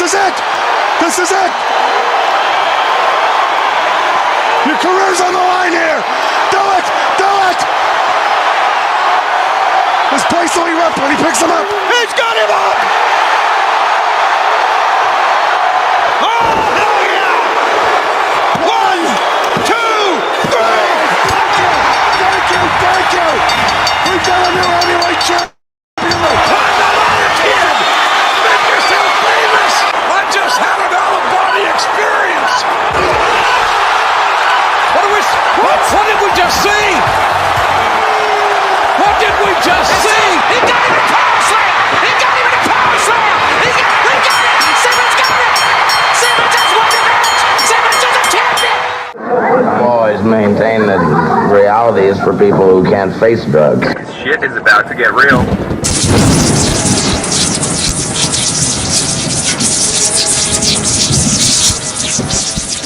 This is it! This is it! Your career's on the line here! Do it! Do it! This place will erupt when he picks him up. He's got him up! Oh, hell yeah! 1, 2, 3! Thank you! Thank you! We've got a new heavyweight champion! Climb the ladder, kid! Make yourself famous! I just had an out-of-body experience! What did we just see? What did we just see? He got him a power slam! He got him a power slam! He got it! Simmons got it! Simmons has won the match! Simmons is a champion! I've always maintained that reality is for people who can't face drugs. Shit is about to get real.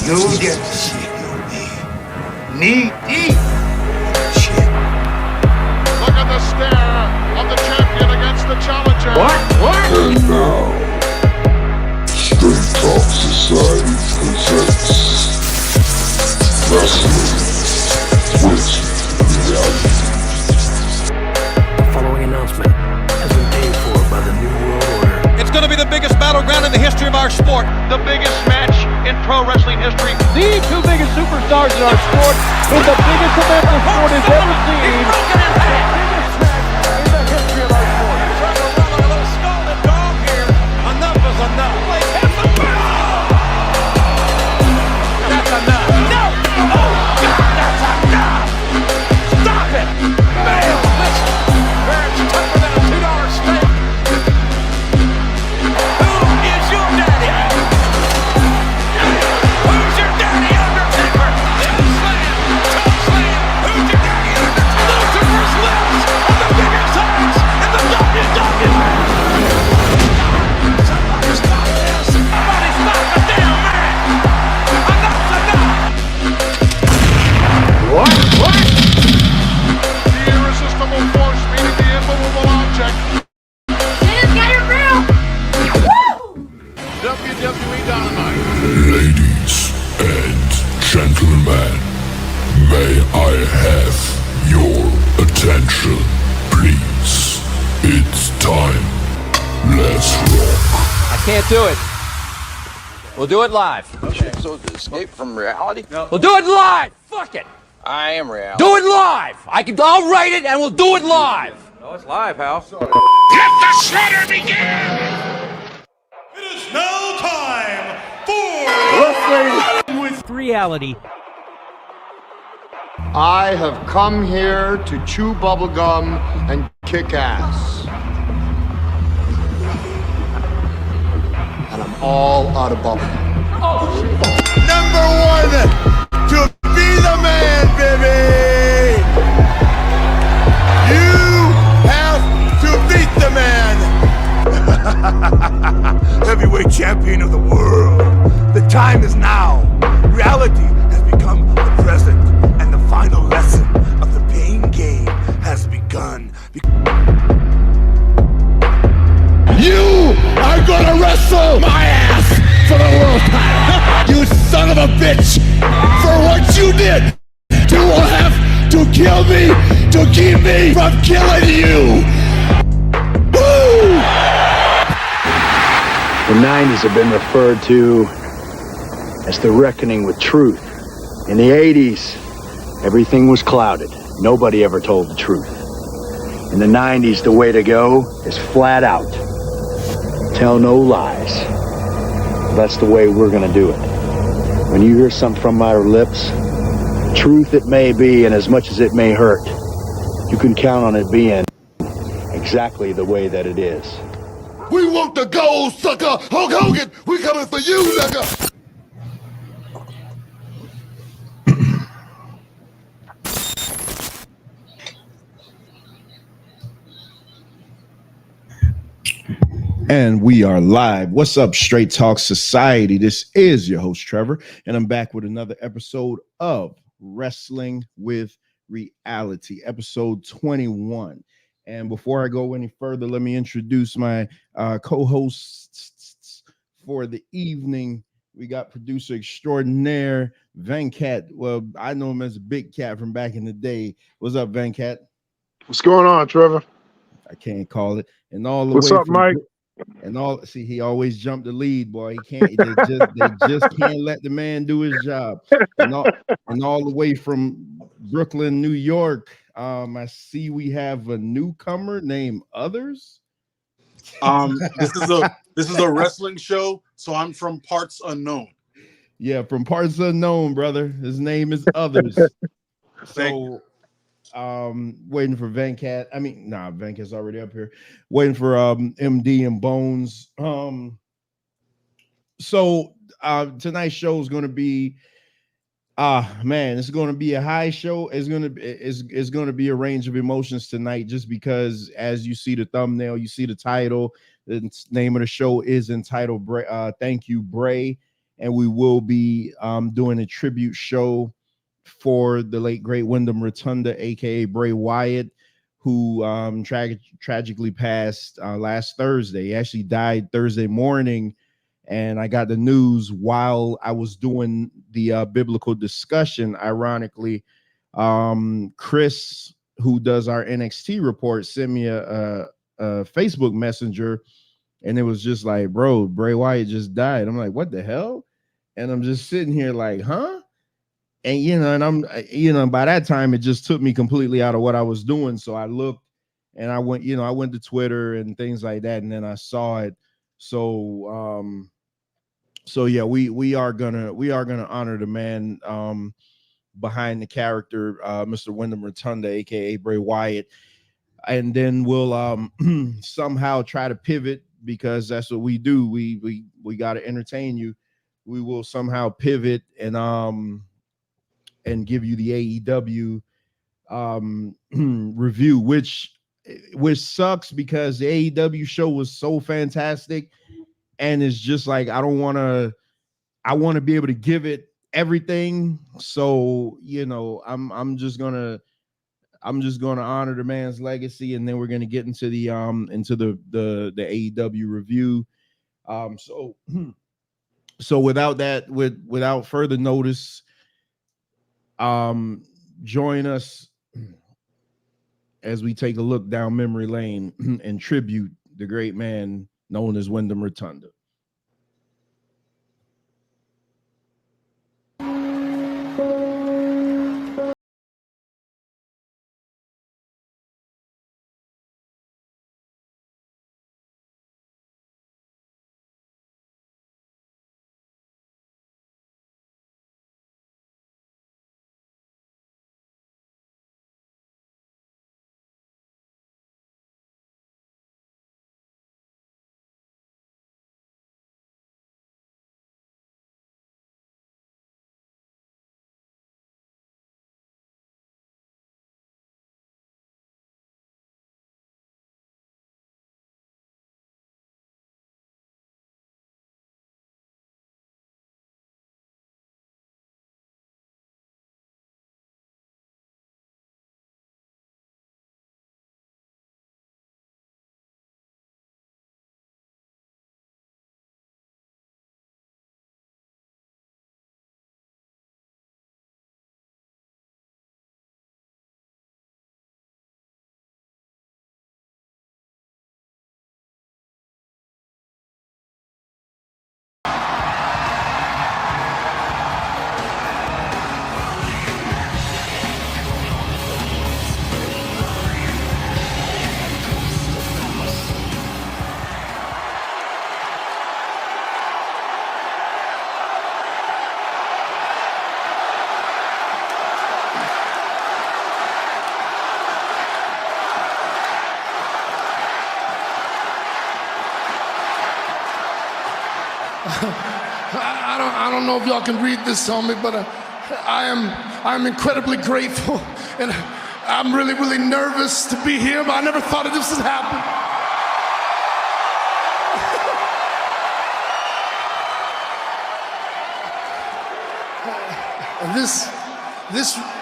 You get to see knee deep. Shit. Look at the stare of the champion against the challenger. What? And now, Straight Talk Society presents Wrestling with Reality. The following announcement has been paid for by the New World Order. It's going to be the biggest battleground in the history of our sport. The biggest match in pro wrestling history. The two biggest superstars in our sport in the biggest event the sport has ever seen. The biggest match in the history of our sport. Trying to run a little scalded dog here. Enough is enough. That's enough. No! Oh, God, that's enough! Stop it! Man, listen. It's tougher than a $2 steak. Who is your daddy? Who's your daddy, Undertaker? Slam! Toe slam! Who's your daddy, Undertaker? Lucifer's lips on the biggest size in the WWE! Somebody stop this! Somebody stop the damn man! Enough's enough! What? The irresistible force meeting the immovable object. WWE Dynamite. Ladies and gentlemen, may I have your attention, please? It's time. Let's rock. I can't do it. We'll do it live. So to escape from reality? We'll do it live. Fuck it. I am reality. Do it live. I'll write it and we'll do it live. Oh, it's live, Hal. Let the slaughter begin! It is now time for Wrestling with Reality. I have come here to chew bubblegum and kick ass. And I'm all out of bubblegum. number one to be the man, baby. You have to beat the man. Heavyweight champion of the world. The time is now. Reality has become the present, and the final lesson of the pain game has begun. You are gonna wrestle my ass for the world title. You son of a bitch! For what you did, you will have to kill me to keep me from killing you. Woo! The 90s have been referred to as the reckoning with truth. In the 80s, everything was clouded. Nobody ever told the truth. In the 90s, the way to go is flat out. Tell no lies. That's the way we're gonna do it. When you hear something from my lips, truth it may be, and as much as it may hurt, you can count on it being exactly the way that it is. We want the gold, sucker! Hulk Hogan, we coming for you, nigga! And we are live. What's up, Straight Talk Society? This is your host, Trevor, and I'm back with another episode of Wrestling with Reality, episode 21. And before I go any further, let me introduce my co-hosts for the evening. We got producer extraordinaire Venkat. Well, I know him as a Big Cat from back in the day. What's up, Venkat? What's going on, Trevor? I can't call it. And all the What's way up, from Mike? and all see, he always jumped the lead, boy. He can't. They just can't let the man do his job. And all the way from Brooklyn, New York. I see we have a newcomer named Others. This is a wrestling show, so I'm from parts unknown. Yeah, from parts unknown, brother. His name is Others. So, waiting for Venkat. I mean, nah, Venkat's already up here. Waiting for MD and Bones. So tonight's show is going to be, man, it's going to be a high show. It's going to be a range of emotions tonight, just because, as you see the thumbnail, you see the title. The name of the show is entitled Thank You, Bray. And we will be doing a tribute show for the late great Windham Rotunda, aka Bray Wyatt, who tragically passed last Thursday. He actually died Thursday morning, and I got the news while I was doing the biblical discussion. Ironically, Chris, who does our NXT report, sent me a Facebook messenger, and it was just like, bro, Bray Wyatt just died. I'm like, what the hell? And I'm just sitting here like, huh? And, and by that time, it just took me completely out of what I was doing. So I looked and I went to Twitter and things like that. And then I saw it. So, yeah, we are gonna honor the man behind the character, Mr. Windham Rotunda, aka Bray Wyatt. And then we'll somehow try to pivot, because that's what we do. We got to entertain you. We will somehow pivot and give you the AEW review, which sucks, because the AEW show was so fantastic, and it's just like I want to be able to give it everything. So I'm just gonna honor the man's legacy, and then we're gonna get into the AEW review. So without further notice, join us as we take a look down memory lane and tribute the great man known as Windham Rotunda. I don't know if y'all can read this on me, but I'm incredibly grateful, and I'm really, really nervous to be here, but I never thought this would happen.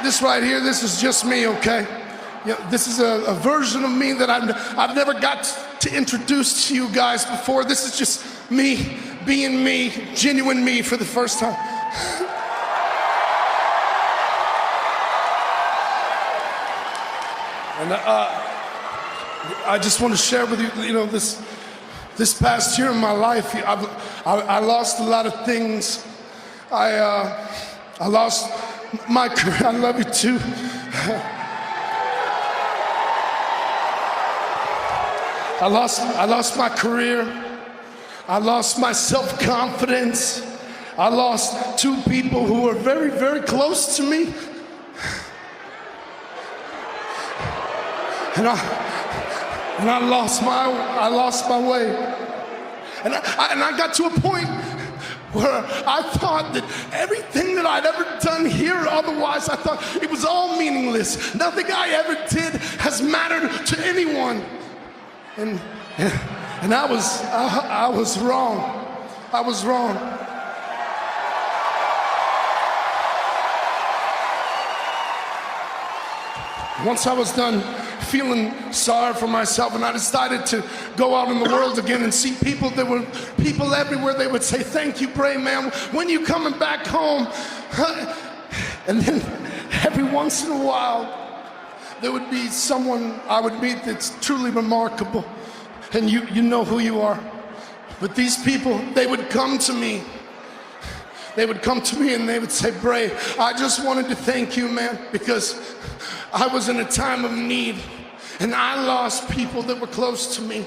This right here, this is just me, okay? This is a version of me that I've never got to introduce to you guys before. This is just me being me, genuine me for the first time. And I just want to share with you, this past year in my life, I lost a lot of things. I lost my career. I love you too. I lost my career. I lost my self-confidence. I lost two people who were very, very close to me. And I lost my way. And I got to a point where I thought that everything that I'd ever done here, otherwise, I thought it was all meaningless. Nothing I ever did has mattered to anyone. And I was wrong. I was wrong. Once I was done feeling sorry for myself, and I decided to go out in the world again and see people. There were people everywhere. They would say, "Thank you, Bray, man. When you coming back home?" And then every once in a while, there would be someone I would meet that's truly remarkable, and you know who you are. But these people, they would come to me. They would come to me and they would say, "Bray, I just wanted to thank you, man, because I was in a time of need, and I lost people that were close to me,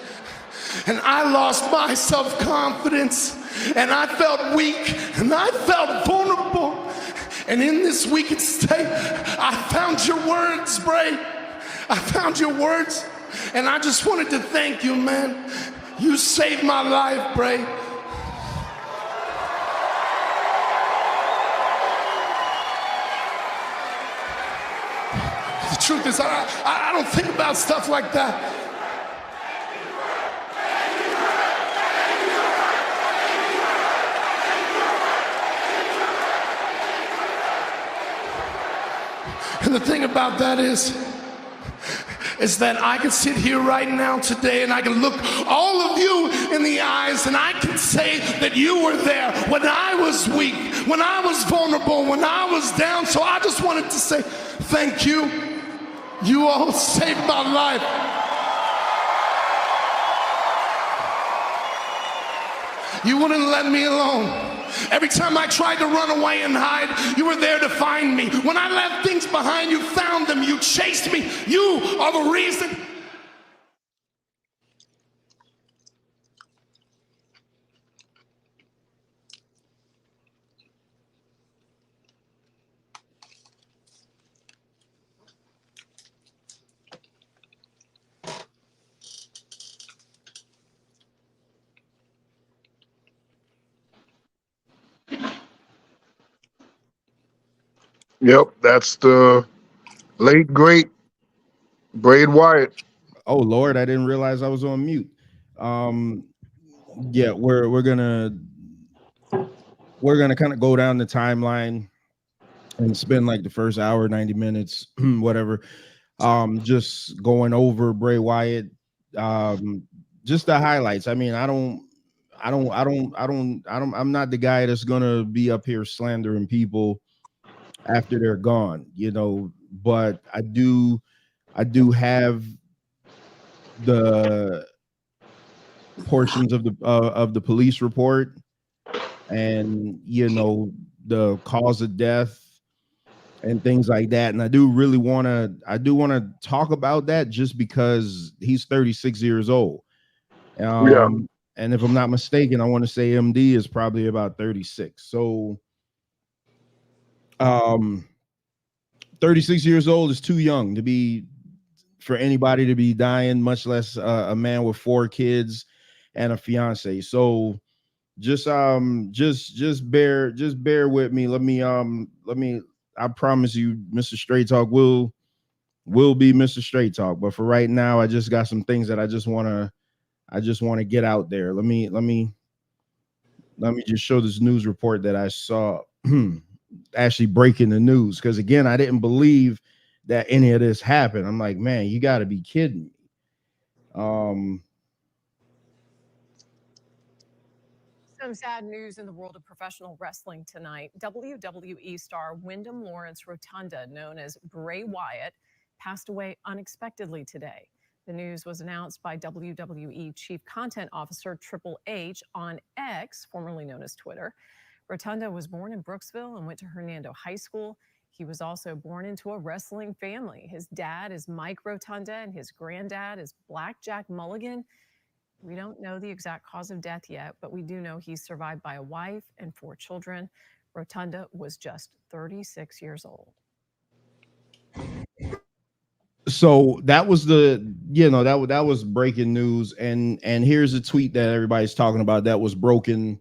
and I lost my self-confidence, and I felt weak, and I felt vulnerable. And in this weakened state, I found your words, Bray. I found your words, and I just wanted to thank you, man. You saved my life, Bray." The truth is, I don't think about stuff like that. And the thing about that is that I can sit here right now today and I can look all of you in the eyes and I can say that you were there when I was weak, when I was vulnerable, when I was down. So I just wanted to say thank you. You all saved my life. You wouldn't let me alone. Every time I tried to run away and hide, you were there to find me. When I left things behind, you found them. You chased me. You are the reason. Yep, that's the late great Bray Wyatt. Oh Lord, I didn't realize I was on mute. Yeah, we're gonna kind of go down the timeline and spend like the first hour, 90 minutes, whatever. Just going over Bray Wyatt. Just the highlights. I mean, I'm not the guy that's gonna be up here slandering people after they're gone, but I do have the portions of the police report and the cause of death and things like that, and I do want to talk about that just because he's 36 years old. And if I'm not mistaken, I want to say MD is probably about 36. So 36 years old is too young for anybody to be dying, much less a man with 4 kids and a fiance. So just bear with me. Let me I promise you, Mr. Straight Talk will be Mr. Straight Talk. But for right now, I just got some things that I just want to get out there. Let me just show this news report that I saw actually breaking the news, because again, I didn't believe that any of this happened. I'm like, man, you got to be kidding me. So Some sad news in the world of professional wrestling tonight. WWE star Windham Rotunda, known as Bray Wyatt, passed away unexpectedly today. The news was announced by WWE Chief Content Officer Triple H on X, formerly known as Twitter. Rotunda was born in Brooksville and went to Hernando High School. He was also born into a wrestling family. His dad is Mike Rotunda and his granddad is Blackjack Mulligan. We don't know the exact cause of death yet, but we do know he's survived by a wife and 4 children. Rotunda was just 36 years old. So that was that was breaking news, and here's a tweet that everybody's talking about that was broken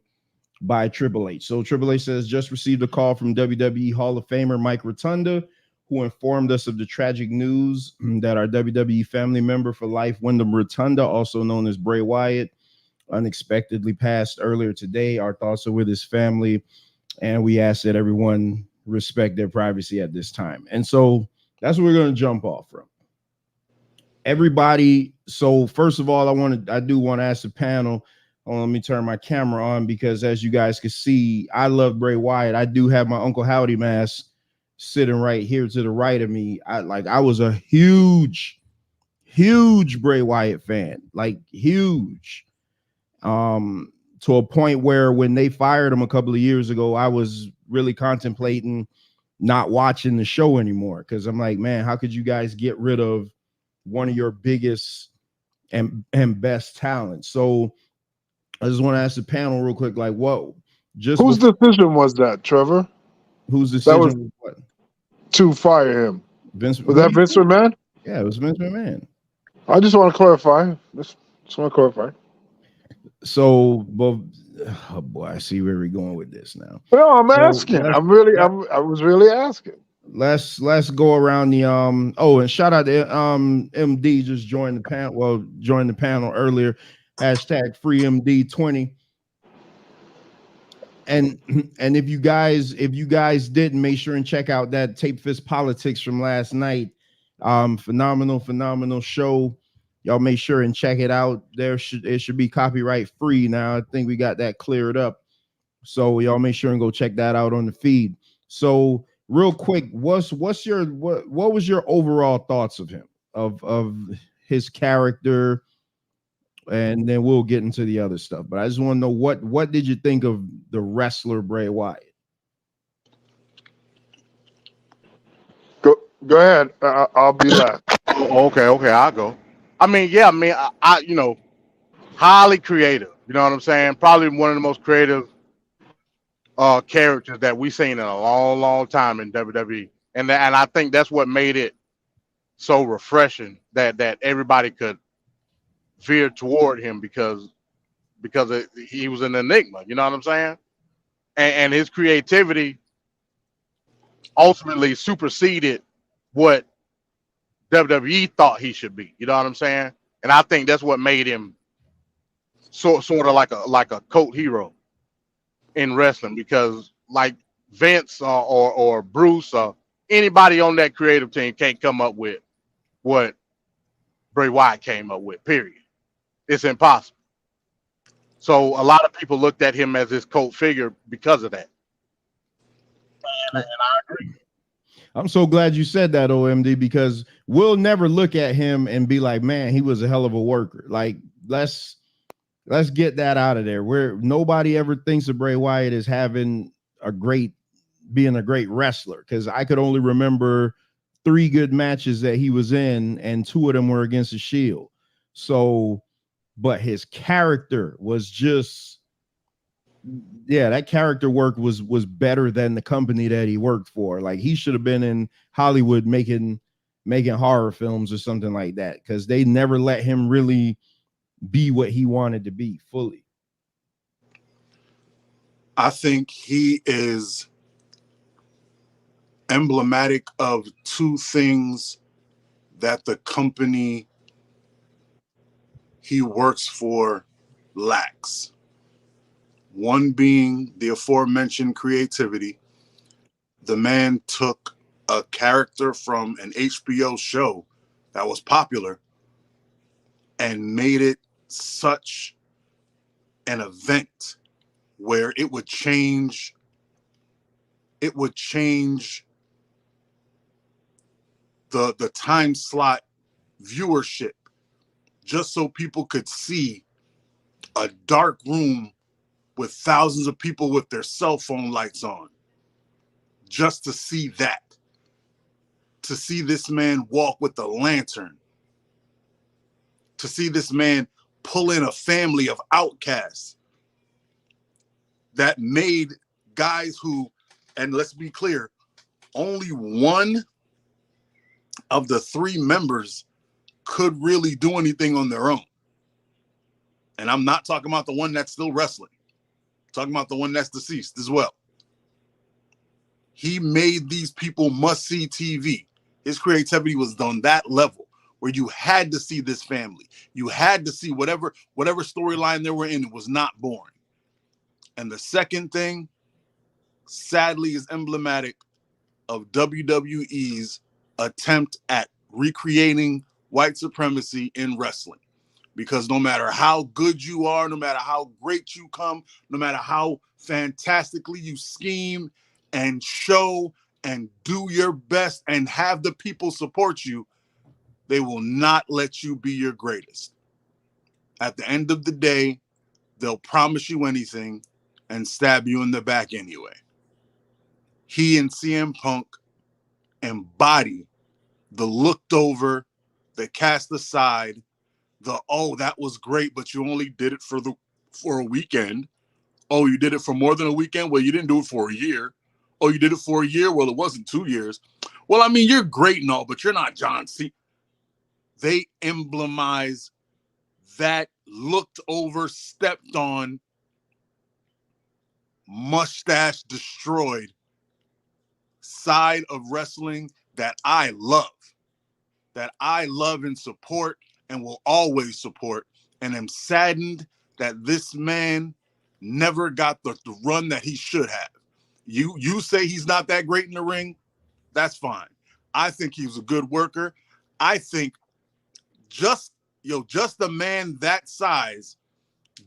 by Triple H. So Triple H says, just received a call from WWE Hall of Famer Mike Rotunda, who informed us of the tragic news that our WWE family member for life, Windham Rotunda, also known as Bray Wyatt, unexpectedly passed earlier today. Our thoughts are with his family, and we ask that everyone respect their privacy at this time. And so that's what we're going to jump off from. Everybody. So first of all, I do want to ask the panel. Let me turn my camera on, because as you guys can see, I love Bray Wyatt. I do have my Uncle Howdy mask sitting right here to the right of me. I was a huge Bray Wyatt fan, like huge, to a point where when they fired him a couple of years ago, I was really contemplating not watching the show anymore, because I'm like, man, how could you guys get rid of one of your biggest and best talents? So I just want to ask the panel real quick, like, whoa, whose decision was that, Trevor? Whose decision was what? To fire him. Was that Vince McMahon? Yeah, it was Vince McMahon. I just want to clarify. Just want to clarify. So, but oh boy, I see where we're going with this now. No, I'm asking. I was really asking. Let's go around the and shout out to MD, just joined the panel. Well, joined the panel earlier. Hashtag free MD20. And if you guys didn't, make sure and check out that Tape Fist Politics from last night. Phenomenal show. Y'all make sure and check it out. It should be copyright free now. I think we got that cleared up. So y'all make sure and go check that out on the feed. So real quick, what was your overall thoughts of him, of his character? And then we'll get into the other stuff. But I just want to know, what did you think of the wrestler Bray Wyatt? Go ahead. I'll be last. Okay, I'll go. I highly creative. You know what I'm saying? Probably one of the most creative characters that we've seen in a long time in WWE. And I think that's what made it so refreshing that everybody could veer toward him because he was an enigma. You know what I'm saying? And his creativity ultimately superseded what WWE thought he should be. You know what I'm saying? And I think that's what made him sort of like a cult hero in wrestling, because like Vince or Bruce or anybody on that creative team can't come up with what Bray Wyatt came up with, period. It's impossible. So a lot of people looked at him as this cult figure because of that. And I agree. I'm so glad you said that, OMD, because we'll never look at him and be like, man, he was a hell of a worker. Like, let's get that out of there. Where nobody ever thinks of Bray Wyatt as being a great wrestler, because I could only remember 3 good matches that he was in, and 2 of them were against the Shield. So, but his character was just, that character work was better than the company that he worked for. Like, he should have been in Hollywood making horror films or something like that, because they never let him really be what he wanted to be fully. I think he is emblematic of 2 things that the company he works for lacks. One being the aforementioned creativity. The man took a character from an HBO show that was popular and made it such an event where it would change the time slot viewership just so people could see a dark room with thousands of people with their cell phone lights on, just to see that, to see this man walk with a lantern, to see this man pull in a family of outcasts that made guys who, and let's be clear, only one of the three members could really do anything on their own. And I'm not talking about the one that's still wrestling. I'm talking about the one that's deceased as well. He made these people must-see TV. His creativity was on that level where you had to see this family. You had to see whatever storyline they were in. It was not boring. And the second thing, sadly, is emblematic of WWE's attempt at recreating white supremacy in wrestling. Because no matter how good you are, no matter how great you come, no matter how fantastically you scheme and show and do your best and have the people support you, they will not let you be your greatest. At the end of the day, they'll promise you anything and stab you in the back anyway. He and CM Punk embody the looked over, the cast aside, the, oh, that was great, but you only did it for a weekend. Oh, you did it for more than a weekend? Well, you didn't do it for a year. Oh, you did it for a year? Well, it wasn't 2 years. Well, I mean, you're great and all, but you're not John Cena. They emblemize that looked over, stepped on, mustache destroyed side of wrestling that I love and support and will always support, and am saddened that this man never got the run that he should have. You say he's not that great in the ring, that's fine. I think he was a good worker. I think just a man that size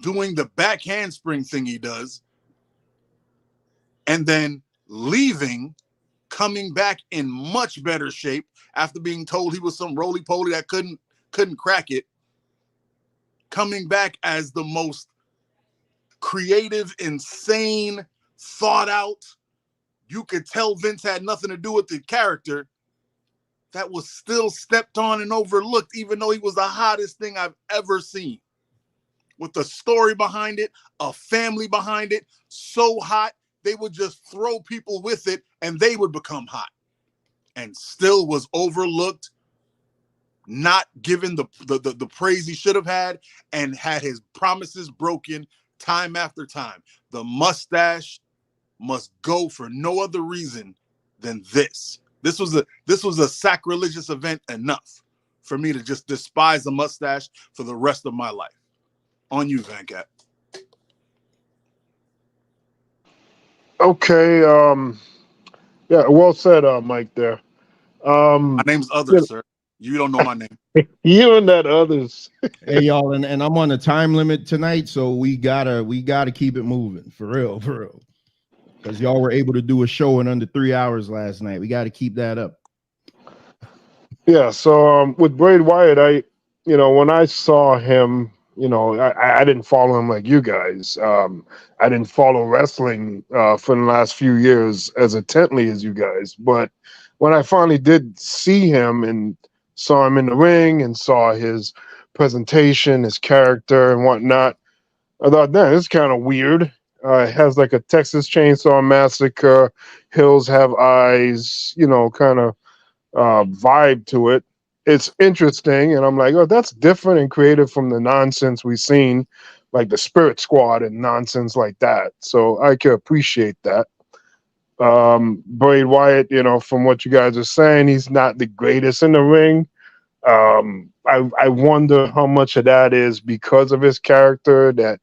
doing the back handspring thing he does, and then leaving, coming back in much better shape after being told he was some roly-poly that couldn't crack it, coming back as the most creative, insane, thought out, you could tell Vince had nothing to do with the character, that was still stepped on and overlooked, even though he was the hottest thing I've ever seen. With a story behind it, a family behind it, so hot, they would just throw people with it and they would become hot. And still was overlooked, not given the praise he should have had, and had his promises broken time after time. The mustache must go for no other reason than this. This was a sacrilegious event enough for me to just despise the mustache for the rest of my life. On you, Van Cat. Okay. Yeah, well said, Mike there. My name's Others, sir. You don't know my name. You and that Others. Hey, y'all, and I'm on a time limit tonight, so we gotta keep it moving. For real. Because y'all were able to do a show in under 3 hours last night. We got to keep that up. Yeah, so with Bray Wyatt, when I saw him, I didn't follow him like you guys. I didn't follow wrestling for the last few years as intently as you guys. But when I finally did see him and saw him in the ring and saw his presentation, his character and whatnot, I thought, man, this is kind of weird. It has like a Texas Chainsaw Massacre, Hills Have Eyes, kind of vibe to it. It's interesting, and I'm like, oh, that's different and creative from the nonsense we've seen, like the Spirit Squad and nonsense like that. So I can appreciate that. Bray Wyatt, from what you guys are saying, he's not the greatest in the ring. I wonder how much of that is because of his character, that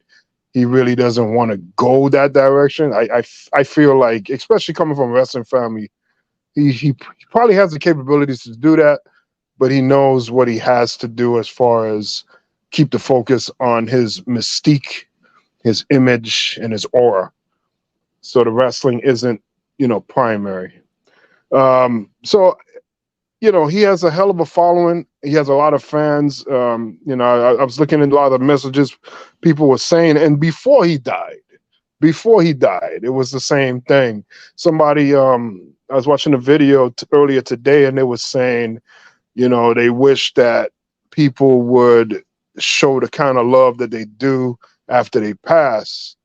he really doesn't want to go that direction. I feel like, especially coming from a wrestling family, he probably has the capabilities to do that, but he knows what he has to do as far as keep the focus on his mystique his image and his aura. So the wrestling isn't, primary. So, he has a hell of a following. He has a lot of fans. I was looking at a lot of the messages people were saying, and before he died, it was the same thing. Somebody, I was watching a video earlier today, and they was saying, they wish that people would show the kind of love that they do after they pass.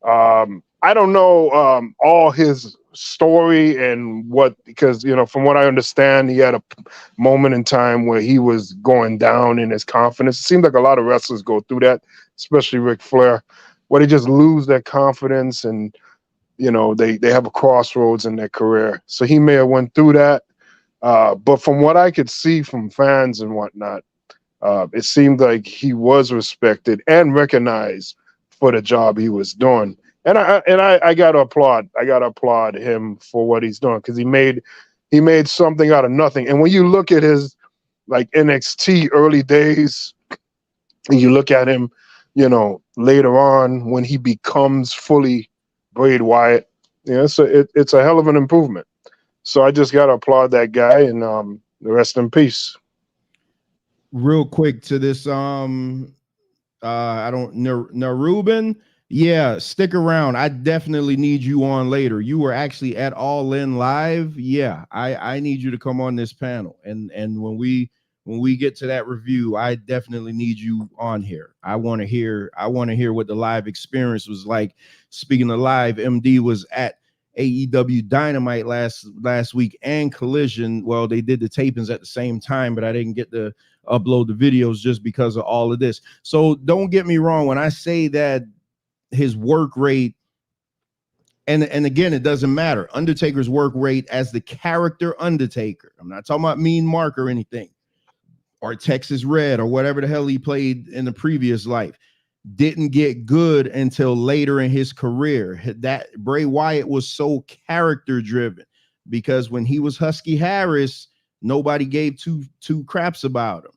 I don't know all his story and because from what I understand, he had a moment in time where he was going down in his confidence. It seems like a lot of wrestlers go through that, especially Ric Flair, where they just lose their confidence and they have a crossroads in their career. So he may have went through that, but from what I could see from fans and whatnot, it seemed like he was respected and recognized for the job he was doing. And I gotta applaud him for what he's doing, because he made something out of nothing. And when you look at his NXT early days, and you look at him, later on when he becomes fully Bray Wyatt, so it's a hell of an improvement. So I just gotta applaud that guy, and rest in peace. Real quick to this, Ruben. Yeah, stick around. I definitely need you on later. You were actually at All In Live. Yeah, I need you to come on this panel. And when we get to that review, I definitely need you on here. I want to hear what the live experience was like. Speaking of live, MD was at AEW Dynamite last week and Collision. Well, they did the tapings at the same time, but I didn't get to upload the videos just because of all of this. So don't get me wrong when I say that his work rate, and again, it doesn't matter. Undertaker's work rate as the character Undertaker. I'm not talking about Mean Mark or anything, or Texas Red or whatever the hell he played in the previous life. Didn't get good until later in his career. That Bray Wyatt was so character driven, because when he was Husky Harris, nobody gave two craps about him.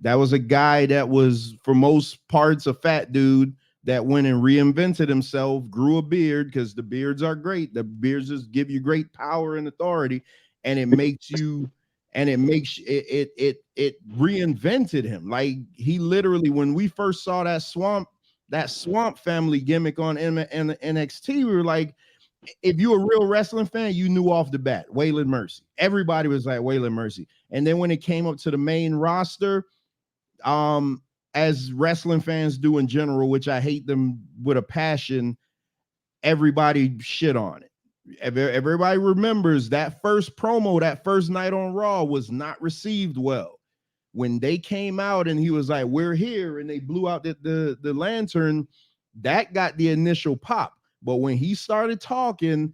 That was a guy that was, for most parts, a fat dude that went and reinvented himself, grew a beard, because the beards are great. The beards just give you great power and authority, and it makes you, and it reinvented him. Like, he literally, when we first saw that swamp family gimmick on NXT, we were like, if you're a real wrestling fan, you knew off the bat, Waylon Mercy. Everybody was like Waylon Mercy. And then when it came up to the main roster, as wrestling fans do in general, which I hate them with a passion, everybody shit on it. Everybody remembers that first promo, that first night on Raw was not received well. When they came out and he was like, "We're here," and they blew out the lantern, that got the initial pop. But when he started talking,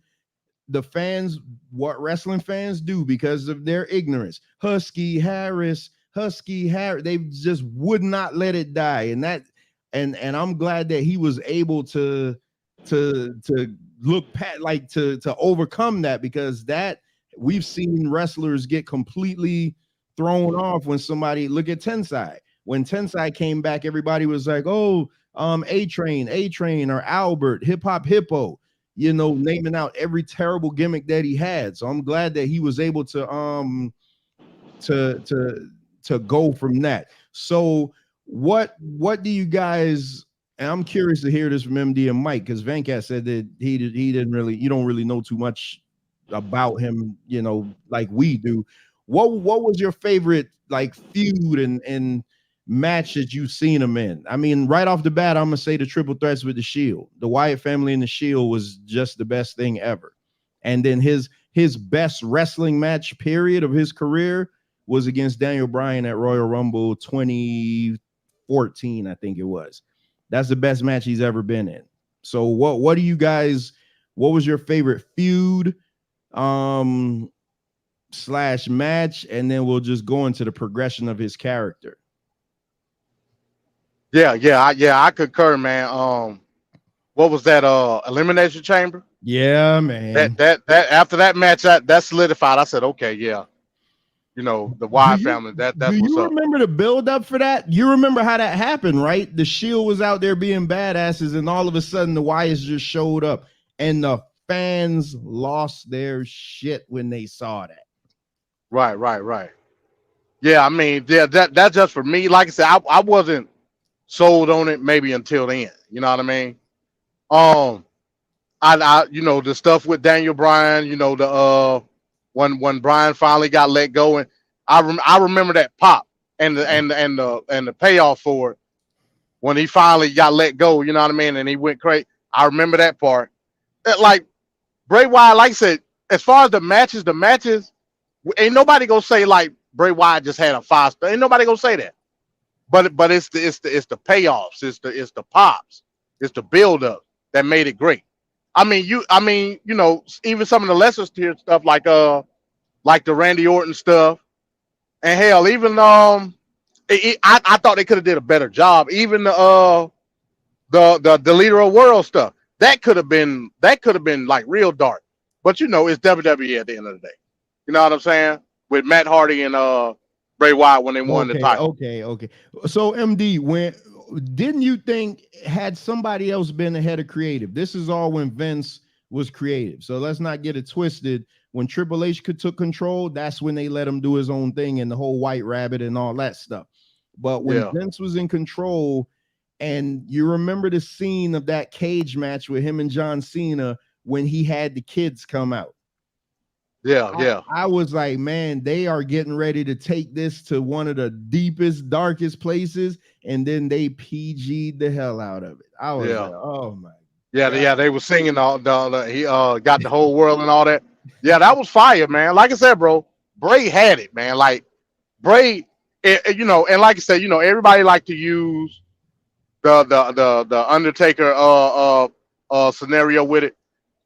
the fans, what wrestling fans do because of their ignorance, Husky Harris, they just would not let it die. And I'm glad that he was able to look to overcome that, because that we've seen wrestlers get completely thrown off when somebody, look at Tensai. When Tensai came back, everybody was like, "Oh, A-Train or Albert, Hip Hop Hippo," naming out every terrible gimmick that he had. So I'm glad that he was able to go from that. So what do you guys, and I'm curious to hear this from MD and Mike, because Venkat said that he didn't really, you don't really know too much about him, like we do. What was your favorite feud and match that you've seen him in? I mean, right off the bat, I'm gonna say the triple threats with the Shield. The Wyatt family and the Shield was just the best thing ever. And then his best wrestling match period of his career was against Daniel Bryan at Royal Rumble 2014, I think it was. That's the best match he's ever been in. So what do you guys, what was your favorite feud slash match? And then we'll just go into the progression of his character. Yeah, I concur, man. What was that? Elimination Chamber? Yeah, man. That after that match, that solidified. I said, okay, yeah. the Wyatt family. That's do what's you up. remember the build up for that? You remember how that happened, right? The Shield was out there being badasses, and all of a sudden the Wyatts just showed up, and the fans lost their shit when they saw that. Right. Yeah, I mean, that's just for me. Like I said, I wasn't sold on it maybe until then. You know what I mean? I the stuff with Daniel Bryan, when Bryan finally got let go, and I remember that pop and the payoff for it when he finally got let go. You know what I mean? And he went crazy. I remember that part. Like Bray Wyatt, like I said, as far as the matches, ain't nobody gonna say like Bray Wyatt just had a 5-star. Ain't nobody gonna say that. But it's the payoffs, it's the pops, it's the build up that made it great. I mean, even some of the lesser tier stuff like the Randy Orton stuff, and hell, even I thought they could have did a better job. Even the Leader of World stuff that could have been like real dark. But it's WWE at the end of the day. You know what I'm saying? With Matt Hardy and Bray Wyatt when they won the title. Okay. So MD, didn't you think had somebody else been ahead of creative? This is all when Vince was creative. So let's not get it twisted. When Triple H took control, that's when they let him do his own thing and the whole White Rabbit and all that stuff. But when Vince was in control, and you remember the scene of that cage match with him and John Cena when he had the kids come out. Yeah. I was like, man, they are getting ready to take this to one of the deepest, darkest places, and then they PG'd the hell out of it. I was like, oh my. Yeah, they were singing he got the whole world and all that. Yeah, that was fire, man. Like I said, bro, Bray had it, man. Like Bray, and like I said, everybody like to use the Undertaker scenario with it.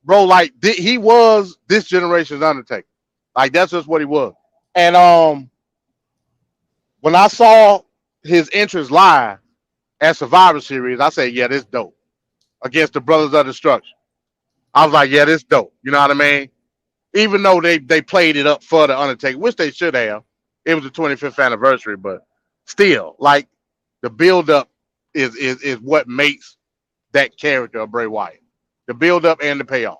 Bro, like he was this generation's Undertaker. Like that's just what he was. And when I saw his entrance live at Survivor Series, I said, yeah, this dope. Against the Brothers of Destruction. I was like, yeah, this dope. You know what I mean? Even though they played it up for the Undertaker, which they should have. It was the 25th anniversary, but still, like the build-up is what makes that character of Bray Wyatt. The build-up and the payoff.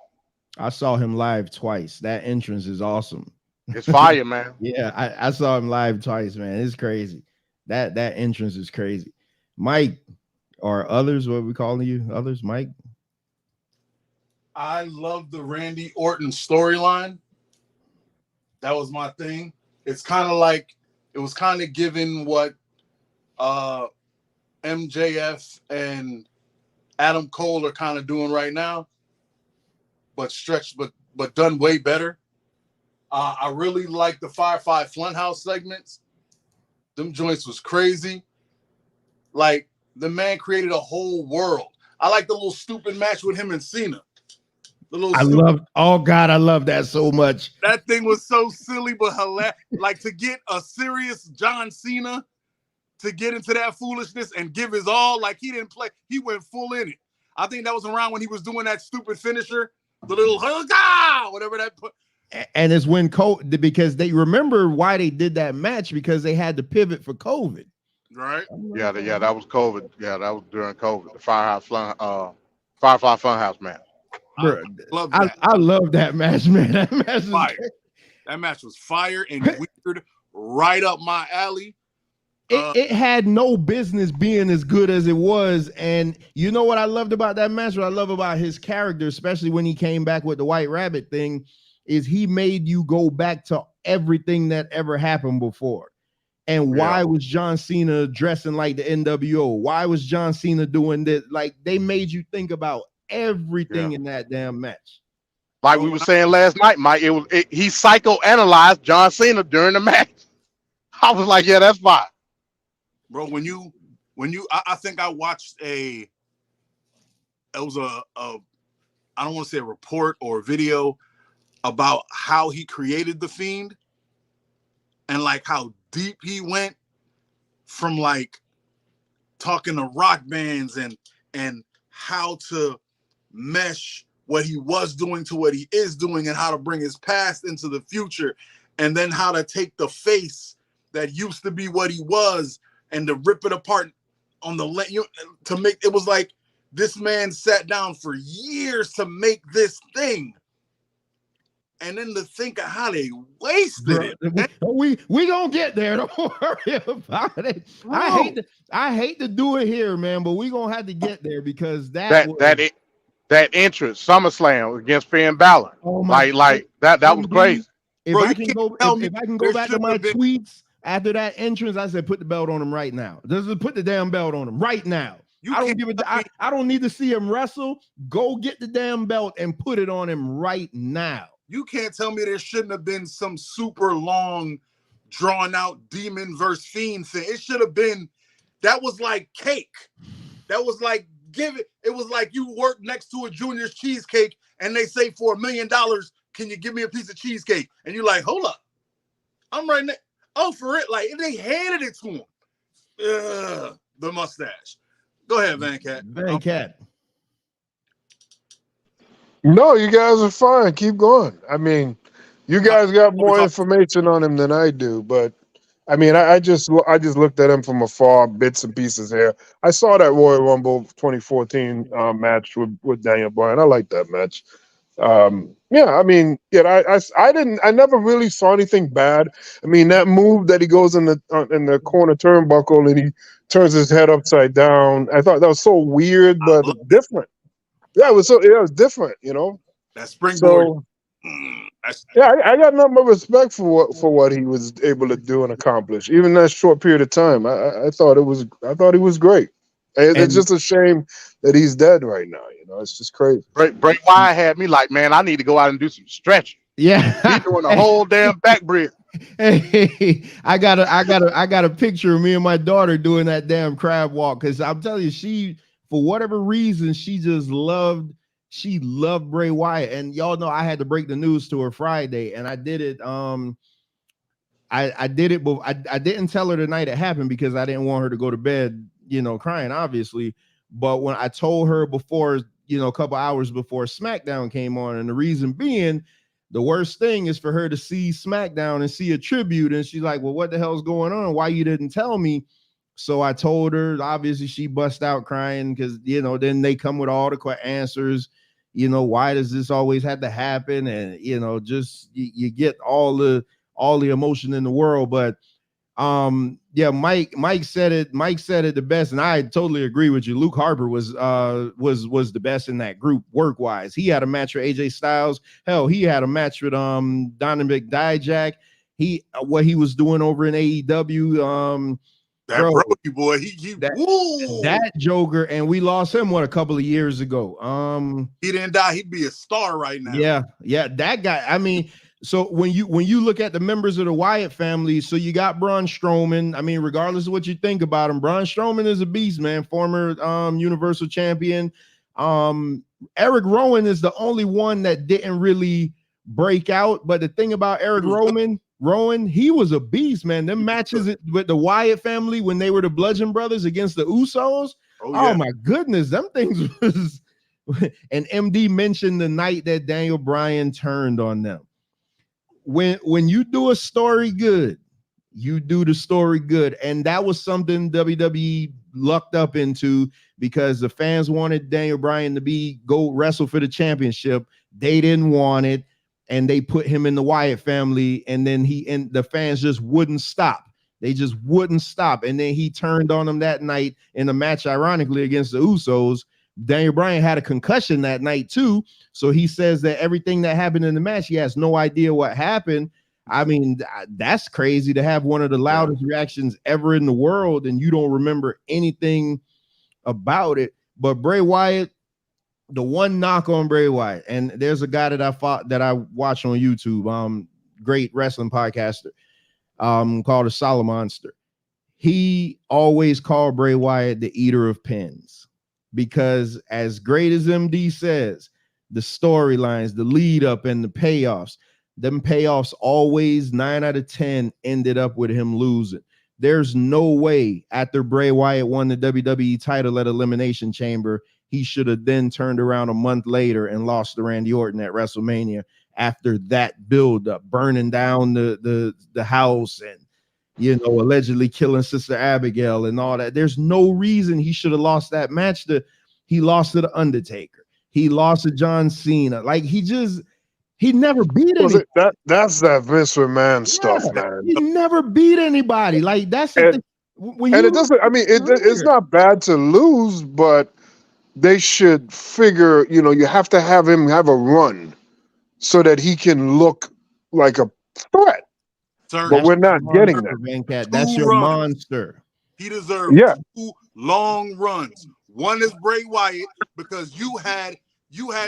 I saw him live twice. That entrance is awesome. It's fire, man. Yeah, I saw him live twice, man. It's crazy. That entrance is crazy. Mike, or others, what are we calling you? Others, Mike? I love the Randy Orton storyline. That was my thing. It's kind of like, it was kind of given what MJF and Adam Cole are kind of doing right now, but stretched, but done way better. I really like the Firefly Funhouse segments. Them joints was crazy. Like, the man created a whole world. I like the little stupid match with him and Cena. I love that so much. That thing was so silly but hilarious. Like, to get a serious John Cena to get into that foolishness and give his all, like he didn't play, he went full in it. I think that was around when he was doing that stupid finisher, the little whatever that put. And it's when because they remember why they did that match, because they had to pivot for COVID. Right. Yeah, that was COVID. Yeah, that was during COVID. The Firefly Funhouse match. Bro, I love that match, man. That match was fire. That match was fire and weird, right up my alley. It had no business being as good as it was. And you know what I loved about that match? What I love about his character, especially when he came back with the White Rabbit thing, is he made you go back to everything that ever happened before. And why was John Cena dressing like the NWO? Why was John Cena doing this? Like, they made you think about everything in that damn match. Like we were saying last night, Mike, he psychoanalyzed John Cena during the match. I was like, yeah, that's fine. Bro, I think I watched I don't want to say a report or a video about how he created the Fiend and like how deep he went from like talking to rock bands and how to mesh what he was doing to what he is doing and how to bring his past into the future and then how to take the face that used to be what he was and to rip it apart on the to make it was like this man sat down for years to make this thing. And then to think of how they wasted it. We gonna get there. Don't worry about it. Bro. I hate to do it here, man, but we gonna have to get there because that entrance SummerSlam against Finn Balor. Oh my! That was crazy. If I can go back to my tweets after that entrance, I said put the belt on him right now. Just put the damn belt on him right now. I don't need to see him wrestle. Go get the damn belt and put it on him right now. You can't tell me there shouldn't have been some super long, drawn out Demon versus Fiend thing. It should have been, that was like cake. That was like, it was like you work next to a Junior's cheesecake and they say for $1 million, can you give me a piece of cheesecake? And you're like, hold up. I'm right next. Oh, for it. Like, they handed it to him. The mustache. Go ahead, Van Cat. Van Cat. No, you guys are fine. Keep going. I mean, you guys got more information on him than I do, but I mean, I just looked at him from afar, bits and pieces here. I saw that Royal Rumble 2014 match with Daniel Bryan. I like that match. I mean, I never really saw anything bad. I mean, that move that he goes in the corner turnbuckle and he turns his head upside down. I thought that was so weird, but different. Yeah, it was different, you know. That springboard. So, I got nothing but respect for what he was able to do and accomplish, even that short period of time. I thought he was great. It's just a shame that he's dead right now. You know, it's just crazy. Bray Wyatt had me like, man, I need to go out and do some stretching. Yeah, he's doing a whole damn back bridge. Hey, I got a picture of me and my daughter doing that damn crab walk because I'm telling you, she, for whatever reason, she loved Bray Wyatt. And y'all know I had to break the news to her Friday, and I did it. I did it, but I didn't tell her the night it happened because I didn't want her to go to bed, you know, crying, obviously. But when I told her before, you know, a couple hours before Smackdown came on, and the reason being, the worst thing is for her to see Smackdown and see a tribute, and she's like, well, what the hell's going on? Why you didn't tell me? So I told her. Obviously, she bust out crying because, you know, then they come with all the answers. You know, why does this always have to happen? And, you know, just you get all the emotion in the world. But yeah, Mike said it the best, and I totally agree with you. Luke Harper was the best in that group work wise. He had a match with AJ Styles. Hell, he had a match with Donovan Dijak. What he was doing over in AEW. That Brody boy, that Joker, and we lost him a couple of years ago. He didn't die. He'd be a star right now. Yeah, that guy. I mean, so when you look at the members of the Wyatt family, so you got Braun Strowman. I mean, regardless of what you think about him, Braun Strowman is a beast, man. Former Universal Champion. Eric Rowan is the only one that didn't really break out. But the thing about Eric Rowan, he was a beast, man. Them matches with the Wyatt family when they were the Bludgeon Brothers against the Usos. Oh my goodness, them things was. And MD mentioned the night that Daniel Bryan turned on them. When you do a story good, you do the story good, and that was something WWE lucked up into because the fans wanted Daniel Bryan to go wrestle for the championship. They didn't want it. And they put him in the Wyatt family, and then the fans just wouldn't stop. They just wouldn't stop. And then he turned on them that night in a match, ironically, against the Usos. Daniel Bryan had a concussion that night too. So he says that everything that happened in the match, he has no idea what happened. I mean, that's crazy to have one of the loudest reactions ever in the world, and you don't remember anything about it. But Bray Wyatt, the one knock on Bray Wyatt, and there's a guy that I watch on YouTube, great wrestling podcaster, called the Solomonster. He always called Bray Wyatt the eater of pins because, as great as MD says, the storylines, the lead up, and the payoffs, them payoffs always 9 out of 10 ended up with him losing. There's no way after Bray Wyatt won the WWE title at Elimination Chamber, he should have then turned around a month later and lost to Randy Orton at WrestleMania after that build up, burning down the house and, you know, allegedly killing Sister Abigail and all that. There's no reason he should have lost that match. He lost to the Undertaker. He lost to John Cena. Like he never beat anybody. That's that Vince McMahon stuff, man. He never beat anybody. Like that's the thing. It doesn't. I mean, it's not bad to lose, but they should figure. You know, you have to have him have a run so that he can look like a threat. Sir, but we're not getting that. Venkat, that's your monster. He deserved 2 long runs. One is Bray Wyatt because you had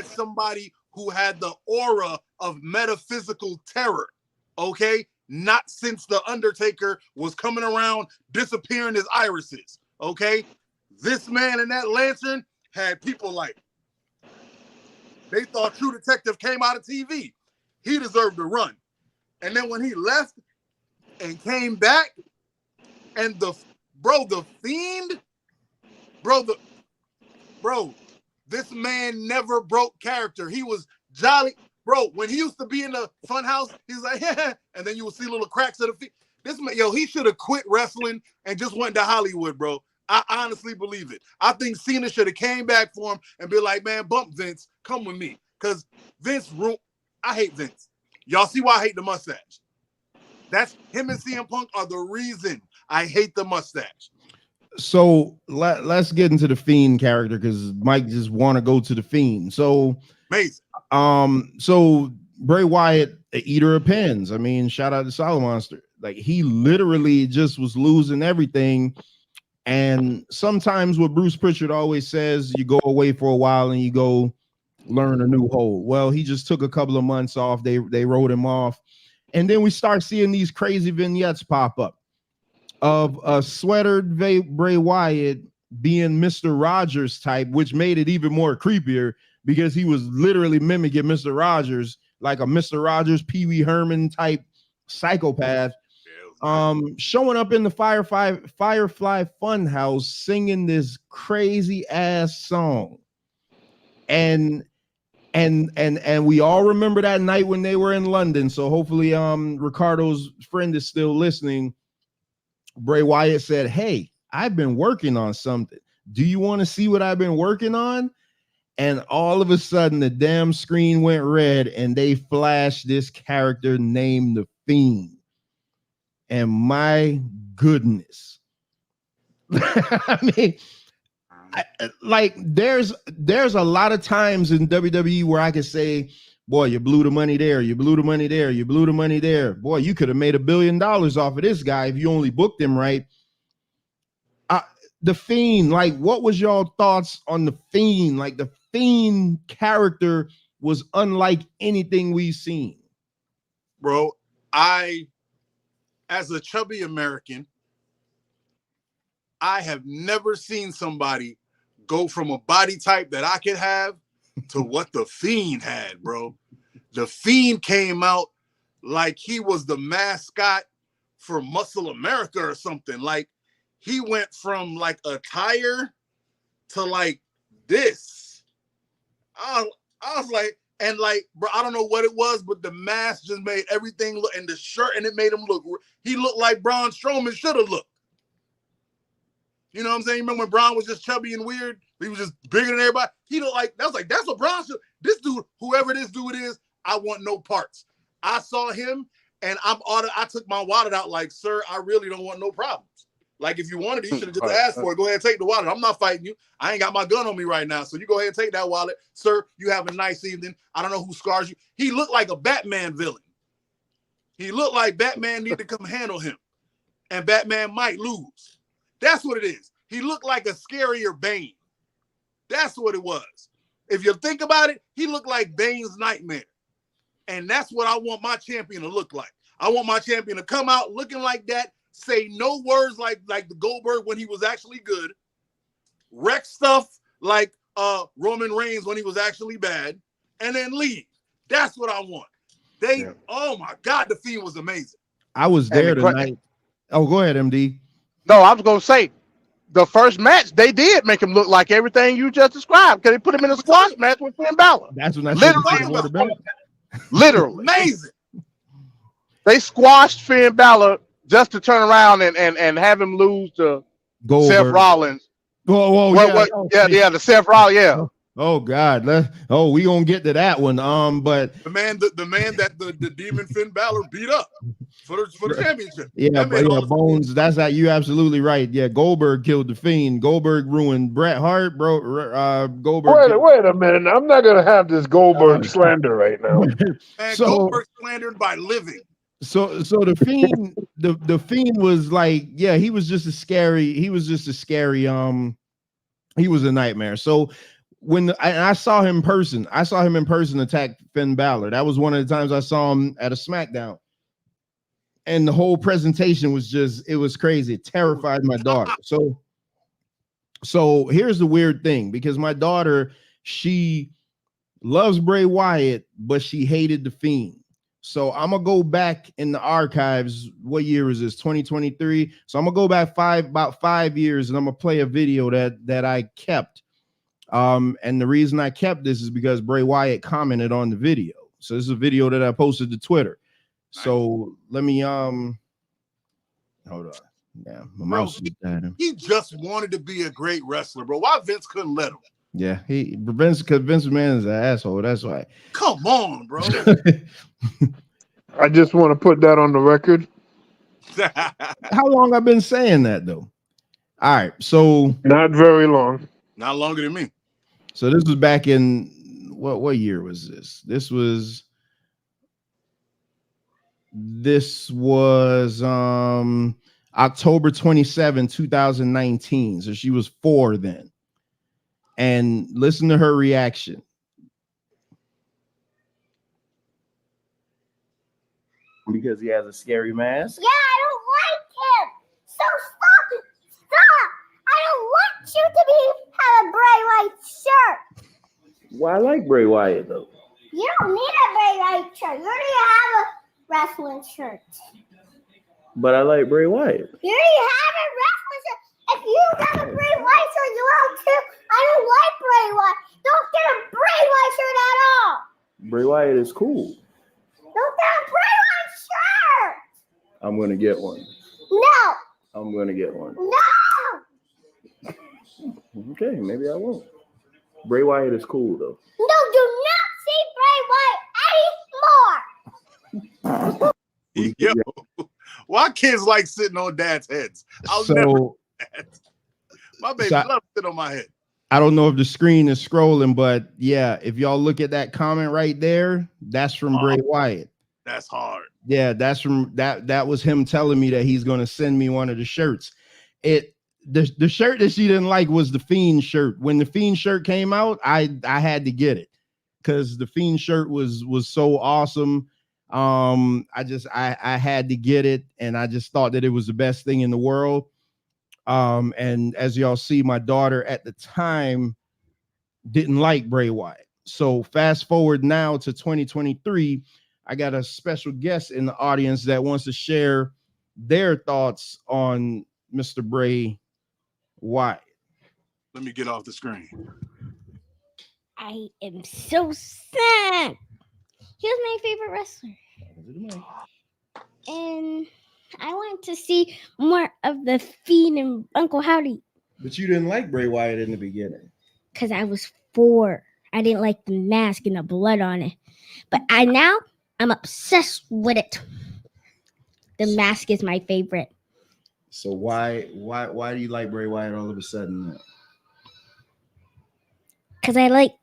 somebody who had the aura of metaphysical terror. Okay. Not since the Undertaker was coming around, disappearing his irises. Okay, this man in that lantern had people like they thought True Detective came out of TV. He deserved to run, and then when he left and came back, and the Fiend, this man never broke character. He was jolly. Bro, when he used to be in the fun house, he's like, yeah, and then you would see little cracks of the feet. This man, he should have quit wrestling and just went to Hollywood, bro. I honestly believe it. I think Cena should have came back for him and be like, man, bump Vince, come with me. Because Vince, I hate Vince. Y'all see why I hate the mustache? That's him and CM Punk are the reason I hate the mustache. So let's get into the Fiend character because Mike just want to go to the Fiend. So amazing. So Bray Wyatt, an eater of pens. I mean, shout out to Solid Monster. Like he literally just was losing everything. And sometimes what Bruce Pritchard always says, you go away for a while and you go learn a new hole. Well, he just took a couple of months off. They wrote him off. And then we start seeing these crazy vignettes pop up of a sweatered Bray Wyatt being Mr. Rogers type, which made it even more creepier because he was literally mimicking Mr. Rogers, like a Mr. Rogers, Pee Wee Herman type psychopath, showing up in the Firefly Funhouse singing this crazy ass song. And we all remember that night when they were in London. So hopefully Ricardo's friend is still listening. Bray Wyatt said, "Hey, I've been working on something. Do you want to see what I've been working on?" And all of a sudden, the damn screen went red and they flashed this character named The Fiend. And my goodness. I mean, there's a lot of times in WWE where I could say, boy, you blew the money there. You blew the money there. You blew the money there. Boy, you could have made $1 billion off of this guy if you only booked him right. The Fiend, like, what was your thoughts on The Fiend? Like, the Fiend character was unlike anything we've seen. Bro, as a chubby American, I have never seen somebody go from a body type that I could have to what The Fiend had, bro. The Fiend came out like he was the mascot for Muscle America or something. Like, he went from like a tire to like this. I was like, and like, bro, I don't know what it was, but the mask just made everything look, and the shirt, and it made him look, he looked like Braun Strowman should have looked. You know what I'm saying? Remember when Braun was just chubby and weird? He was just bigger than everybody. He looked like, that's what Braun should, this dude, whoever this dude is, I want no parts. I saw him and I took my wallet out like, sir, I really don't want no problems. Like, if you wanted it, you should have just asked for it. Go ahead and take the wallet. I'm not fighting you. I ain't got my gun on me right now. So you go ahead and take that wallet. Sir, you have a nice evening. I don't know who scars you. He looked like a Batman villain. He looked like Batman need to come handle him. And Batman might lose. That's what it is. He looked like a scarier Bane. That's what it was. If you think about it, he looked like Bane's nightmare. And that's what I want my champion to look like. I want my champion to come out looking like that, say no words like the Goldberg when he was actually good, wreck stuff like Roman Reigns when he was actually bad, and then leave. That's what I want. Oh my God, The Fiend was amazing. I was there tonight. Oh, go ahead, MD. No, I was gonna say the first match they did make him look like everything you just described because they put him in a squash match with Finn Balor. That's when I literally. Literally. Amazing. They squashed Finn Balor just to turn around and have him lose to Goldberg. Seth Rollins. Whoa, yeah, the Seth Rollins, yeah. Oh God, we gonna get to that one. But the man that the Demon Finn Balor beat up for the championship. Yeah, but yeah, Bones. That's that. You absolutely right. Yeah, Goldberg killed the Fiend. Goldberg ruined Bret Hart, bro. Goldberg. Wait a minute. I'm not gonna have this Goldberg slander right now. Man, Goldberg slandered by living. So the Fiend, the Fiend was like, yeah, he was just a scary. He was a nightmare. So when I saw him in person, attack Finn Balor. That was one of the times I saw him at a Smackdown. And the whole presentation was it was crazy. It terrified my daughter. So here's the weird thing, because my daughter, she loves Bray Wyatt, but she hated the Fiend. So I'm gonna go back in the archives. What year is this? 2023. So I'm gonna go back about 5 years, and I'm gonna play a video that I kept. And the reason I kept this is because Bray Wyatt commented on the video. So this is a video that I posted to Twitter. So let me hold on. Yeah, my mouse is dying. He just wanted to be a great wrestler, bro. Why Vince couldn't let him? Yeah, Vince McMahon is an asshole. That's why. Come on, bro. I just want to put that on the record. How long I've been saying that though? All right, so not very long. Not longer than me. So this was back in what year was this? This was October 27, 2019. So she was 4 then. And listen to her reaction. Because he has a scary mask? Yeah, I don't like him. So stop it. Stop. I don't want you to have a Bray Wyatt shirt. Well, I like Bray Wyatt though. You don't need a Bray Wyatt shirt. You already have a wrestling shirt. But I like Bray Wyatt. You already have a wrestling shirt. If you got a Bray Wyatt shirt, you want to. I don't like Bray Wyatt. Don't get a Bray Wyatt shirt at all. Bray Wyatt is cool. Don't get a Bray Wyatt shirt. I'm gonna get one. No. I'm gonna get one. No. Okay, maybe I won't. Bray Wyatt is cool though. No, do not see Bray Wyatt anymore. Yo, why kids like sitting on dad's heads? I'll never do that. My baby loves sitting on my head. I don't know if the screen is scrolling, but yeah, if y'all look at that comment right there, that's from Bray Wyatt. That's hard. Yeah, that's from that was him telling me that he's going to send me one of the shirts. The shirt that she didn't like was the Fiend shirt. When the Fiend shirt came out, I had to get it because the Fiend shirt was so awesome. I had to get it, and I just thought that it was the best thing in the world. And as y'all see, my daughter at the time didn't like Bray Wyatt. So fast forward now to 2023, I got a special guest in the audience that wants to share their thoughts on Mr. Bray Wyatt. Let me get off the screen. I am so sad. He was my favorite wrestler. And I wanted to see more of the Fiend and Uncle Howdy. But you didn't like Bray Wyatt in the beginning. Because I was 4. I didn't like the mask and the blood on it. But I'm obsessed with it. The mask is my favorite. So why do you like Bray Wyatt all of a sudden? Because I like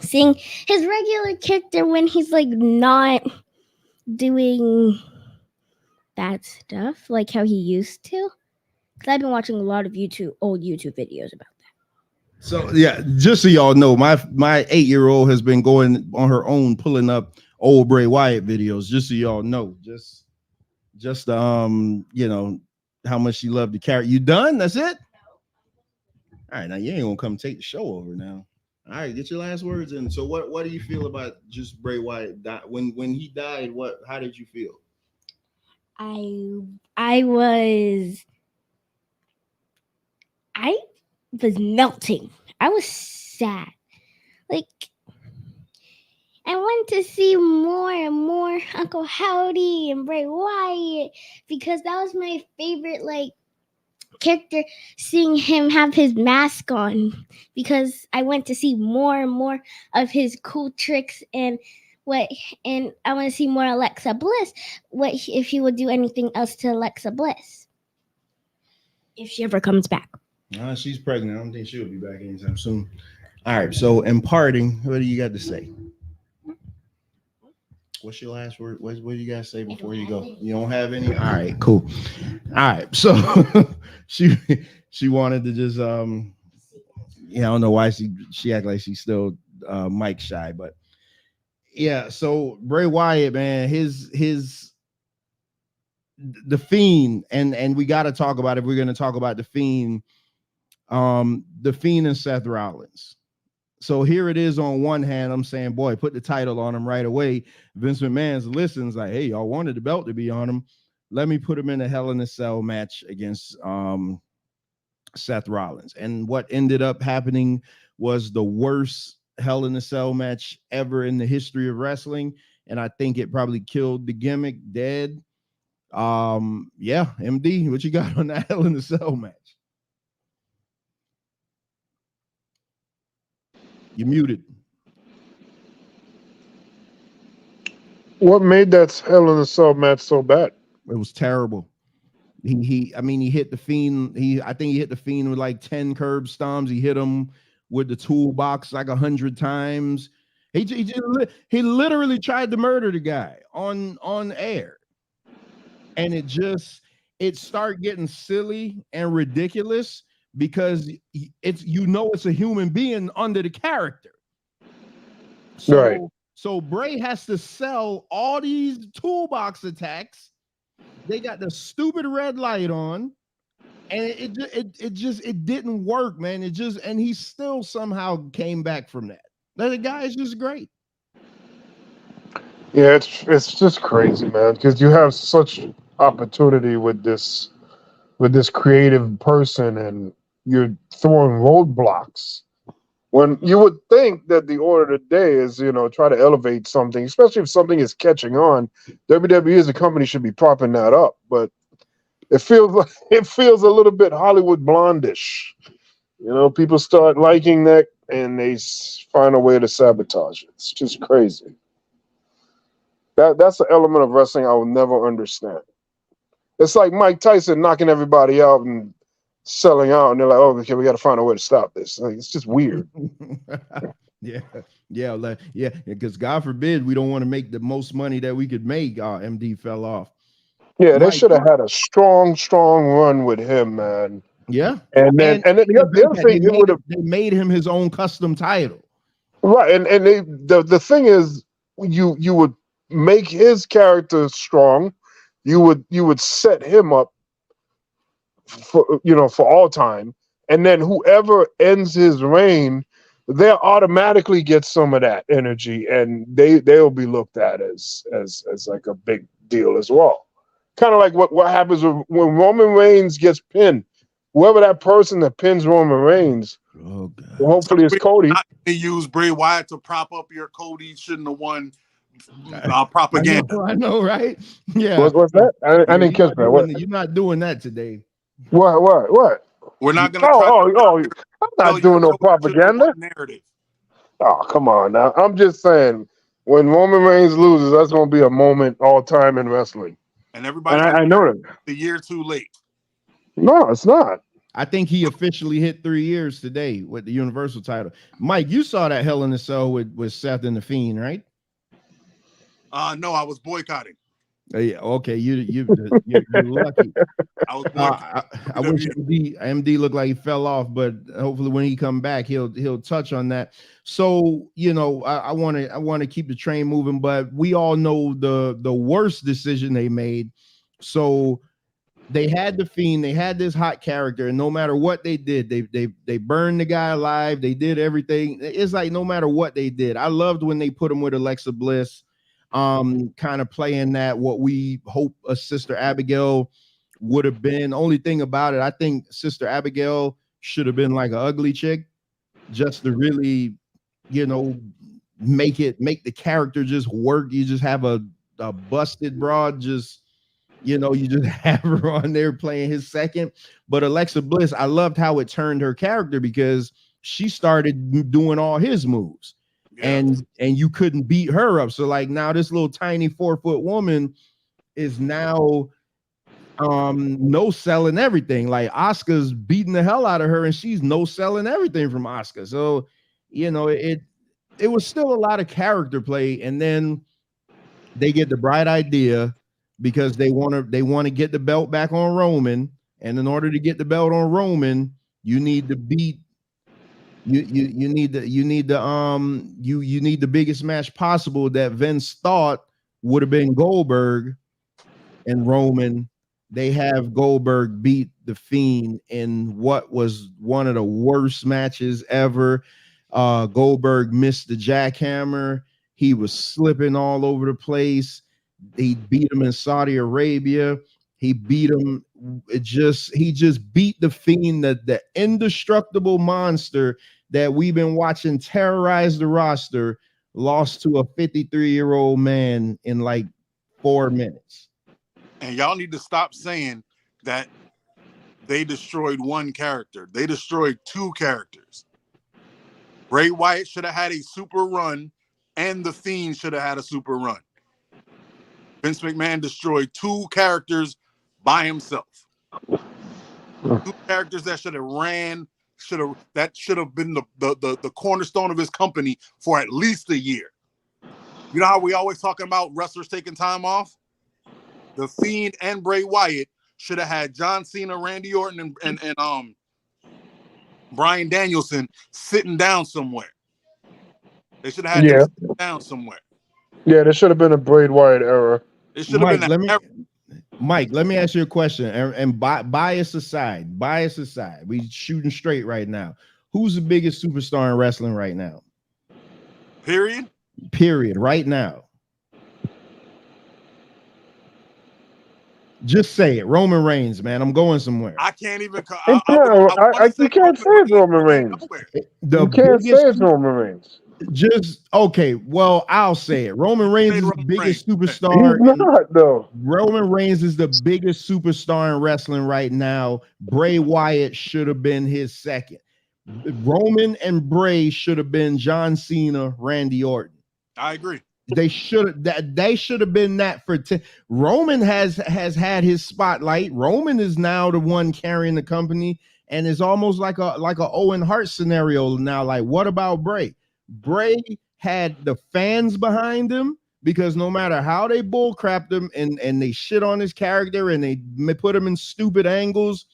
seeing his regular character when he's like not doing bad stuff like how he used to. Because I've been watching a lot of old YouTube videos about that. So yeah, just so y'all know, my 8-year-old has been going on her own, pulling up old Bray Wyatt videos. Just so y'all know, just you know how much she loved the character. You done? That's it? All right, now you ain't gonna come take the show over now. All right, get your last words in. So what do you feel about just Bray Wyatt? When he died, how did you feel? I was melting. I was sad. Like, I want to see more and more Uncle Howdy and Bray Wyatt because that was my favorite character, seeing him have his mask on, because I went to see more and more of his cool tricks and I want to see more Alexa Bliss. What if he would do anything else to Alexa Bliss if she ever comes back? She's pregnant. I don't think she'll be back anytime soon. All right, so in parting, what do you got to say? What's your last word? What do you guys say before you go? You don't have any? All right, cool. All right, so she wanted to just I don't know why she act like she's still mic shy, but yeah. So Bray Wyatt, man, the Fiend, and we got to talk about it. We're going to talk about the Fiend and Seth Rollins. So here it is. On one hand, I'm saying, boy, put the title on him right away. Vince McMahon's listens like, hey, y'all wanted the belt to be on him. Let me put him in a Hell in a Cell match against Seth Rollins. And what ended up happening was the worst Hell in a Cell match ever in the history of wrestling. And I think it probably killed the gimmick dead. Yeah, MD, what you got on that Hell in a Cell match? You're muted. What made that Hell in a Cell match so bad? It was terrible. He hit the Fiend. I think he hit the Fiend with like 10 curb stomps. He hit him with the toolbox like 100 times. He literally tried to murder the guy on air. And it started getting silly and ridiculous because it's a human being under the character. So, right. So Bray has to sell all these toolbox attacks. They got the stupid red light on, and it didn't work, man. And he still somehow came back from that. The guy is just great. Yeah, it's just crazy, man, because you have such opportunity with this creative person, and you're throwing roadblocks. When you would think that the order of the day is, try to elevate something, especially if something is catching on. WWE as a company should be propping that up, but it feels a little bit Hollywood blondish. People start liking that, and they find a way to sabotage it. It's just crazy. That's an element of wrestling I will never understand. It's like Mike Tyson knocking everybody out and selling out, and they're like, "Oh, okay, we got to find a way to stop this." Like, it's just weird. Yeah. Because God forbid we don't want to make the most money that we could make. MD fell off. Yeah, they should have had a strong run with him, man. Yeah, and the other thing, they made him his own custom title, right? And the thing is, you would make his character strong. You would set him up for all time, and then whoever ends his reign, they'll automatically get some of that energy, and they'll be looked at as like a big deal as well. Kind of like what happens when Roman Reigns gets pinned. Whoever that person that pins Roman Reigns, hopefully it's Cody. They use Bray Wyatt to prop up your Cody shouldn't have won propaganda. I know, right? Yeah. What's that? I didn't catch that. You're not doing that today. What? We're not going to. I'm not doing no propaganda. Narrative. Oh, come on now. I'm just saying, when Roman Reigns loses, that's going to be a moment all time in wrestling. And everybody, I know that. The year too late. No, it's not. I think he officially hit 3 years today with the Universal title. Mike, you saw that Hell in a Cell with Seth and the Fiend, right? No, I was boycotting. Yeah, okay, you're lucky. I wish MD looked like he fell off, but hopefully when he come back, he'll touch on that. So I want to keep the train moving, but we all know the worst decision they made. So they had the Fiend, they had this hot character, and no matter what they did, they burned the guy alive. They did everything. It's like no matter what they did. I loved when they put him with Alexa Bliss. Kind of playing that what we hope a Sister Abigail would have been. Only thing about it, I think Sister Abigail should have been like an ugly chick, just to really, make the character just work. You just have a busted broad, just you just have her on there playing his second. But Alexa Bliss, I loved how it turned her character because she started doing all his moves. And you couldn't beat her up. So like now this little tiny 4-foot woman is now no selling everything. Like Asuka's beating the hell out of her and she's no selling everything from Asuka. So it was still a lot of character play. And then they get the bright idea because they want to get the belt back on Roman. And in order to get the belt on Roman, you need to beat you need the biggest match possible that Vince thought would have been Goldberg and Roman. They have Goldberg beat the Fiend in what was one of the worst matches ever. Goldberg missed the jackhammer. He was slipping all over the place. He beat him in Saudi Arabia. He beat him. He just beat the Fiend, the indestructible monster that we've been watching terrorize the roster, lost to a 53-year-old man in like 4 minutes. And y'all need to stop saying that they destroyed one character. They destroyed 2 characters. Bray Wyatt should have had a super run, and the Fiend should have had a super run. Vince McMahon destroyed 2 characters by himself. 2 characters that should have been the cornerstone of his company for at least a year. You know how we always talking about wrestlers taking time off? The Fiend and Bray Wyatt should have had John Cena, Randy Orton, and Bryan Danielson sitting down somewhere. They should have had them sitting down somewhere. Yeah, there should have been a Bray Wyatt era. It should have been Mike, let me ask you a question. And bias aside, we shooting straight right now. Who's the biggest superstar in wrestling right now? Period, right now. Just say it. Roman Reigns, man. I'm going somewhere. I can't even. You can't say it's Roman Reigns. You can't say it's Roman Reigns. Just okay. Well, I'll say it. Roman Reigns is the biggest superstar. He's not, though. Roman Reigns is the biggest superstar in wrestling right now. Bray Wyatt should have been his second. Roman and Bray should have been John Cena, Randy Orton. I agree. They should have been that for 10. Roman has had his spotlight. Roman is now the one carrying the company, and it's almost like a Owen Hart scenario now. Like, what about Bray? Bray had the fans behind him because no matter how they bullcrapped him and they shit on his character and they put him in stupid angles,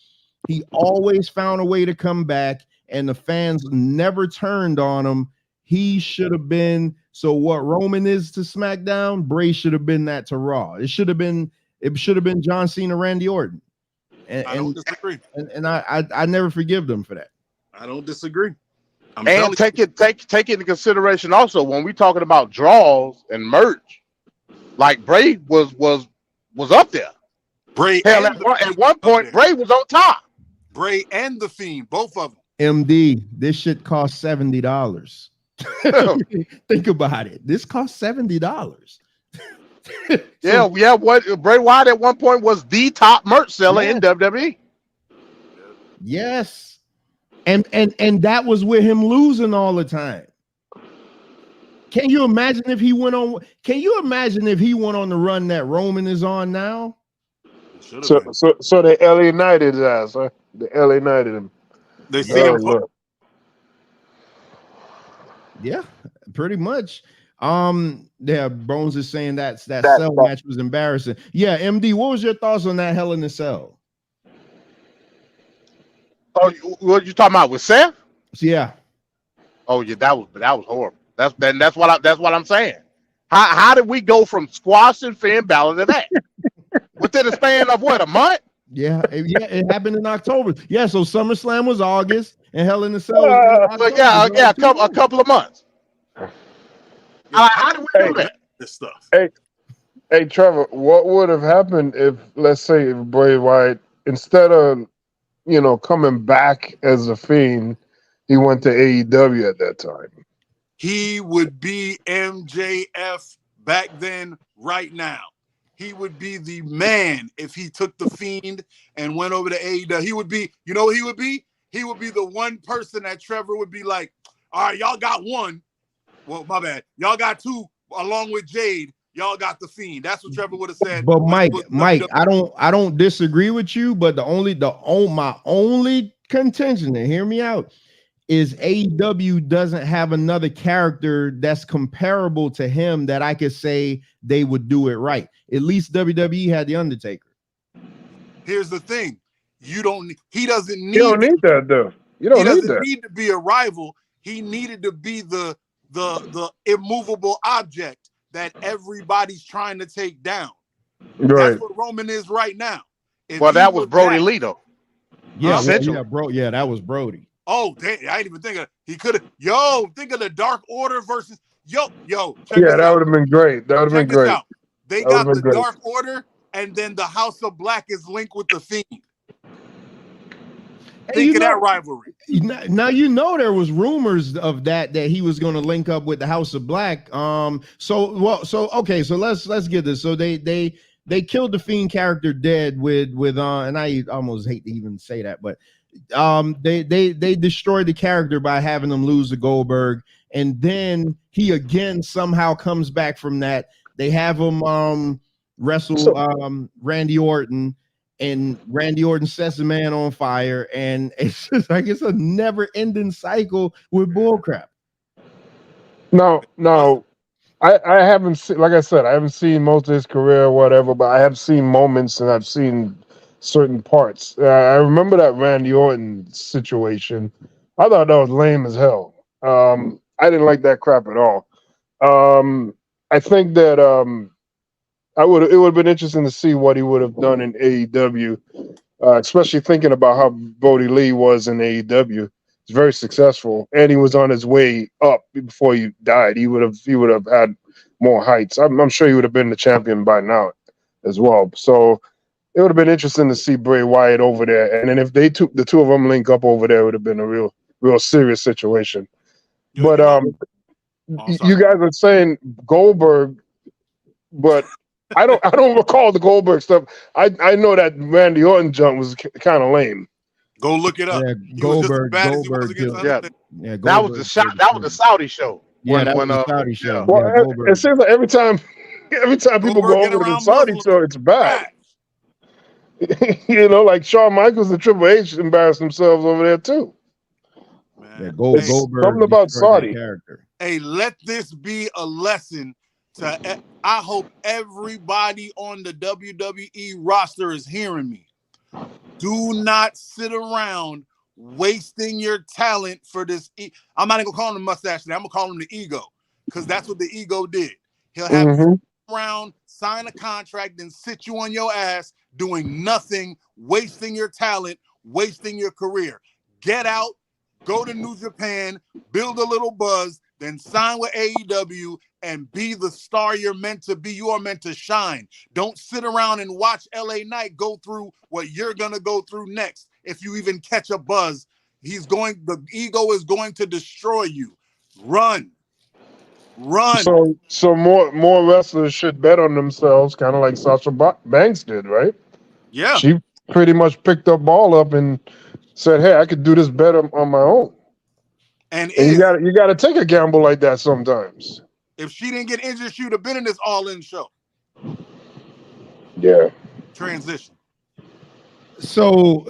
he always found a way to come back, and the fans never turned on him. He should have been. So what Roman is to SmackDown, Bray should have been that to Raw. It should have been John Cena, Randy Orton. And I don't disagree. And I never forgive them for that. I don't disagree. And take into consideration also when we talking about draws and merch, like Bray was up there. Bray at one point, Bray was on top. Bray and the Fiend, both of them. MD, this shit cost $70. Think about it. This cost $70. Yeah. What Bray Wyatt at one point was the top merch seller in WWE. Yes. And that was with him losing all the time. Can you imagine if he went on the run that Roman is on now? So they LA Knighted his ass, huh? The LA Knighted him. They see him. Yeah, pretty much. Yeah, Bones is saying that cell match was embarrassing. Yeah, MD, what was your thoughts on that Hell in a Cell? Oh, what you talking about with Seth? Yeah. Oh yeah, that was horrible. That's what I'm saying. How did we go from squashing Finn Balor to that within a span of what, a month? Yeah, it happened in October. Yeah, so SummerSlam was August and Hell in a Cell was a couple of months. How did we do that? This stuff. Hey, Trevor, what would have happened if, let's say, if Bray Wyatt, instead of coming back as a Fiend, he went to AEW at that time? he would be MJF back then, right now. He would be the man if he took the Fiend and went over to AEW. He would be, you know what he would be? He would be the one person that Trevor would be like, all right, y'all got one. Well, my bad. Y'all got two along with Jade. Y'all got the Fiend. That's what Trevor would have said. But Mike, I don't disagree with you, but my only contention, and hear me out, is AEW doesn't have another character that's comparable to him that I could say they would do it right. At least WWE had the Undertaker. Here's the thing. He doesn't need that though. You don't need that. Need to be a rival. He needed to be the immovable object that everybody's trying to take down. Right. That's what Roman is right now. Well, that was Brody Lee though. Yeah, that was Brody. Oh, damn, I didn't even think of he could have. Think of the Dark Order versus check that would have been great. That would have been great. Out. They got the Dark Order, and then the House of Black is linked with the Fiend. Think of that rivalry. Now there was rumors of that he was going to link up with the House of Black. So let's get this. So they killed the Fiend character dead with and I almost hate to even say that, but they destroyed the character by having him lose to Goldberg, and then he again somehow comes back from that. They have him wrestle Randy Orton. And Randy Orton sets the man on fire, and it's just like it's a never-ending cycle with bullcrap. No, I haven't seen, like I said, I haven't seen most of his career or whatever, but I have seen moments and I've seen certain parts. I remember that Randy Orton situation. I thought that was lame as hell. I didn't like that crap at all. I think that it would have been interesting to see what he would have done in AEW, especially thinking about how Brody Lee was in AEW. He's very successful, and he was on his way up before he died. He would have had more heights. I'm sure he would have been the champion by now as well. So it would have been interesting to see Bray Wyatt over there, and then if the two of them link up over there, it would have been a real serious situation. But you guys are saying Goldberg, but I don't recall the Goldberg stuff. I know that Randy Orton jump was kind of lame. Go look it up. Yeah, Goldberg. That was the shot. That was the Saudi show. That was the Saudi show. Well, it seems like every time people go over to the Saudi show, it's bad. Like Shawn Michaels and Triple H embarrassed themselves over there too. Yeah, Goldberg. Something about Saudi character. Hey, let this be a lesson. I hope everybody on the WWE roster is hearing me. Do not sit around wasting your talent for this. I'm not even gonna call him the mustache today. I'm gonna call him the ego, because that's what the ego did. He'll have you around, sign a contract, then sit you on your ass doing nothing, wasting your talent, wasting your career. Get out, go to New Japan, build a little buzz, then sign with AEW and be the star you're meant to be. You are meant to shine. Don't sit around and watch LA Knight go through what you're going to go through next. If you even catch a buzz, the ego is going to destroy you. Run. So more wrestlers should bet on themselves, kind of like Sasha Banks did, right? Yeah. She pretty much picked the ball up and said, hey, I could do this better on my own. And you got to take a gamble like that sometimes. If she didn't get injured, she would have been in this all-in show. Yeah. Transition. So,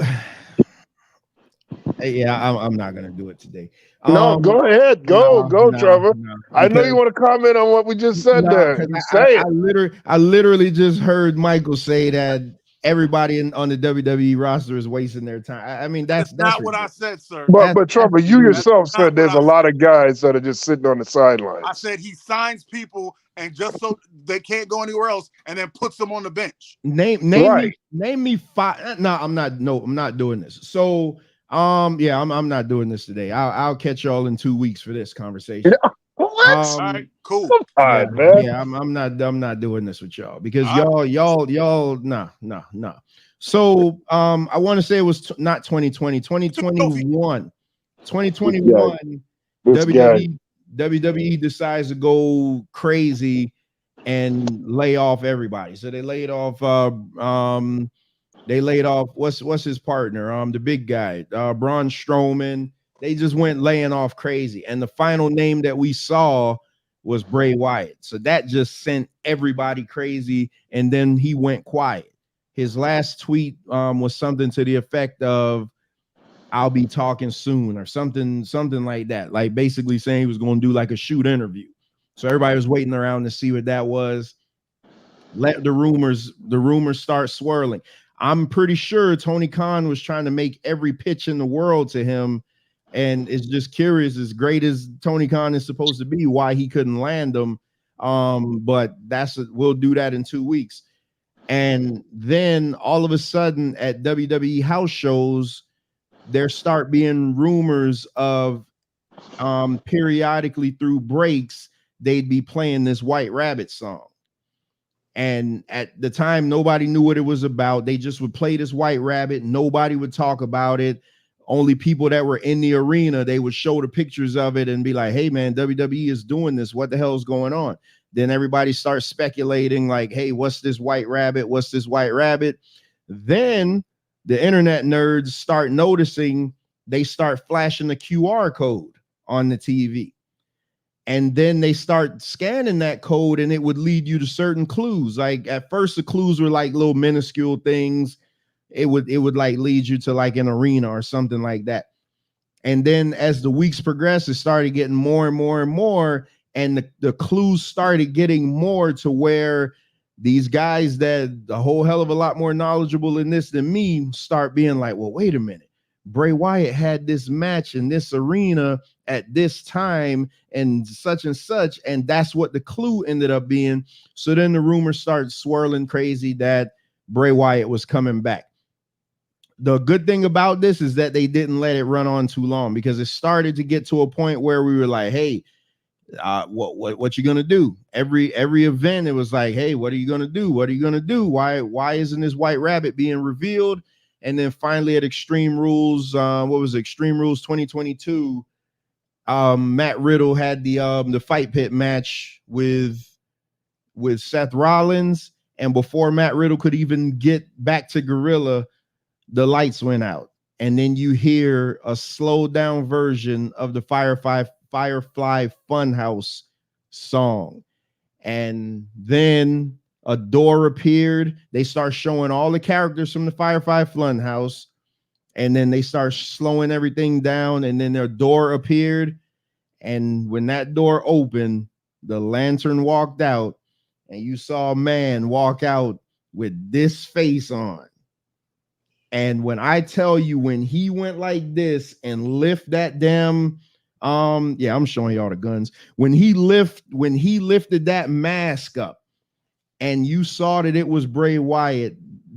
yeah, I'm not gonna do it today. No, go ahead, go, Trevor. I know you want to comment on what we just said there. I literally just heard Michael say that everybody on the WWE roster is wasting their time. I mean, that's not what I said, sir. But Trevor, you yourself said there's a lot of guys that are just sitting on the sidelines. I said he signs people and just so they can't go anywhere else, and then puts them on the bench. Name me five. No, I'm not doing this. So, I'm not doing this today. I'll catch y'all in 2 weeks for this conversation. What? All right, cool. Man. Yeah, I'm not doing this with y'all because y'all no. So I want to say it was not 2020, 2021. 2021 WWE WWE decides to go crazy and lay off everybody. So they laid off what's his partner? The big guy, Braun Strowman. They just went laying off crazy. And the final name that we saw was Bray Wyatt. So that just sent everybody crazy. And then he went quiet. His last tweet was something to the effect of, "I'll be talking soon," or something like that. Like basically saying he was going to do like a shoot interview. So everybody was waiting around to see what that was. Let the rumors start swirling. I'm pretty sure Tony Khan was trying to make every pitch in the world to him. And it's just curious, as great as Tony Khan is supposed to be, why he couldn't land them. But we'll do that in 2 weeks. And then all of a sudden at WWE house shows, there start being rumors of periodically through breaks, they'd be playing this White Rabbit song. And at the time, nobody knew what it was about. They just would play this White Rabbit. Nobody would talk about it. Only people that were in the arena, they would show the pictures of it and be like, "Hey man, WWE is doing this. What the hell is going on?" Then everybody starts speculating like, "Hey, what's this White Rabbit? What's this White Rabbit?" Then the internet nerds start noticing, they start flashing the QR code on the TV. And then they start scanning that code and it would lead you to certain clues. Like at first the clues were like little minuscule things. It would like lead you to like an arena or something like that. And then as the weeks progressed, it started getting more and more and more. And the clues started getting more to where these guys that a whole hell of a lot more knowledgeable in this than me start being like, "Well, wait a minute. Bray Wyatt had this match in this arena at this time and such, and that's what the clue ended up being." So then the rumors started swirling crazy that Bray Wyatt was coming back. The good thing about this is that they didn't let it run on too long, because it started to get to a point where we were like, "Hey, what you gonna do?" Every event, it was like, "Hey, what are you gonna do? What are you gonna do? Why isn't this White Rabbit being revealed?" And then finally at Extreme Rules, what was it? Extreme Rules 2022, Matt Riddle had the Fight Pit match with Seth Rollins, and before Matt Riddle could even get back to Gorilla, the lights went out, and then you hear a slowed down version of the Firefly Funhouse song, and then a door appeared. They start showing all the characters from the Firefly Funhouse, and then they start slowing everything down, and then their door appeared. And when that door opened, the lantern walked out, and you saw a man walk out with this face on. And when I tell you, when he went like this and lift that damn, I'm showing y'all the guns. When he lifted that mask up, and you saw that it was Bray Wyatt,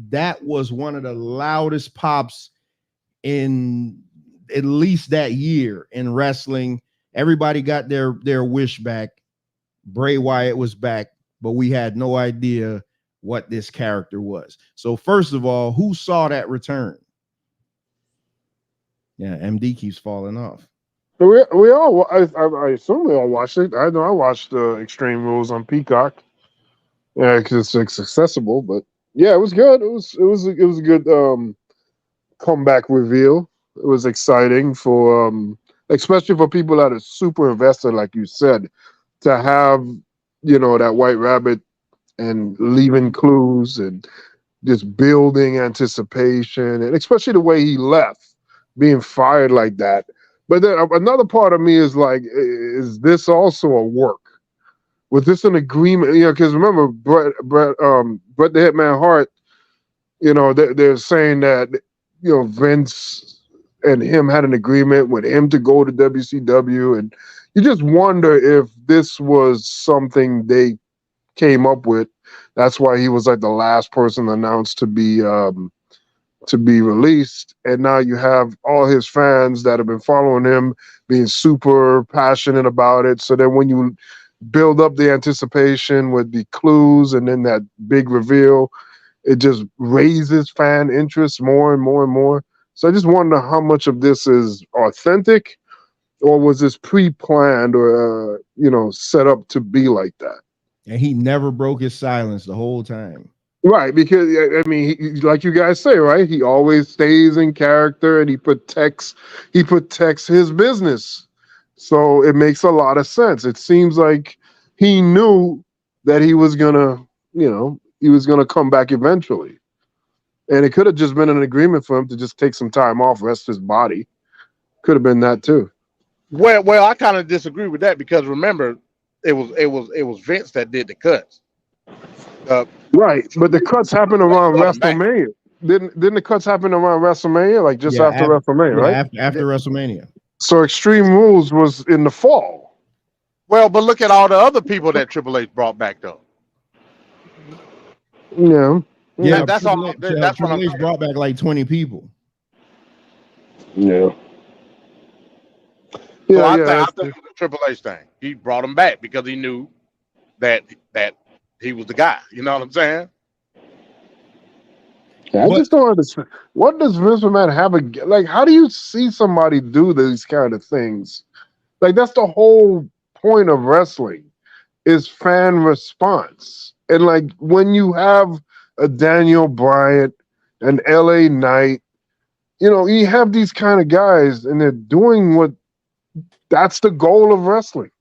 that was one of the loudest pops in at least that year in wrestling. Everybody got their wish back. Bray Wyatt was back, but we had no idea what this character was. So first of all, who saw that return? Yeah, MD keeps falling off. We all, I assume we all watched it. I know I watched Extreme Rules on Peacock. Yeah, because it's accessible. But yeah, it was good. It was a good comeback reveal. It was exciting for especially for people that are super invested, like you said, to have that White Rabbit and leaving clues and just building anticipation, and especially the way he left, being fired like that. But then another part of me is like, is this also a work? Was this an agreement? Because remember, Bret the Hitman Hart, they're saying that, Vince and him had an agreement with him to go to WCW. And you just wonder if this was something they came up with. That's why he was like the last person announced to be released. And now you have all his fans that have been following him being super passionate about it. So then when you build up the anticipation with the clues and then that big reveal, it just raises fan interest more and more and more. So I just wonder how much of this is authentic or was this pre-planned or set up to be like that? And he never broke his silence the whole time. Right, because I mean, like you guys say, right? He always stays in character and he protects his business. So it makes a lot of sense. It seems like he knew that he was gonna come back eventually. And it could have just been an agreement for him to just take some time off, rest his body. Could have been that too. Well, I kind of disagree with that because remember, it was Vince that did the cuts. Right, but the cuts happened around WrestleMania. Didn't the cuts happen around WrestleMania, like just after WrestleMania, right? After WrestleMania. So Extreme Rules was in the fall. Well, but look at all the other people that Triple H brought back, though. Yeah, that's all. That's what Triple H brought back like 20 people. Yeah. So I think it was a Triple H thing. He brought him back because he knew that he was the guy. You know what I'm saying? I just don't understand. What does Vince McMahon have like? How do you see somebody do these kind of things? Like that's the whole point of wrestling is fan response. And like when you have a Daniel Bryan, an LA Knight, you have these kind of guys and they're doing that's the goal of wrestling.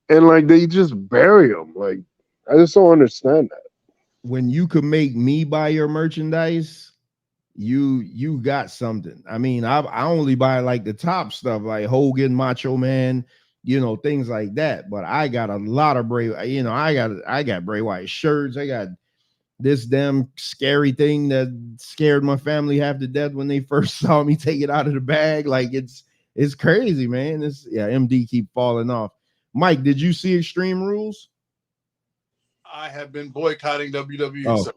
And like they just bury them. Like I just don't understand that. When you could make me buy your merchandise, you got something. I mean, I only buy like the top stuff, like Hogan, Macho Man, things like that. But I got a lot of Bray. I got Bray Wyatt shirts. I got this damn scary thing that scared my family half to death when they first saw me take it out of the bag. Like it's crazy, man. MD keep falling off. Mike, did you see Extreme Rules? I have been boycotting WWE. Oh.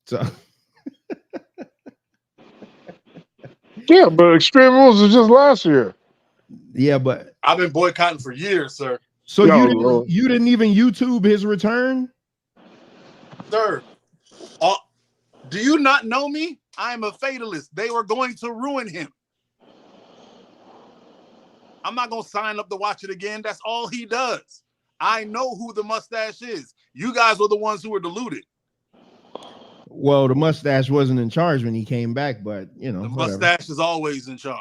So yeah, but Extreme Rules was just last year. Yeah, but I've been boycotting for years, sir. So you didn't even YouTube his return? Sir, do you not know me? I'm a fatalist. They were going to ruin him. I'm not going to sign up to watch it again. That's all he does. I know who the mustache is. You guys were the ones who were deluded. Well, the mustache wasn't in charge when he came back, but the mustache is always in charge.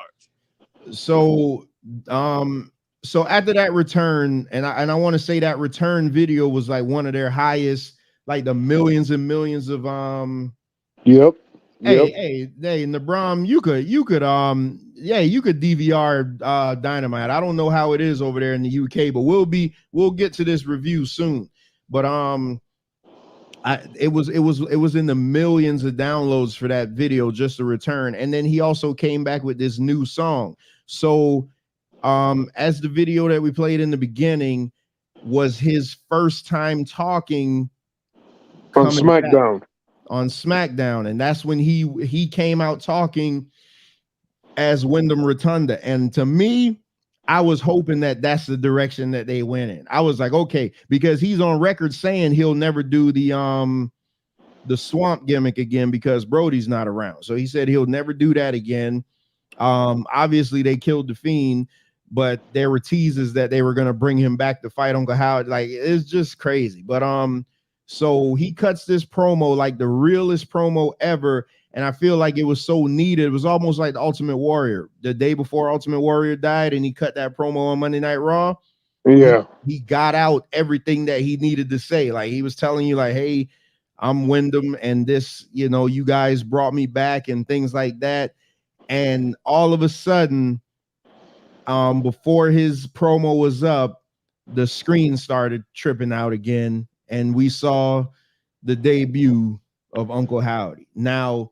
So after that return, and I want to say that return video was like one of their highest, like the millions and millions of Yep. Hey, Nabram, you could DVR Dynamite. I don't know how it is over there in the UK, but we'll get to this review soon. But it was in the millions of downloads for that video, just the return. And then he also came back with this new song. So as the video that we played in the beginning was his first time talking on SmackDown. On SmackDown, and that's when he came out talking as Windham Rotunda. And to me, I was hoping that that's the direction that they went in. I was like, okay, because he's on record saying he'll never do the swamp gimmick again because Brody's not around. So he said he'll never do that again. Obviously they killed the Fiend, but there were teases that they were going to bring him back to fight Uncle Howard. Like it's just crazy. But so he cuts this promo, like the realest promo ever. And I feel like it was so needed. It was almost like the Ultimate Warrior, the day before Ultimate Warrior died, and he cut that promo on Monday Night Raw. Yeah. He got out everything that he needed to say. Like he was telling you, like, hey, I'm Windham, and this, you guys brought me back and things like that. And all of a sudden, before his promo was up, the screen started tripping out again. And we saw the debut of Uncle Howdy. Now,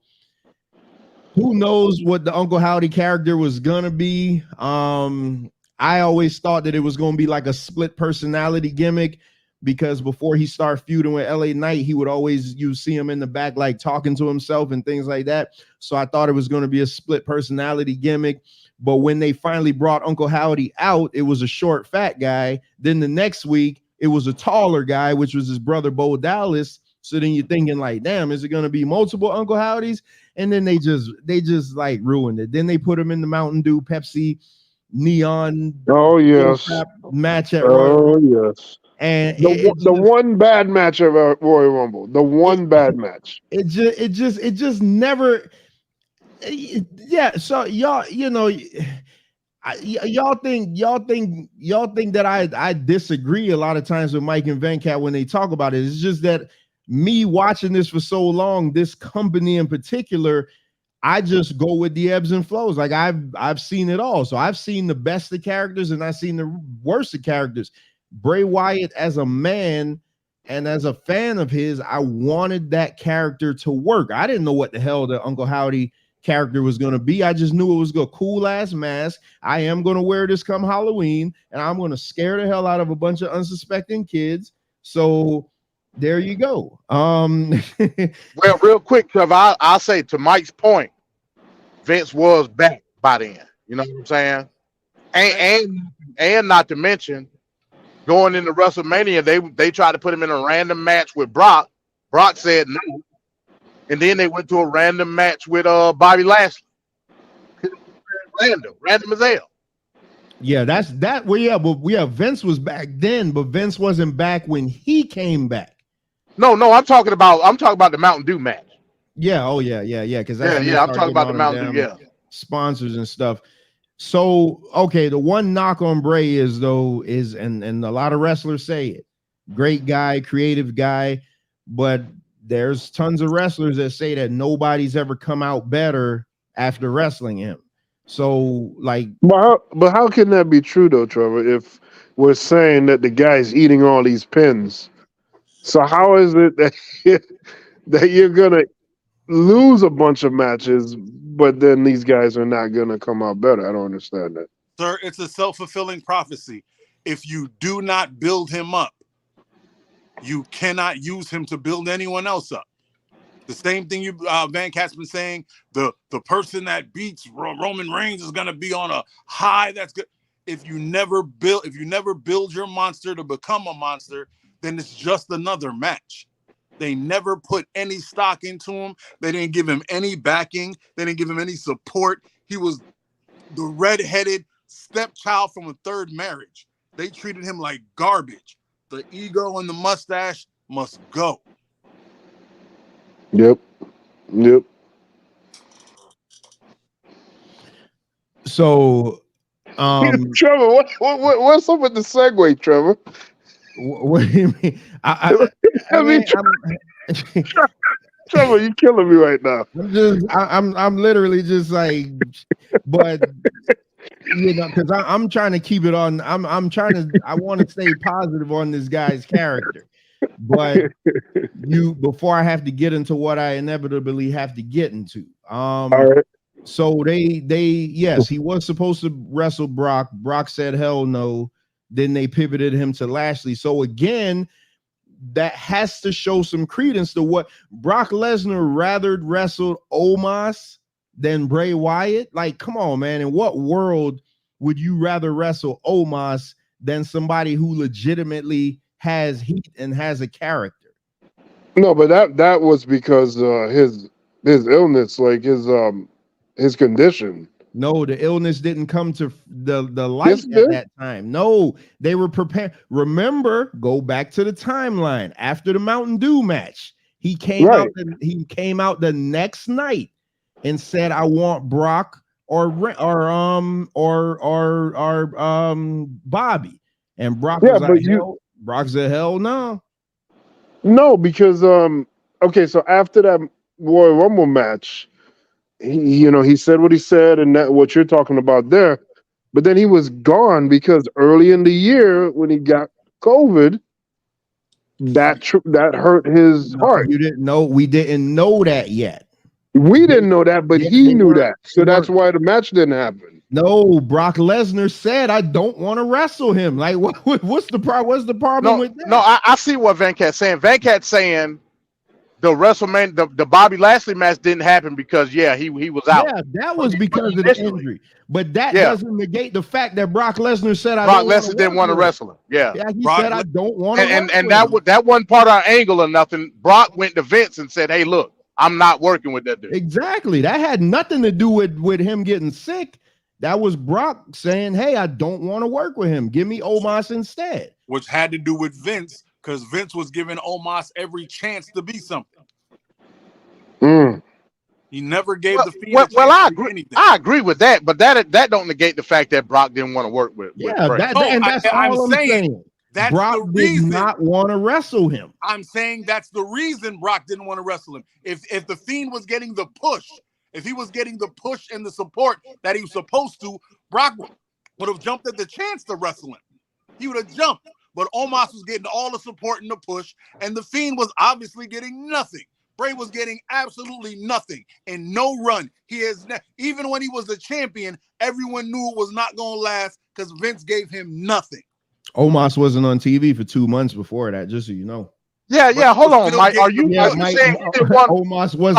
who knows what the Uncle Howdy character was gonna be? I always thought that it was gonna be like a split personality gimmick because before he started feuding with LA Knight, he would always see him in the back like talking to himself and things like that. So I thought it was gonna be a split personality gimmick. But when they finally brought Uncle Howdy out, it was a short, fat guy. Then the next week, it was a taller guy, which was his brother Bo Dallas. So then you're thinking like, damn, is it going to be multiple Uncle Howdys? And then they just like ruined it. Then they put him in the Mountain Dew Pepsi neon yes, match at Royal Rumble. Yes. And the one bad match of Royal Rumble, the one bad match. It just never. Yeah. So y'all, y'all think that I disagree a lot of times with Mike and Venkat when they talk about it. It's just that me watching this for so long, this company in particular, I just go with the ebbs and flows. Like I've seen it all. So I've seen the best of characters and I've seen the worst of characters. Bray Wyatt as a man and as a fan of his, I wanted that character to work. I didn't know what the hell the Uncle Howdy character was going to be. I just knew it was a cool ass mask. I am going to wear this come Halloween and I'm going to scare the hell out of a bunch of unsuspecting kids. So there you go. Well, real quick, Trevor, I'll say to Mike's point, Vince was back by then. You know what I'm saying? And not to mention, going into WrestleMania, they tried to put him in a random match with Brock. Brock said no. And then they went to a random match with Bobby Lashley. Random as hell. Yeah, that's that. Well, yeah, but Vince was back then, but Vince wasn't back when he came back. No, I'm talking about the Mountain Dew match. Yeah, yeah. Because I'm talking about the Mountain Dew. Yeah, sponsors and stuff. So okay, the one knock on Bray is and a lot of wrestlers say it. Great guy, creative guy, but there's tons of wrestlers that say that nobody's ever come out better after wrestling him. So like, but how can that be true though, Trevor? If we're saying that the guy's eating all these pins, so how is it that you're gonna lose a bunch of matches, but then these guys are not gonna come out better? I don't understand that. Sir, it's a self-fulfilling prophecy. If you do not build him up, you cannot use him to build anyone else up. The same thing Van Cat's been saying. The person that beats Roman Reigns is gonna be on a high. That's good. If you never build your monster to become a monster, then it's just another match. They never put any stock into him. They didn't give him any backing. They didn't give him any support. He was the redheaded stepchild from a third marriage. They treated him like garbage. The ego and the mustache must go. Yep. So, Trevor, what's up with the segue, Trevor? What do you mean? I mean, Trevor, you're killing me right now. I'm literally just like, but because I'm trying to keep it on. I want to stay positive on this guy's character, but before I have to get into what I inevitably have to get into. All right. So yes, he was supposed to wrestle Brock. Brock said hell no. Then they pivoted him to Lashley. So again, that has to show some credence to what Brock Lesnar rather wrestled Omos than Bray Wyatt. Like, come on, man. In what world would you rather wrestle Omos than somebody who legitimately has heat and has a character? No, but that was because his illness, like his condition. No, the illness didn't come to the light at that time. No, they were prepared. Remember, go back to the timeline after the Mountain Dew match. He came out. He came out the next night and said, "I want Brock or Bobby." And Brock was like, Brock said, "Hell no." No, because okay, so after that Royal Rumble match, he said what he said, and that what you're talking about there. But then he was gone because early in the year when he got COVID, that hurt his heart. You didn't know. We didn't know that yet. We didn't know that, but he knew that. So that's why the match didn't happen. No, Brock Lesnar said, "I don't want to wrestle him." Like, what's the problem? What's the problem with that? No, I see what Van Cat's saying. Van Cat's saying the WrestleMania, the Bobby Lashley match didn't happen because he was out. Yeah, that was because of the injury. But that doesn't negate the fact that Brock Lesnar said, Brock Lesnar didn't want to wrestle him. Yeah, he said, "I don't want to." And that wasn't part of our angle or nothing. Brock went to Vince and said, "Hey, look, I'm not working with that dude." Exactly. That had nothing to do with him getting sick. That was Brock saying, hey, I don't want to work with him. Give me Omos instead. Which had to do with Vince, because Vince was giving Omos every chance to be something. He never gave the Fiend a chance I to agree. anything. I agree with that, but that don't negate the fact that Brock didn't want to work with. Yeah, Bray. that's all I'm saying. That's Brock the did reason. not want to wrestle him. I'm saying that's the reason Brock didn't want to wrestle him. If the Fiend was getting the push, if he was getting the push and the support that he was supposed to, Brock would have jumped at the chance to wrestle him. He would have jumped. But Omos was getting all the support and the push, and the Fiend was obviously getting nothing. Bray was getting absolutely nothing and no run. He has even when he was the champion, everyone knew it was not going to last because Vince gave him nothing. Omos wasn't on TV for 2 months before that, just so you know. Yeah. Hold on, Mike. Are you saying he didn't want? Omos wasn't?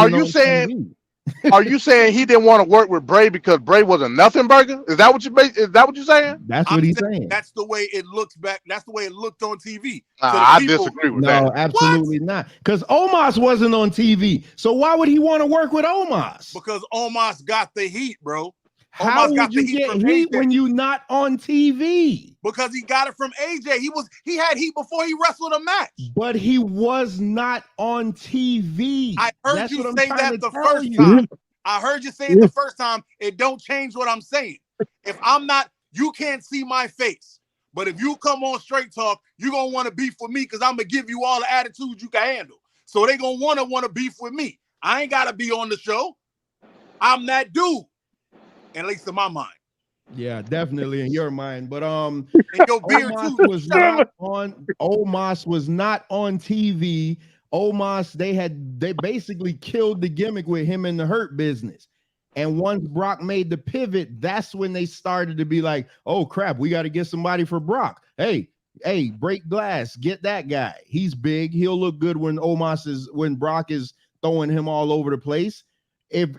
Are you saying he didn't want to work with Bray because Bray was a nothing burger? Is that what you're saying? That's what he's saying. That's the way it looks back. That's the way it looked on TV. I disagree with that. No, absolutely not. Because Omos wasn't on TV. So why would he want to work with Omos? Because Omos got the heat, bro. How would you get heat when you're not on TV? Because he got it from AJ. He had heat before he wrestled a match. But he was not on TV. I heard you say that the first time. I heard you say it the first time. It don't change what I'm saying. If I'm not, you can't see my face. But if you come on Straight Talk, you're gonna want to beef with me because I'm gonna give you all the attitude you can handle. So they gonna want to beef with me. I ain't gotta be on the show. I'm that dude. At least in my mind. Yeah, definitely in your mind. But and your beard Omos was not on TV. Omos, they basically killed the gimmick with him in the Hurt Business. And once Brock made the pivot, that's when they started to be like, oh crap, we got to get somebody for Brock. Hey, break glass, get that guy. He's big. He'll look good when Brock is throwing him all over the place. If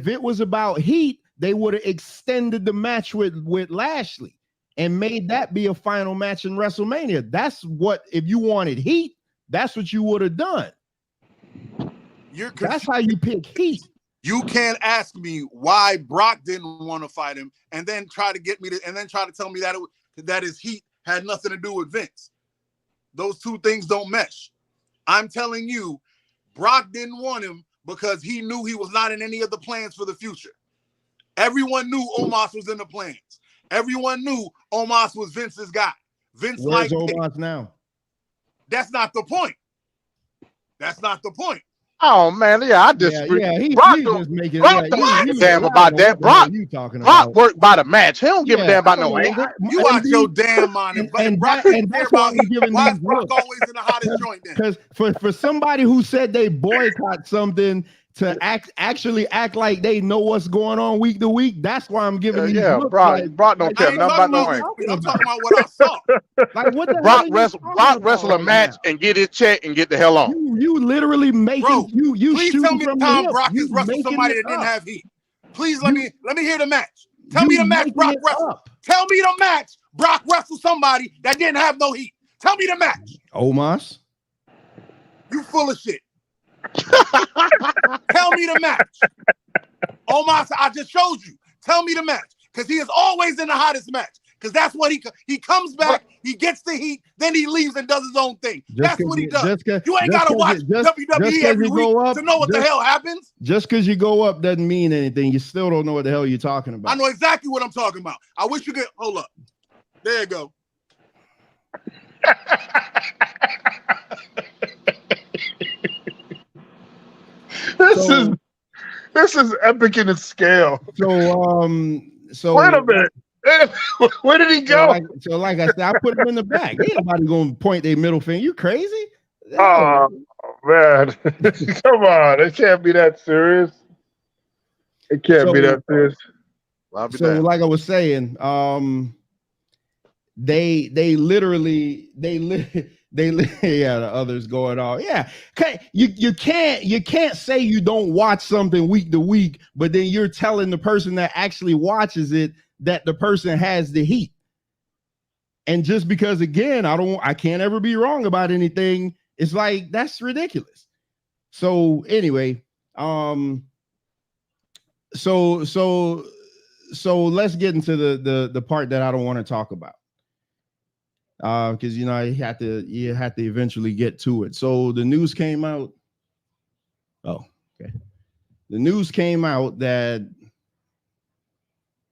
it was about heat, they would have extended the match with Lashley and made that be a final match in WrestleMania. That's what, if you wanted heat, that's what you would have done. That's how you pick heat. You can't ask me why Brock didn't want to fight him and then try to tell me that his heat had nothing to do with Vince. Those two things don't mesh. I'm telling you, Brock didn't want him because he knew he was not in any of the plans for the future. Everyone knew Omos was in the plans. Everyone knew Omos was Vince's guy. Where's Omos now? That's not the point. That's not the point. Oh man, yeah, I disagree. Brock don't give a damn about that. Brock worked by the match. He don't give a damn about no angle. You out your damn mind. And Brock didn't care about why is Brock always in the hottest joint then? Because for somebody who said they boycott something to actually act like they know what's going on week to week, that's why I'm giving these looks. Brock don't care nothing about no angle. I'm talking about what I saw. Like what the Brock wrestle a match and get his check and get the hell on. You literally making you please shooting tell me from the the time hip. Brock has wrestled somebody that didn't have heat. Please let me hear the match. Tell me the match Brock wrestled. Tell me the match Brock wrestled somebody that didn't have no heat. Tell me the match. Omos. You full of shit. Tell me the match. Omos, I just showed you. Tell me the match. Because he is always in the hottest match. Because that's what he comes back, he gets the heat, then he leaves and does his own thing. That's what he does. You ain't got to watch WWE every week to know what the hell happens. Just because you go up doesn't mean anything. You still don't know what the hell you're talking about. I know exactly what I'm talking about. I wish you could. Hold up. There you go. This is epic in its scale. So wait a minute. Where did he go? So like I said, I put him in the back. Ain't nobody gonna point their middle finger. You crazy? Oh man. Come on. It can't be that serious. It can't be that serious. So like I was saying, they literally yeah, the others going on. Yeah. You can't say you don't watch something week to week, but then you're telling the person that actually watches it that the person has the heat. And just because, again, I can't ever be wrong about anything. It's like, that's ridiculous. So anyway, so so let's get into the part that I don't want to talk about. Because you have to eventually get to it. So the news came out. Oh, okay. The news came out that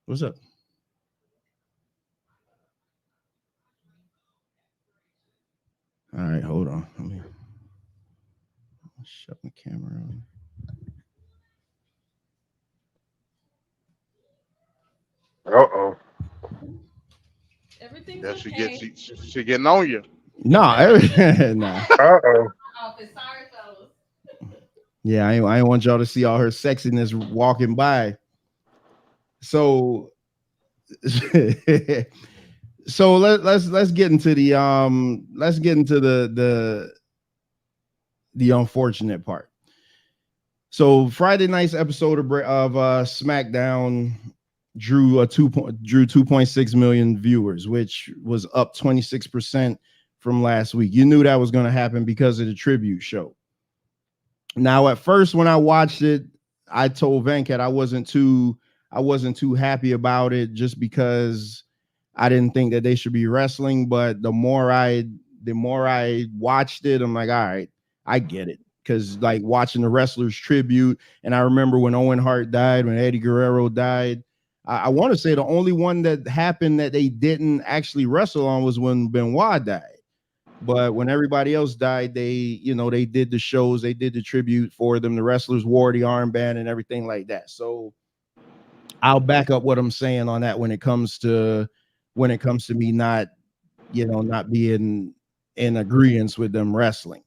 what's up? All right, hold on. Let me shut my camera on. Uh-oh. Everything's Yeah, okay. she getting on you. Nah. Uh-oh. Sorry, fellas. Yeah, I ain't want y'all to see all her sexiness walking by. So so let's get into the the unfortunate part. So Friday night's episode of Smackdown drew 2.6 million viewers, which was up 26% from last week. You knew that was going to happen because of the tribute show. Now, at first, when I watched it, I told Venkat I wasn't too happy about it, just because I didn't think that they should be wrestling. But the more I watched it, I'm like, all right, I get it. Because like watching the wrestlers tribute, and I remember when Owen Hart died, when Eddie Guerrero died. I want to say the only one that happened that they didn't actually wrestle on was when Benoit died. But when everybody else died, they did the shows, they did the tribute for them. The wrestlers wore the armband and everything like that. So I'll back up what I'm saying on that when it comes to me not being in agreement with them wrestling.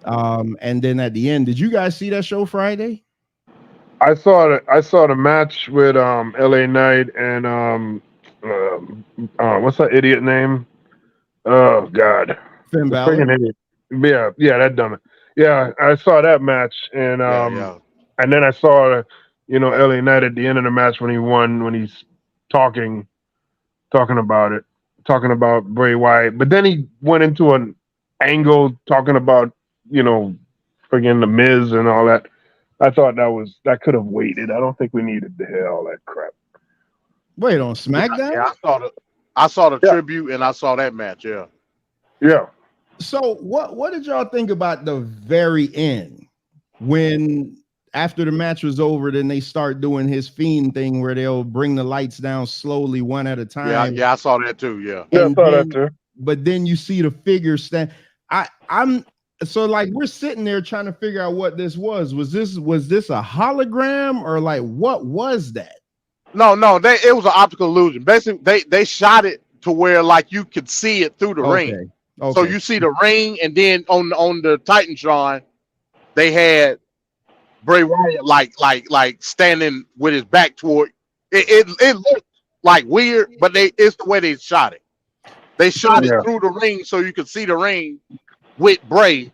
And then at the end, did you guys see that show Friday? I saw the match with LA Knight and what's that idiot name? Oh God. Finn Balor. Freaking idiot. Yeah, that dumb. Yeah, I saw that match, and and then I saw LA Knight at the end of the match when he won, when he's talking about Bray Wyatt. But then he went into an angle talking about friggin' the Miz and all that. I thought that could have waited. I don't think we needed to hear all that crap. Wait, on SmackDown? Yeah, I saw the tribute and I saw that match. Yeah. Yeah. So what did y'all think about the very end, when after the match was over, then they start doing his Fiend thing where they'll bring the lights down slowly one at a time? Yeah, I saw that too. Yeah. I saw that too. But then you see the figure stand. I'm so like we're sitting there trying to figure out what this was. Was this a hologram, or like what was that? No, it was an optical illusion. Basically, they shot it to where like you could see it through the ring. Okay. So you see the ring, and then on the Titantron, they had Bray Wyatt like standing with his back toward it. It looked like weird, but it's the way they shot it. They shot it through the ring so you could see the ring with Bray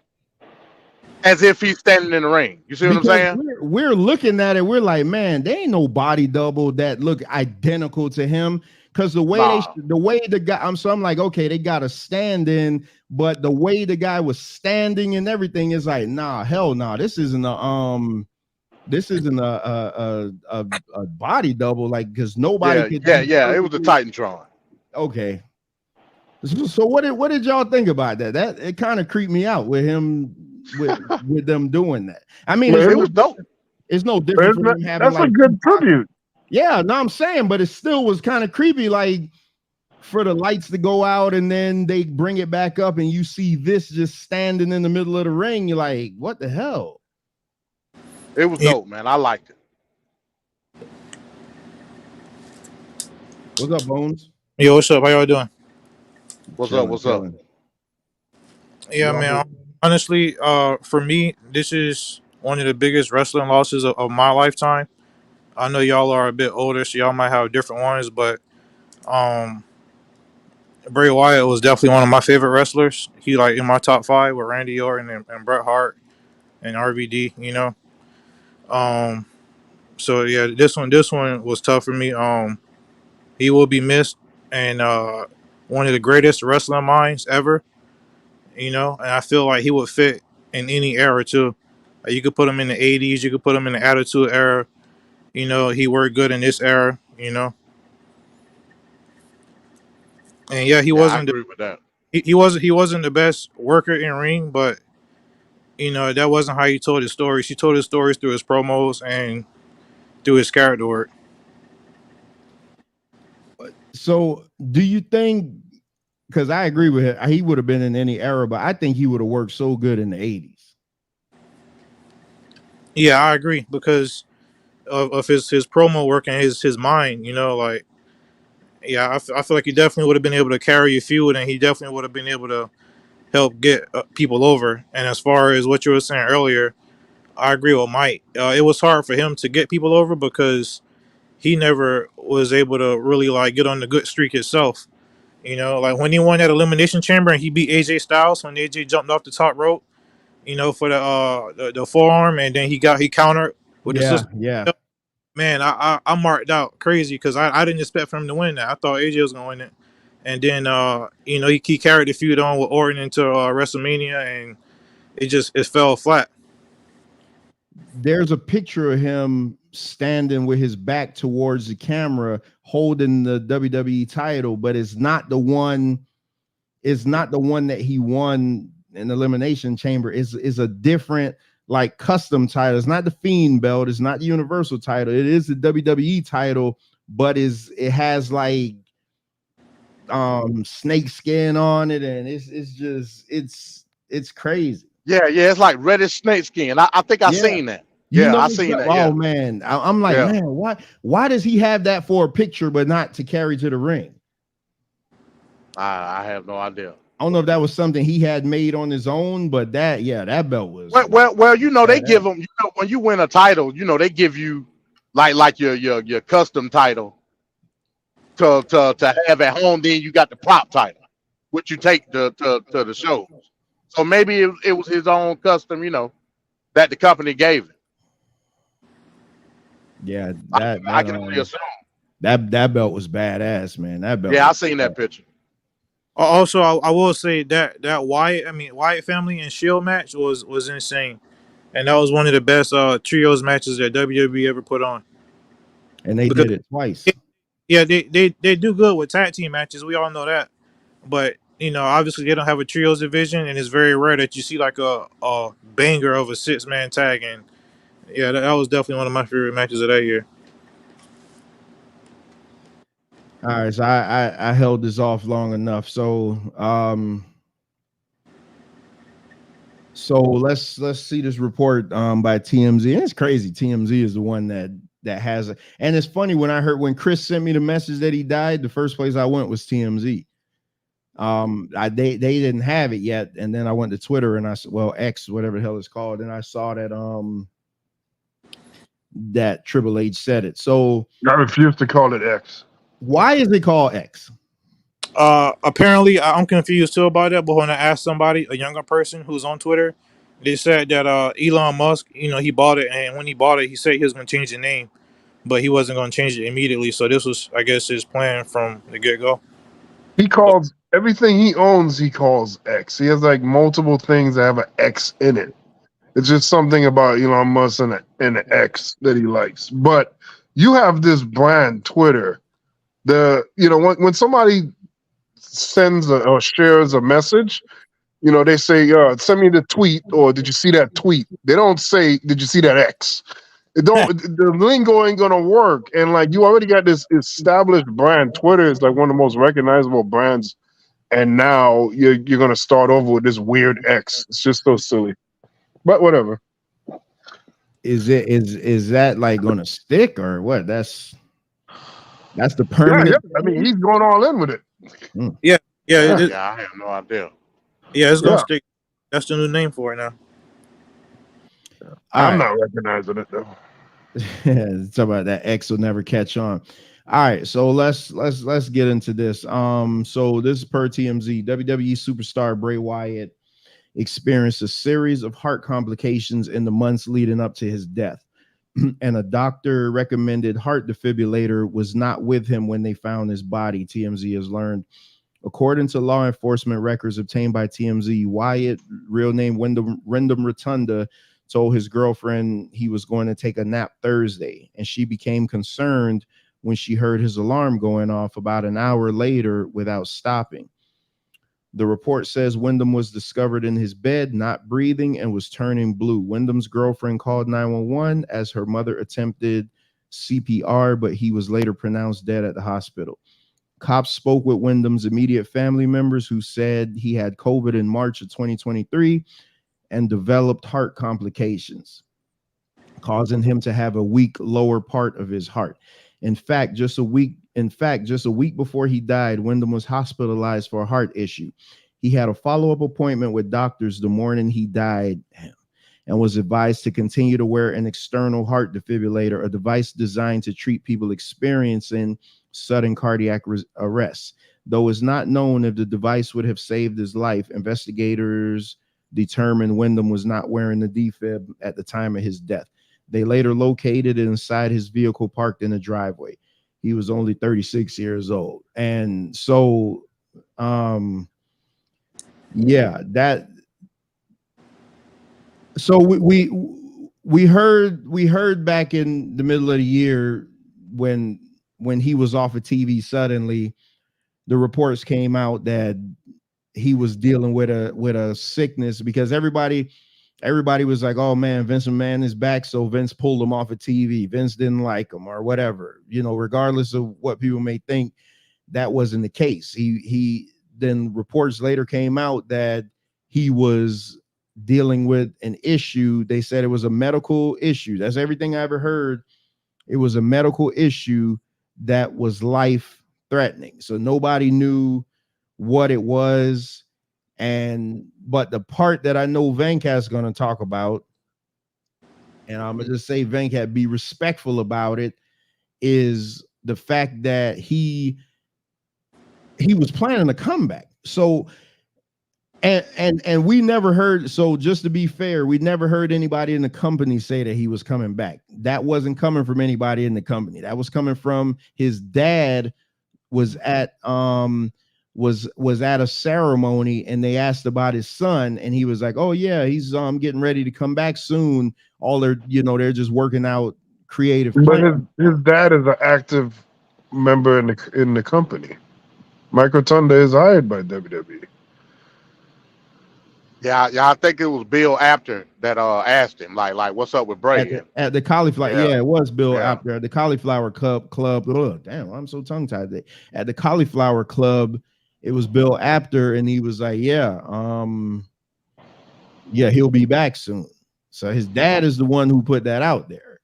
as if he's standing in the ring. You see what I'm saying? We're looking at it. We're like, man, there ain't no body double that look identical to him. Because the way the guy, I'm like, okay, they got a stand in, but the way the guy was standing and everything is like, nah, hell no, this isn't a body double, like, because nobody could. Yeah, it was a Titantron. Okay. So what did y'all think about that? That it kind of creeped me out with him with them doing that. I mean, it was dope. It's no different from them having that's like a good tribute. Yeah, no, I'm saying, but it still was kind of creepy, like for the lights to go out and then they bring it back up and you see this just standing in the middle of the ring. You're like, what the hell? It was dope, man. I liked it. What's up, Bones? Yo, what's up? How y'all doing? What's up? Yeah, man. Honestly, for me, this is one of the biggest wrestling losses of my lifetime. I know y'all are a bit older, so y'all might have different ones, but Bray Wyatt was definitely one of my favorite wrestlers. He like in my top 5 with Randy Orton and Bret Hart and RVD, So yeah, this one was tough for me. He will be missed, and one of the greatest wrestling minds ever. And I feel like he would fit in any era too. Like, you could put him in the 80s, you could put him in the Attitude Era. He worked good in this era. you know. And yeah, he Yeah, I wasn't agree with that. he wasn't the best worker in ring, but you know that wasn't how he told his stories. He told his stories through his promos and through his character work. So, do you think? Because I agree with him, he would have been in any era, but I think he would have worked so good in the 80s. Yeah, I agree because of his promo work and his mind. You know, like yeah, I feel like he definitely would have been able to carry a feud, and he definitely would have been able to help get people over. And as far as what you were saying earlier, I agree with Mike. It was hard for him to get people over because he never was able to really like get on the good streak itself. You know, like when he won that Elimination Chamber and he beat AJ Styles when AJ jumped off the top rope, you know, for the forearm, and then he countered with the Yeah, sister. yeah. Man, I marked out crazy because I didn't expect for him to win that. I thought AJ was gonna win it, and then you know he carried the feud on with Orton into WrestleMania, and it fell flat. There's a picture of him standing with his back towards the camera holding the WWE title, but it's not the one. It's not the one that he won in the Elimination Chamber. Is a different, like, custom title. It's not the Fiend belt. It's not the Universal title. It is the WWE title, but it has like snake skin on it, and it's crazy. Yeah, it's like reddish snake skin. I think I seen that. You Yeah, know, I seen that. Yeah. Oh man, I'm like, Yeah. man, why does he have that for a picture but not to carry to the ring? I have no idea. I don't know if that was something he had made on his own, but that belt was Well, you know, they give them, you know, when you win a title, you know, they give you like your custom title to have at home. Then you got the prop title, which you take to the shows. So maybe it was his own custom, you know, that the company gave him. Yeah, I can only assume. that belt was badass, man. That belt. Yeah, I seen that picture. Also, I will say that Wyatt family and Shield match was insane, and that was one of the best trios matches that WWE ever put on. And they did it twice. Yeah, they do good with tag team matches. We all know that, but you know, obviously they don't have a trios division, and it's very rare that you see like a banger of a 6-man tag. And yeah, that was definitely one of my favorite matches of that year. All right, so I held this off long enough. So let's see this report by TMZ. And it's crazy. TMZ is the one that has it. And it's funny, when Chris sent me the message that he died, the first place I went was TMZ. They didn't have it yet, and then I went to Twitter and I said, well, X, whatever the hell it's called, and I saw that that Triple H said it. So I refuse to call it X. Why is it called X? Apparently, I'm confused too about that. But when I asked somebody, a younger person who's on Twitter, they said that Elon Musk, you know, he bought it, and when he bought it, he said he was going to change the name, but he wasn't going to change it immediately. So this was, I guess, his plan from the get-go. He calls everything he owns, he calls X. He has like multiple things that have an X in it. It's just something about Elon Musk and an X that he likes. But you have this brand, Twitter. When somebody sends or shares a message, you know, they say, send me the tweet, or did you see that tweet? They don't say, did you see that X? The lingo ain't gonna work. And like, you already got this established brand. Twitter is like one of the most recognizable brands, and now you're gonna start over with this weird X. It's just so silly. But whatever. Is that like gonna stick or what? That's the permanent. Yeah. I mean, he's going all in with it. Yeah. I have no idea. Yeah, it's gonna stick. That's the new name for it now. I'm not recognizing it though. Talk about that X will never catch on. All right, so let's get into this. So this is per TMZ. WWE superstar Bray Wyatt experienced a series of heart complications in the months leading up to his death. And a doctor recommended heart defibrillator was not with him when they found his body, TMZ has learned. According to law enforcement records obtained by TMZ, Wyatt, real name Windham Rotunda, told his girlfriend he was going to take a nap Thursday, and she became concerned when she heard his alarm going off about an hour later without stopping. The report says Windham was discovered in his bed, not breathing, and was turning blue. Windham's girlfriend called 911 as her mother attempted CPR, but he was later pronounced dead at the hospital. Cops spoke with Windham's immediate family members who said he had COVID in March of 2023 and developed heart complications, causing him to have a weak lower part of his heart. In fact, just a week before he died, Windham was hospitalized for a heart issue. He had a follow-up appointment with doctors the morning he died and was advised to continue to wear an external heart defibrillator, a device designed to treat people experiencing sudden cardiac arrest. Though it's not known if the device would have saved his life, investigators determined Windham was not wearing the defib at the time of his death. They later located it inside his vehicle parked in a driveway. He was only 36 years old. And so, so we heard back in the middle of the year when he was off of TV suddenly, the reports came out that he was dealing with a sickness, because everybody was like, oh man, Vince McMahon is back, so Vince pulled him off of TV. Vince didn't like him or whatever, regardless of what people may think, that wasn't the case. He then reports later came out that he was dealing with an issue. They said it was a medical issue. That's everything I ever heard. It was a medical issue that was life threatening. So nobody knew what it was. But the part that I know Venkat's going to talk about, and I'm going to just say, Venkat, be respectful about it, is the fact that he was planning a comeback. So, and we never heard, so just to be fair, we never heard anybody in the company say that he was coming back. That wasn't coming from anybody in the company. That was coming from his dad. Was at a ceremony, and they asked about his son, and he was like, oh yeah, he's getting ready to come back soon. All they're just working out creative plans. But his dad is an active member in the company. Mike Rotunda is hired by WWE. Yeah, I think it was Bill Apter that asked him, like, what's up with Bray? At the cauliflower, Yeah. it was Bill Apter at the Cauliflower Club. Ugh, damn, I'm so tongue tied today. At the Cauliflower Club, it was Bill Apter, and he was like, yeah, he'll be back soon. So his dad is the one who put that out there.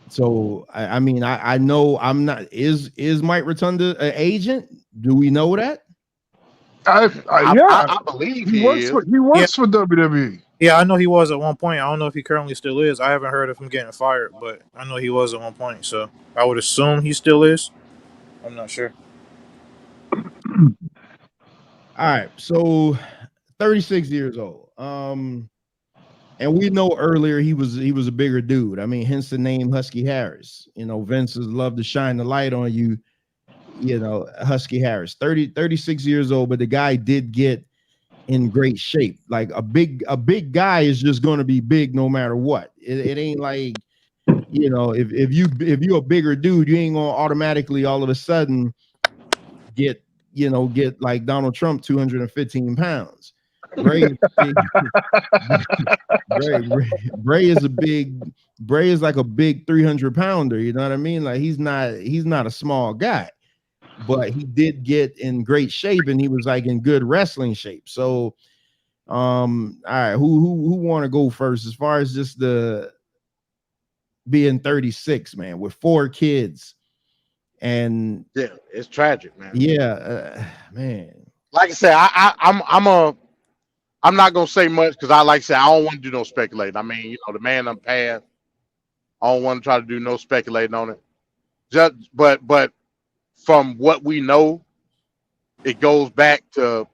So I mean, I know I'm not. Is Mike Rotunda an agent? Do we know that? I believe he works for WWE. Yeah, I know he was at one point. I don't know if he currently still is. I haven't heard of him getting fired, but I know he was at one point. So I would assume he still is. I'm not sure. All right, so 36 years old. And we know earlier he was a bigger dude. I mean, hence the name Husky Harris. Vince has loved to shine the light on you. Husky Harris, 36 years old, but the guy did get in great shape. Like a big guy is just going to be big no matter what. It ain't like, if you're a bigger dude, you ain't going to automatically all of a sudden get like Donald Trump 215 pounds. Bray is like a big 300 pounder. You know what I mean? Like he's not a small guy. But he did get in great shape, and he was like in good wrestling shape. So, all right, who want to go first as far as just the being 36, man, with 4 kids, and yeah, it's tragic, man. Yeah, man. Like I said, I'm not gonna say much because I don't want to do no speculating. I mean, the man done passed. I don't want to try to do no speculating on it. But from what we know, it goes back to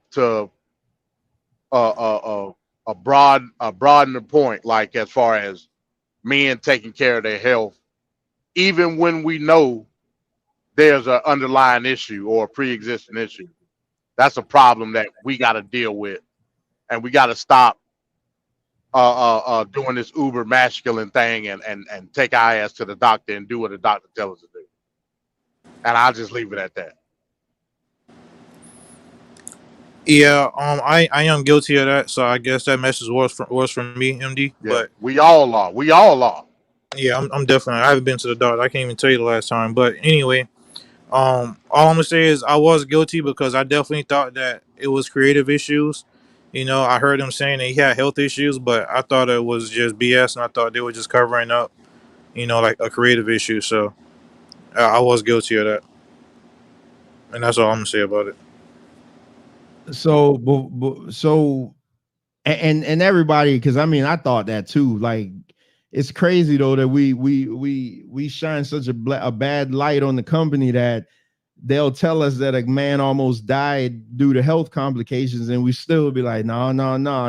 a broader point, like as far as men taking care of their health, even when we know there's an underlying issue or a pre-existing issue. That's a problem that we got to deal with, and we got to stop doing this uber masculine thing and take our ass to the doctor and do what the doctor tells us to do. And I'll just leave it at that. Yeah, I am guilty of that, so I guess that message was from me, MD. Yeah, But we all are. We all are. yeah, I'm definitely. I haven't been to the doctor. I can't even tell you the last time. But anyway, all I'm gonna say is I was guilty because I definitely thought that it was creative issues. You know, I heard him saying that he had health issues, but I thought it was just BS, and I thought they were just covering up, you know, like a creative issue. So I was guilty of that, and that's all I'm gonna say about it. So, and everybody, because I mean, I thought that too. Like, it's crazy though that we shine such a bad light on the company that they'll tell us that a man almost died due to health complications, and we still be like, no,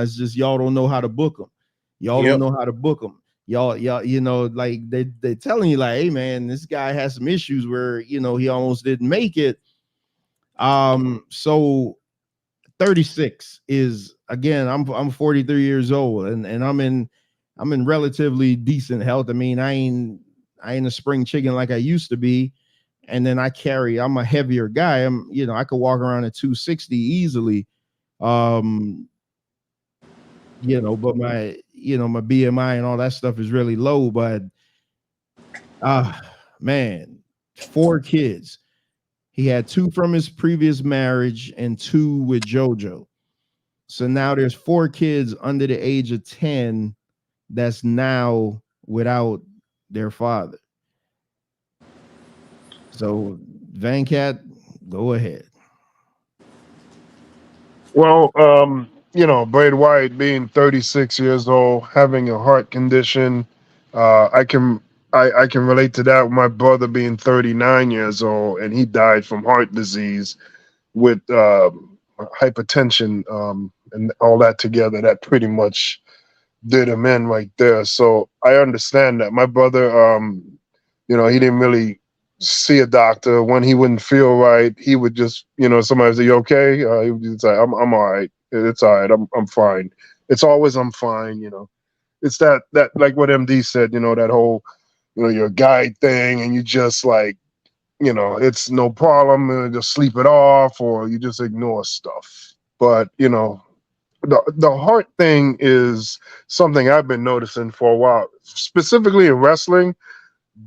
it's just y'all don't know how to book them. Y'all don't know how to book them. Y'all, you know, like they telling you like, hey man, this guy has some issues where, you know, he almost didn't make it. So 36 is, again, I'm 43 years old, and I'm in relatively decent health. I mean, I ain't a spring chicken like I used to be. And then I'm a heavier guy. You know, I could walk around at 260 easily. You know, but my BMI and all that stuff is really low. But man, 4 kids. He had 2 from his previous marriage and 2 with JoJo. So now there's 4 kids under the age of 10 that's now without their father. So, Vancat, go ahead. Well, you know, Bray Wyatt being 36 years old, having a heart condition, I can relate to that with my brother being 39 years old, and he died from heart disease with hypertension, and all that together. That pretty much did him in right there. So I understand that. My brother, you know, he didn't really see a doctor. When he wouldn't feel right, he would just, you know, somebody would say, "You okay?" He would just say, "I'm all right. It's all right. I'm fine." It's always "I'm fine." You know, it's that like what MD said. You know, that whole, you know, your guide thing, and you just like, you know, it's no problem. Just sleep it off, or you just ignore stuff. But you know, the heart thing is something I've been noticing for a while, specifically in wrestling.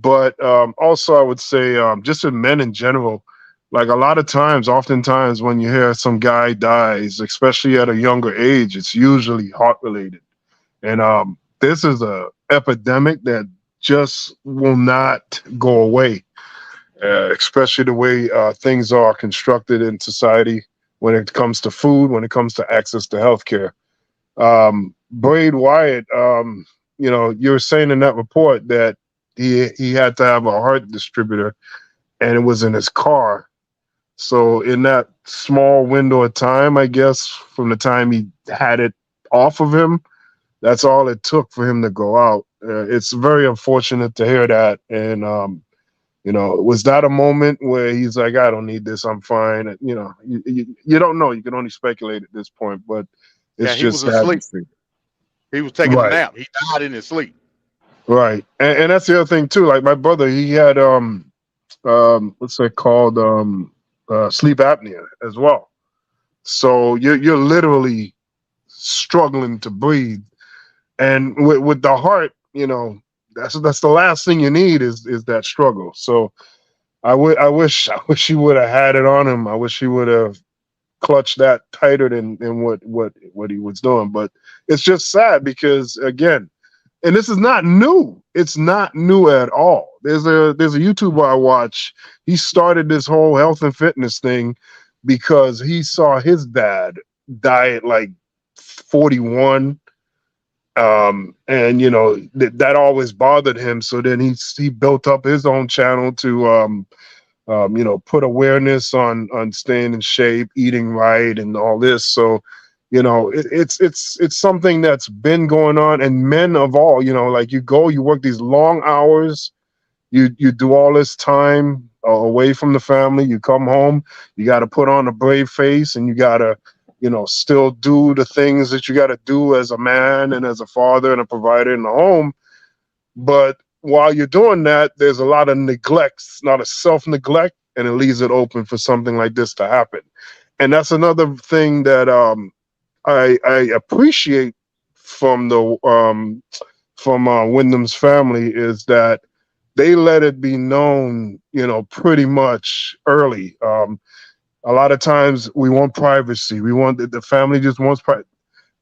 But also, I would say just in men in general, like a lot of times, oftentimes when you hear some guy dies, especially at a younger age, it's usually heart related. And this is a epidemic that just will not go away, especially the way things are constructed in society when it comes to food, when it comes to access to healthcare. Bray Wyatt, you know, you were saying in that report that he had to have a heart distributor, and it was in his car. So in that small window of time, I guess, from the time he had it off of him, that's all it took for him to go out. It's very unfortunate to hear that. And, you know, was that a moment where he's like, I don't need this, I'm fine? And, you know, you don't know. You can only speculate at this point, but it's he just was asleep. He was taking a nap. He died in his sleep. Right. And that's the other thing too. Like my brother, he had what's that called? Sleep apnea as well. So you're literally struggling to breathe. And with the heart, you know, that's the last thing you need is that struggle. So I wish he would have had it on him. I wish he would have clutched that tighter than what he was doing. But it's just sad because, again, and this is not new. It's not new at all. There's a YouTuber I watch. He started this whole health and fitness thing because he saw his dad die at like 41. And you know, that always bothered him. So then he built up his own channel to you know, put awareness on staying in shape, eating right, and all this. So, you know, it's something that's been going on. And men of all, you know, like you work these long hours, you do all this time away from the family. You come home, you got to put on a brave face, and you got to still do the things that you got to do as a man and as a father and a provider in the home. But while you're doing that, there's a lot of neglect, a lot of self-neglect, and it leaves it open for something like this to happen. And that's another thing that I appreciate from the Windham's family, is that they let it be known, pretty much early. A lot of times we want privacy. We want the family just wants privacy.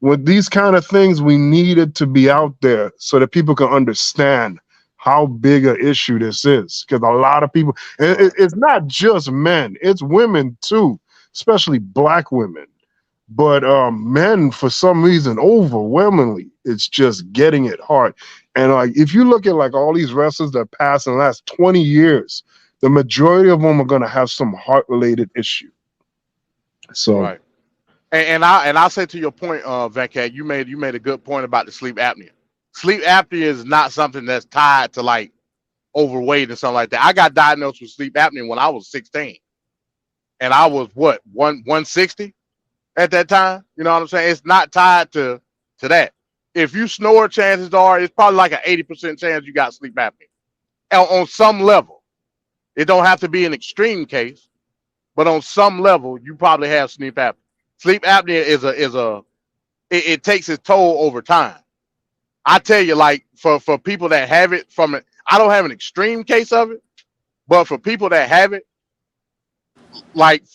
With these kind of things, we need it to be out there so that people can understand how big an issue this is. Because a lot of people, it's not just men, it's women too, especially black women. But men, for some reason, overwhelmingly, it's just getting it hard. And if you look at all these wrestlers that passed in the last 20 years, the majority of them are going to have some heart-related issue. So, right. And I'll say to your point, Venkat, you made a good point about the sleep apnea. Sleep apnea is not something that's tied to overweight and something like that. I got diagnosed with sleep apnea when I was 16, and I was 160 at that time. You know what I'm saying? It's not tied to that. If you snore, chances are it's probably like an 80% chance you got sleep apnea on some level. It don't have to be an extreme case, but on some level you probably have sleep apnea. Sleep apnea it takes its toll over time. I tell you, for people that have it I don't have an extreme case of it, but for people that have it,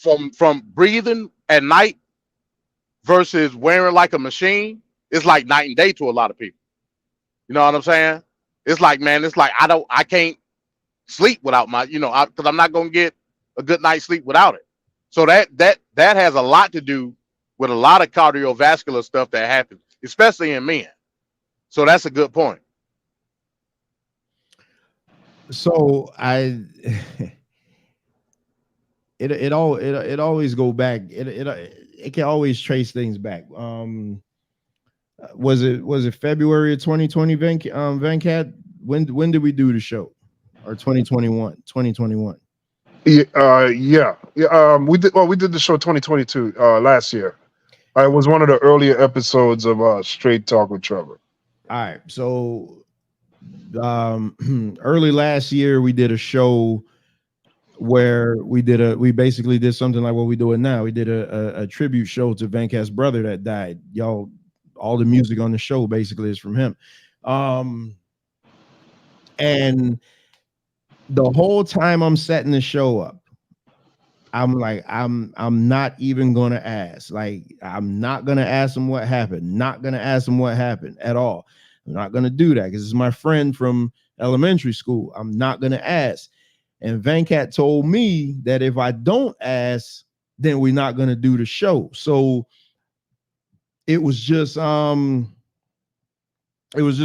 from breathing at night versus wearing like a machine, it's like night and day to a lot of people. You know what I'm saying? It's like, man, I can't sleep without my, because I'm not gonna get a good night's sleep without it. So that has a lot to do with a lot of cardiovascular stuff that happens, especially in men. So that's a good point. So it always go back. It can always trace things back. Was it February of 2020, Venkat? When did we do the show? Or 2021? Yeah. We did the show 2022 last year. It was one of the earlier episodes of Straight Talk with Trevor. All right. So early last year we did a show where we basically did something like what we're doing now. We did a tribute show to Venkat's brother that died. Y'all, all the music on the show basically is from him. And the whole time I'm setting the show up, I'm like, I'm not even gonna ask. I'm not gonna ask him what happened. Not gonna ask him what happened at all. I'm not gonna do that because it's my friend from elementary school. I'm not gonna ask. And Venkat told me that if I don't ask, then we're not gonna do the show. So it was just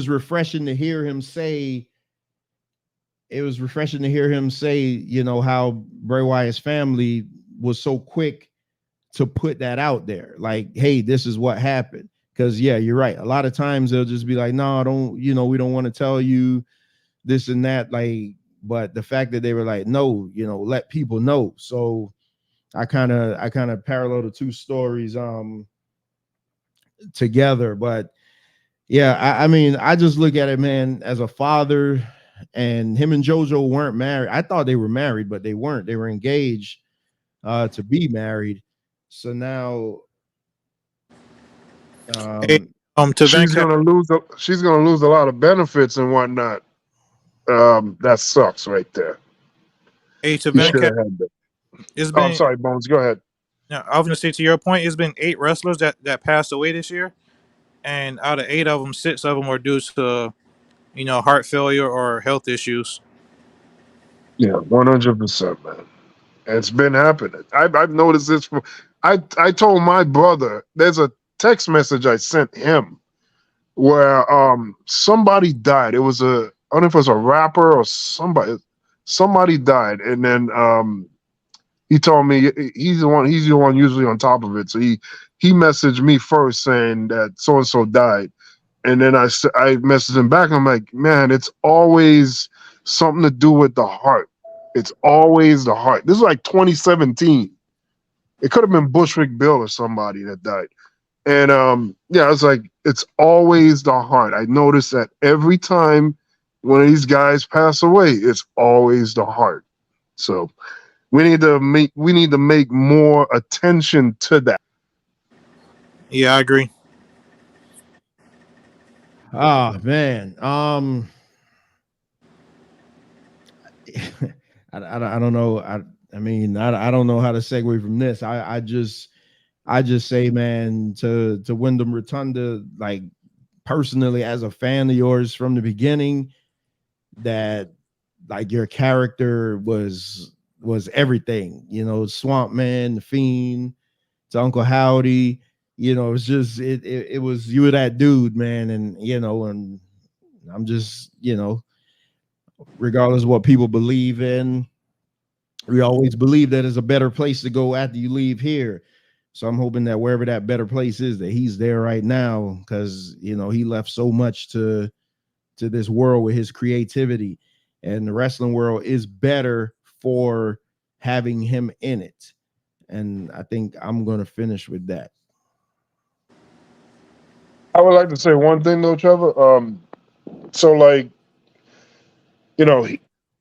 refreshing to hear him say. It was refreshing to hear him say, how Bray Wyatt's family was so quick to put that out there. Like, hey, this is what happened. Because, yeah, you're right. A lot of times they'll just be like, no, we don't want to tell you this and that. But the fact that they were like, no, let people know. So I kind of parallel the two stories together. But yeah, I mean, I just look at it, man, as a father. And him and JoJo weren't married. I thought they were married, but they weren't. They were engaged to be married. So now she's gonna lose a lot of benefits and whatnot. That sucks right there. Hey, to Venkat, I'm sorry, Bones. Go ahead. Yeah, I was gonna say to your point, it's been 8 wrestlers that passed away this year, and out of 8 of them, 6 of them were due to heart failure or health issues. Yeah, 100%, man. It's been happening. I've noticed this. I told my brother, there's a text message I sent him where somebody died. It was I don't know if it was a rapper or somebody died, and then he told me he's the one usually on top of it. So he messaged me first saying that so and so died. And then I messaged him back. I'm like, man, it's always something to do with the heart. It's always the heart. This is like 2017. It could have been Bushwick Bill or somebody that died. And yeah, it's like it's always the heart. I notice that every time one of these guys pass away, it's always the heart. So we need to make more attention to that. Yeah, I agree. Oh man. I don't know. I mean, I don't know how to segue from this. I just say, man, to Windham Rotunda, like personally as a fan of yours from the beginning, that like your character was everything, you know, Swamp Man, the Fiend, to Uncle Howdy, you know, it's just it was, you were that dude, man. And you know, and I'm just, you know, regardless of what people believe in, we always believe that there's a better place to go after you leave here. So I'm hoping that wherever that better place is, that he's there right now, because you know he left so much to this world with his creativity, and the wrestling world is better for having him in it. And I think I'm going to finish with that. I would like to say one thing though, Trevor. So like, you know,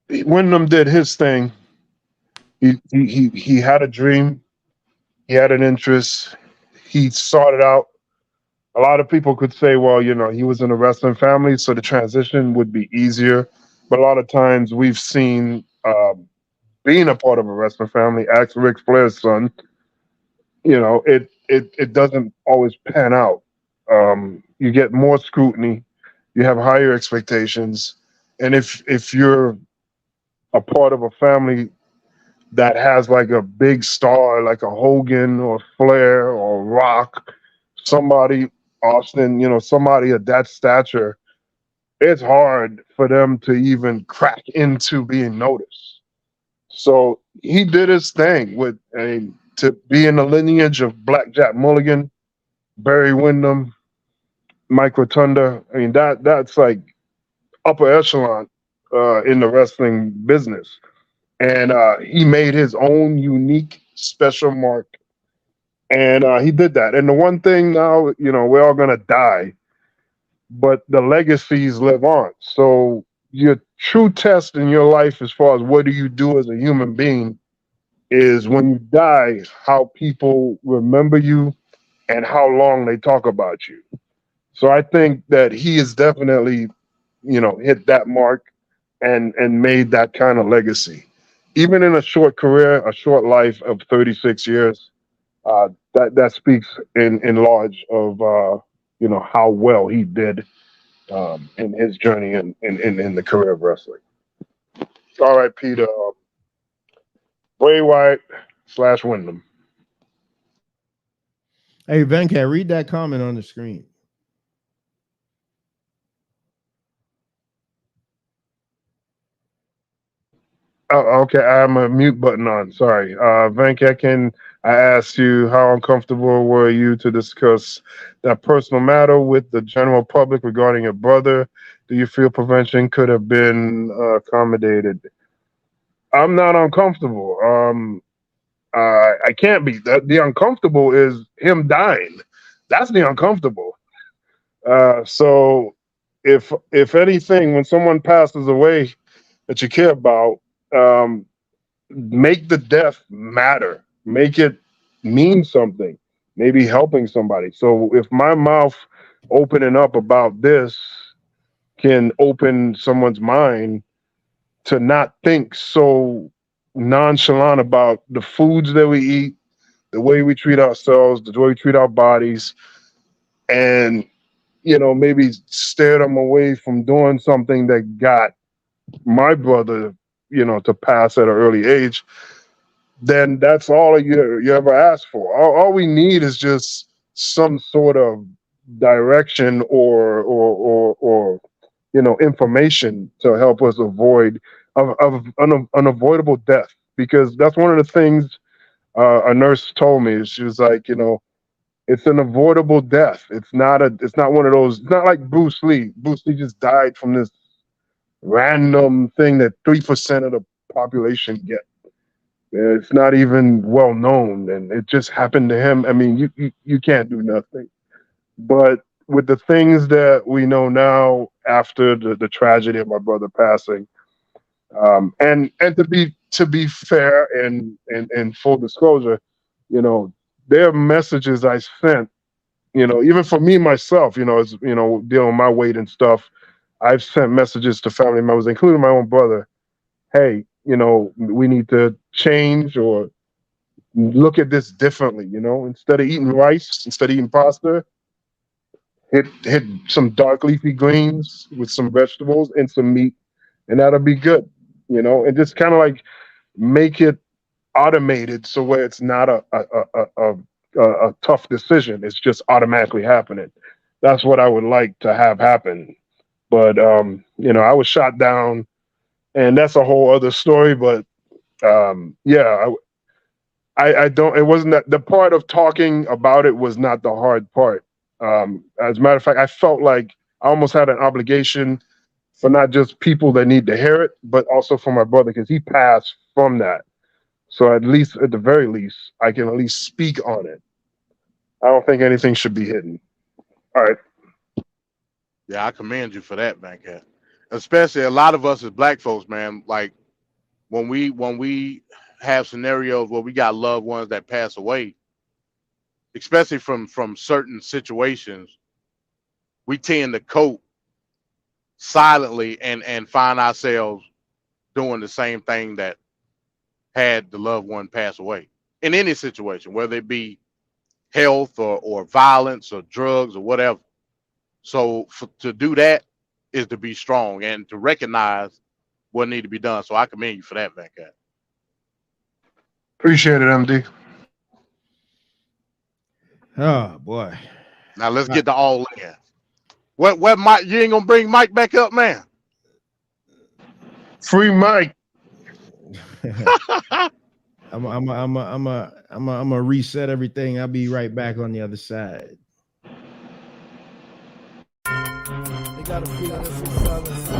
Wyndham did his thing. He had a dream. He had an interest. He sought it out. A lot of people could say, well, you know, he was in a wrestling family, so the transition would be easier. But a lot of times we've seen being a part of a wrestling family, ask Ric Flair's son, you know, it doesn't always pan out. You get more scrutiny, you have higher expectations, and if you're a part of a family that has like a big star, like a Hogan or Flair or Rock, somebody, Austin, you know, somebody of that stature, it's hard for them to even crack into being noticed. So he did his thing with to be in the lineage of Blackjack Mulligan, Barry Windham, Mike Rotunda. I mean, that's like upper echelon in the wrestling business. And he made his own unique special mark. And he did that. And the one thing now, you know, we're all going to die, but the legacies live on. So your true test in your life, as far as what do you do as a human being, is when you die, how people remember you and how long they talk about you. So I think that he has definitely, you know, hit that mark and made that kind of legacy. Even in a short career, a short life of 36 years, that speaks in large of you know, how well he did in his journey in the career of wrestling. All right, Peter. Bray Wyatt / Windham. Hey, Venkat, read that comment on the screen. Oh, okay. I have my mute button on. Sorry. Venkat, can I ask you how uncomfortable were you to discuss that personal matter with the general public regarding your brother? Do you feel prevention could have been accommodated? I'm not uncomfortable. I can't be. The uncomfortable is him dying. That's the uncomfortable. So if anything, when someone passes away that you care about, make the death matter. Make it mean something. Maybe helping somebody. So if my mouth opening up about this can open someone's mind to not think so nonchalant about the foods that we eat, the way we treat ourselves, the way we treat our bodies, and you know, maybe steer them away from doing something that got my brother, you know, to pass at an early age, then that's all you ever ask for. All we need is just some sort of direction or you know, information to help us avoid of unavoidable death. Because that's one of the things a nurse told me. She was like, you know, it's an avoidable death. It's not one of those. It's not like Bruce Lee. Bruce Lee just died from this random thing that 3% of the population get. It's not even well known, and it just happened to him. I mean, you can't do nothing. But with the things that we know now after the tragedy of my brother passing, and to be fair and full disclosure, you know, there are messages I sent, you know, even for me myself, you know, as you know, dealing with my weight and stuff, I've sent messages to family members, including my own brother. Hey, you know, we need to change or look at this differently. You know, instead of eating rice, instead of eating pasta, hit some dark leafy greens with some vegetables and some meat, and that'll be good. You know, and just kind of like make it automated so where it's not a tough decision. It's just automatically happening. That's what I would like to have happen. But you know, I was shot down, and that's a whole other story. But yeah, I don't. It wasn't that the part of talking about it was not the hard part. As a matter of fact, I felt like I almost had an obligation for not just people that need to hear it, but also for my brother because he passed from that. So at least, at the very least, I can at least speak on it. I don't think anything should be hidden. All right. Yeah, I commend you for that, man. Cat. Especially a lot of us as black folks, man. Like when we have scenarios where we got loved ones that pass away, especially from certain situations, we tend to cope silently and find ourselves doing the same thing that had the loved one pass away in any situation, whether it be health or violence or drugs or whatever. So to do that is to be strong and to recognize what need to be done. So I commend you for that, man. Cat. Appreciate it, MD. Oh boy. Now let's get to all in. What Mike? You ain't gonna bring Mike back up, man? Free Mike. I'm a reset everything. I'll be right back on the other side. They gotta feel this in silence.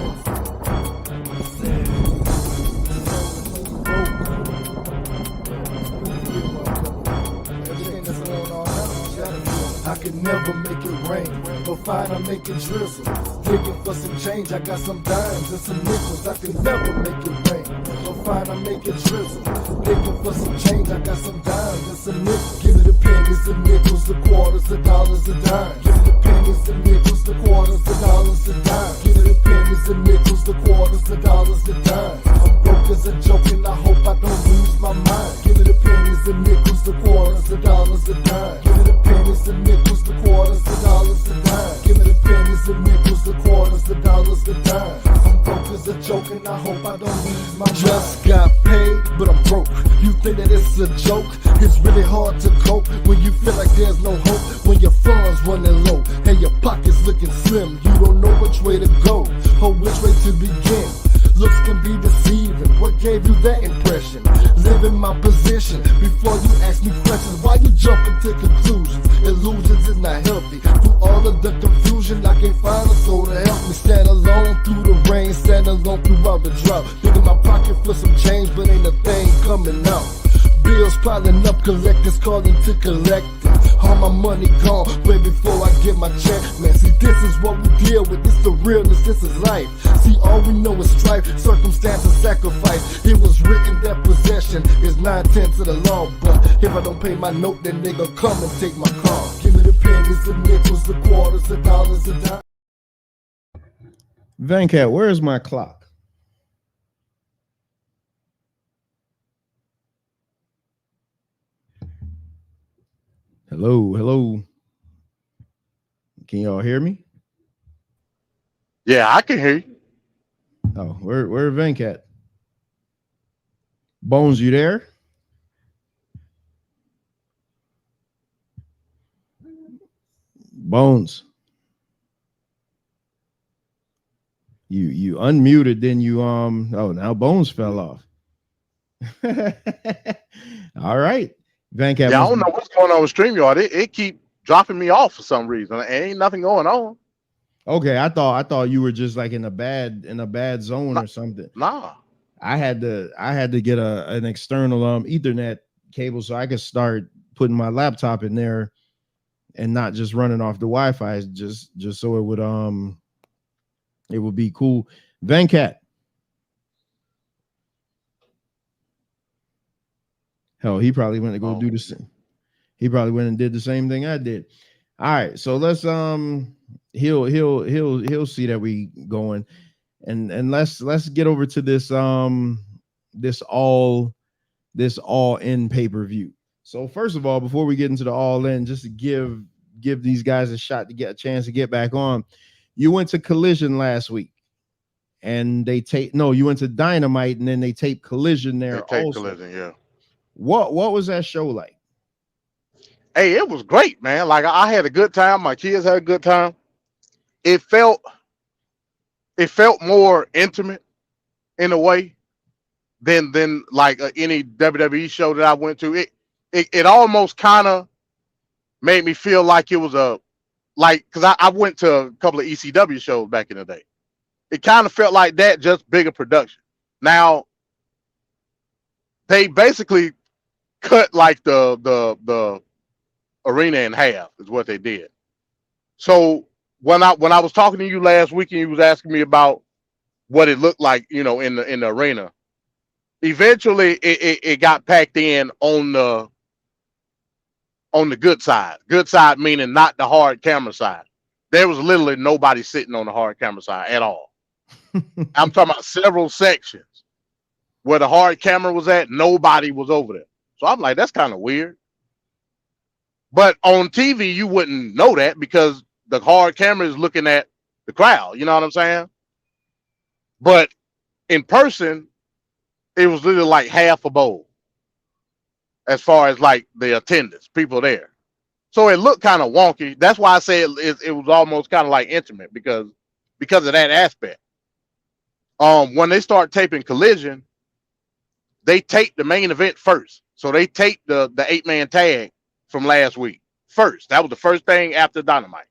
I can never make it rain, but fine, I make it drizzle. Digging for some change, I got some dimes and some nickels. I can never make it rain, but fine, I make it drizzle. Digging for some change, I got some dimes and some nickels. Give me the pennies, the nickels, the quarters, the dollars, the dimes. Give me the pennies, the nickels, the quarters, the dollars, the dimes. Give me the pennies, the nickels, the quarters, the dollars, the dimes. I'm broke as a joke and I hope I don't lose my mind. Give me the pennies, the nickels, the quarters, the dollars, the dimes. Give me the pennies, the nickels, the quarters, the dollars, the dimes. Give me the pennies, the nickels, the quarters, the dollars, the dimes. I'm broke as a joke and I hope I don't lose my mind. Just got paid, but I'm broke. You think that it's a joke? It's really hard to cope when you feel like there's no hope. When your funds running low and your pockets looking slim, you don't know which way to go or which way to begin. Looks can be deceiving. What gave you that impression? Live in my position before you ask me questions. Why you jumping to conclusions? Illusions is not healthy. Through all of the confusion, I can't find a soul to help me. Stand alone through the rain, stand alone throughout the drought. Look in my pocket for some change, but ain't a thing coming out. Bills piling up, collectors calling to collect it. All my money gone way before I get my check. Man, see, this is what we deal with. This the realness, this is life. See, all we know is strife, circumstance and sacrifice. It was written that possession is 9/10 of the law. But if I don't pay my note, then they gon' come and take my car. Give me the pennies, the nickels, the quarters, the dollars, the dimes. Venkat, where is my clock? Hello. Can y'all hear me? Yeah, I can hear you. Oh, where Venkat? Bones, you there? Bones. You unmuted, then you oh, now Bones fell off. All right. Venkat. Yeah, I don't know what's going on with StreamYard. It keep dropping me off for some reason. Ain't nothing going on. Okay, I thought you were just like in a bad zone or something. Nah. I had to get an external Ethernet cable so I could start putting my laptop in there and not just running off the Wi-Fi, just so it would be cool. Venkat. Hell, he probably went to go do the same. He probably went and did the same thing I did. All right, so let's he'll see that we going, and let's get over to this this all in pay-per-view. So first of all, before we get into the all in, just to give these guys a shot to get a chance to get back on. You went to Collision last week, and you went to Dynamite, and then they taped Collision there. Collision, yeah. What was that show like? Hey, it was great, man. Like I had a good time. My kids had a good time. It felt more intimate in a way than like any WWE show that I went to. It almost kind of made me feel like it was because I went to a couple of ECW shows back in the day. It kind of felt like that, just bigger production. Now they basically cut like the arena in half is what they did. So when I was talking to you last week and you was asking me about what it looked like, in the arena, eventually it got packed in on the good side. Good side meaning not the hard camera side. There was literally nobody sitting on the hard camera side at all. I'm talking about several sections where the hard camera was at. Nobody was over there. So I'm like, that's kind of weird. But on TV, you wouldn't know that because the hard camera is looking at the crowd. You know what I'm saying? But in person, it was literally like half a bowl as far as like the attendance, people there. So it looked kind of wonky. That's why I say it was almost kind of like intimate because of that aspect. When they start taping Collision, they taped the main event first. So they taped the 8-man tag from last week first. That was the first thing after Dynamite.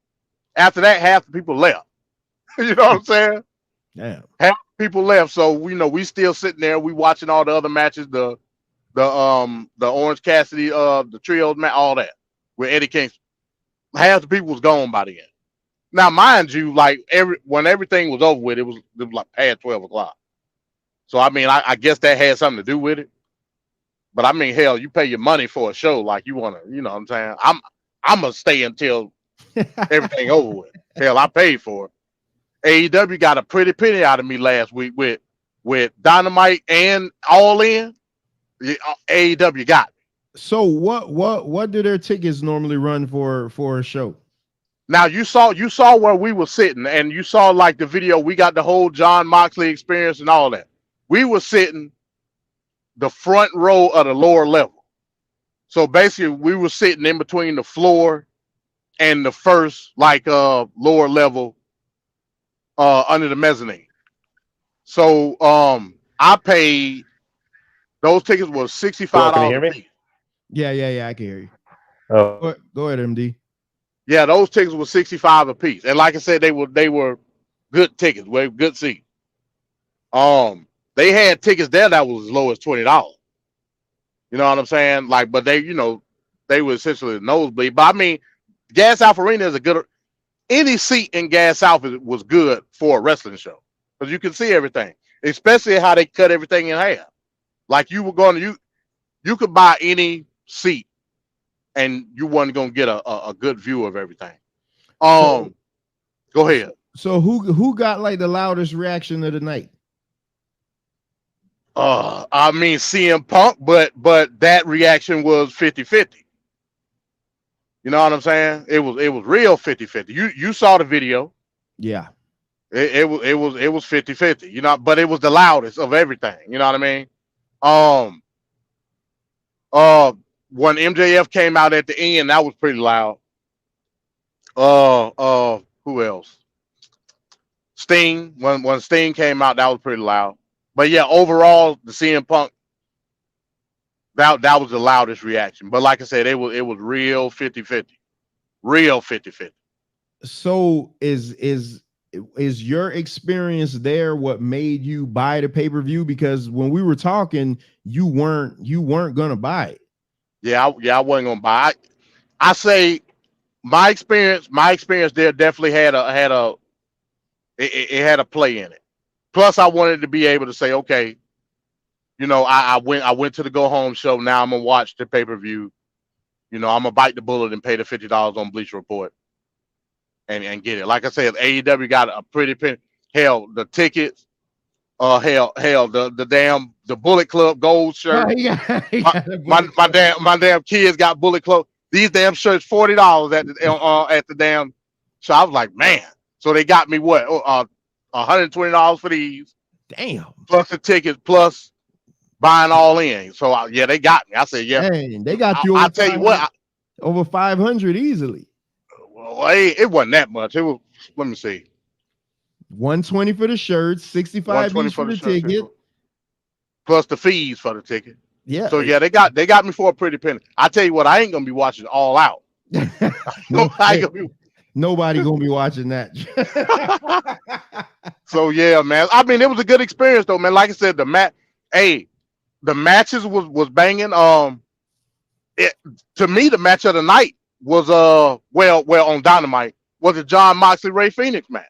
After that, half the people left. You know what I'm saying? Yeah. Half the people left. So we still sitting there. We watching all the other matches, the Orange Cassidy, the trios match, all that with Eddie Kingston. Half the people was gone by the end. Now, mind you, like when everything was over with, it was like past 12 o'clock. So I mean, I guess that had something to do with it. But I mean, hell, you pay your money for a show, like you want to, you know what I'm saying? I'm gonna stay until everything over with. Hell, I paid for it. AEW got a pretty penny out of me last week with Dynamite and All In. AEW got me. So what do their tickets normally run for a show? Now you saw where we were sitting, and you saw like the video. We got the whole John Moxley experience and all that. We were sitting the front row of the lower level. So basically we were sitting in between the floor and the first lower level under the mezzanine. So I paid, those tickets were $65. Can you hear me? Yeah, I can hear you. Oh. Go ahead, MD. Yeah, those tickets were $65 a piece. And like I said, they were good tickets, good seats. They had tickets there that was as low as $20. You know what I'm saying? Like, but they were essentially the nosebleed. But I mean, Gas South Arena is any seat in Gas South was good for a wrestling show because you can see everything, especially how they cut everything in half. Like you could buy any seat and you weren't gonna get a good view of everything. Go ahead. So who got like the loudest reaction of the night? I mean CM Punk, but that reaction was 50-50. You know what I'm saying? It was real 50-50. You saw the video. Yeah. It was 50-50. You know, but it was the loudest of everything. You know what I mean? When MJF came out at the end, that was pretty loud. Who else? Sting. When Sting came out, that was pretty loud. But yeah, overall, the CM Punk, that was the loudest reaction. But like I said, it was real 50-50. Real 50-50. So is is your experience there what made you buy the pay-per-view? Because when we were talking, you weren't gonna buy it. Yeah, I wasn't gonna buy. I say my experience there definitely had a it had a play in it. Plus, I wanted to be able to say, okay, you know, I went to the go home show. Now I'm gonna watch the pay-per-view. You know, I'm gonna bite the bullet and pay the $50 on Bleacher Report and get it. Like I said, AEW got a pretty penny. Hell, the tickets, hell, the damn the Bullet Club gold shirt. My damn kids got Bullet Club. These damn shirts $40 at the damn. So I was like, man. So they got me what $120 for these. Damn. Plus the tickets, plus buying all in. So yeah, they got me. I said, yeah. Dang, they got you. I'll tell you what, over 500 easily. Well, it wasn't that much. It was. Let me see. 120 for the shirts, 65 each for the ticket, plus the fees for the ticket. Yeah. So yeah, they got me for a pretty penny. I tell you what, I ain't gonna be watching All Out. Nobody gonna be watching that. So yeah, man. I mean, it was a good experience though, man. Like I said, the matches was banging. To me, the match of the night was well on Dynamite was the John Moxley Ray Phoenix match.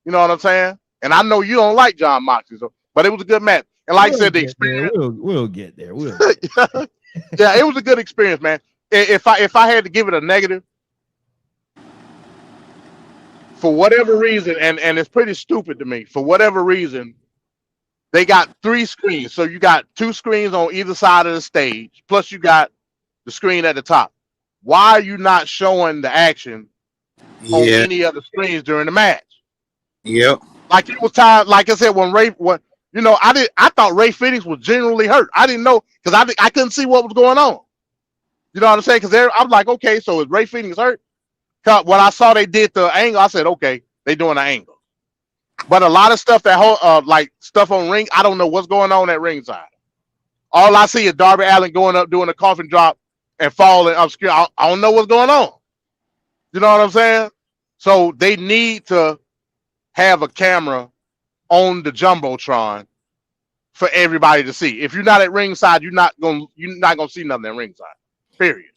You know what I'm saying? And I know you don't like John Moxley, but it was a good match. And like I said, the experience. We'll get there. Yeah, it was a good experience, man. If I had to give it a negative, for whatever reason, and it's pretty stupid to me, for whatever reason, they got 3 screens. So you got 2 screens on either side of the stage, plus you got the screen at the top. Why are you not showing the action on any of the screens during the match? Yep. Like it was time, like I said, I thought Ray Phoenix was genuinely hurt. I didn't know because I couldn't see what was going on. You know what I'm saying? Because I'm like, okay, so is Ray Phoenix hurt? When I saw they did the angle, I said, okay, they doing the angle. But a lot of stuff like stuff on ring, I don't know what's going on at ringside. All I see is Darby Allin going up doing a coffin drop and falling obscure. I don't know what's going on. You know what I'm saying? So they need to have a camera on the jumbotron for everybody to see. If you're not at ringside, you're not gonna see nothing at ringside. Period.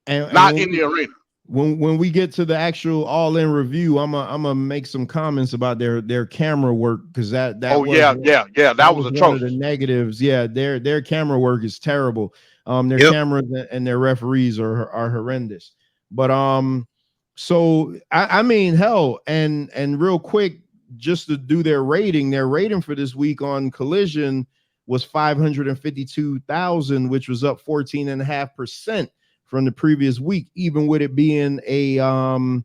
And not in the arena. When we get to the actual all-in review, I'm gonna make some comments about their camera work because that that was atrocious. One of the negatives. Yeah, their camera work is terrible. Their cameras and their referees are horrendous. But so I mean, hell, and real quick, just to do their rating for this week on Collision was 552,000, which was up 14.5% from the previous week, even with it being a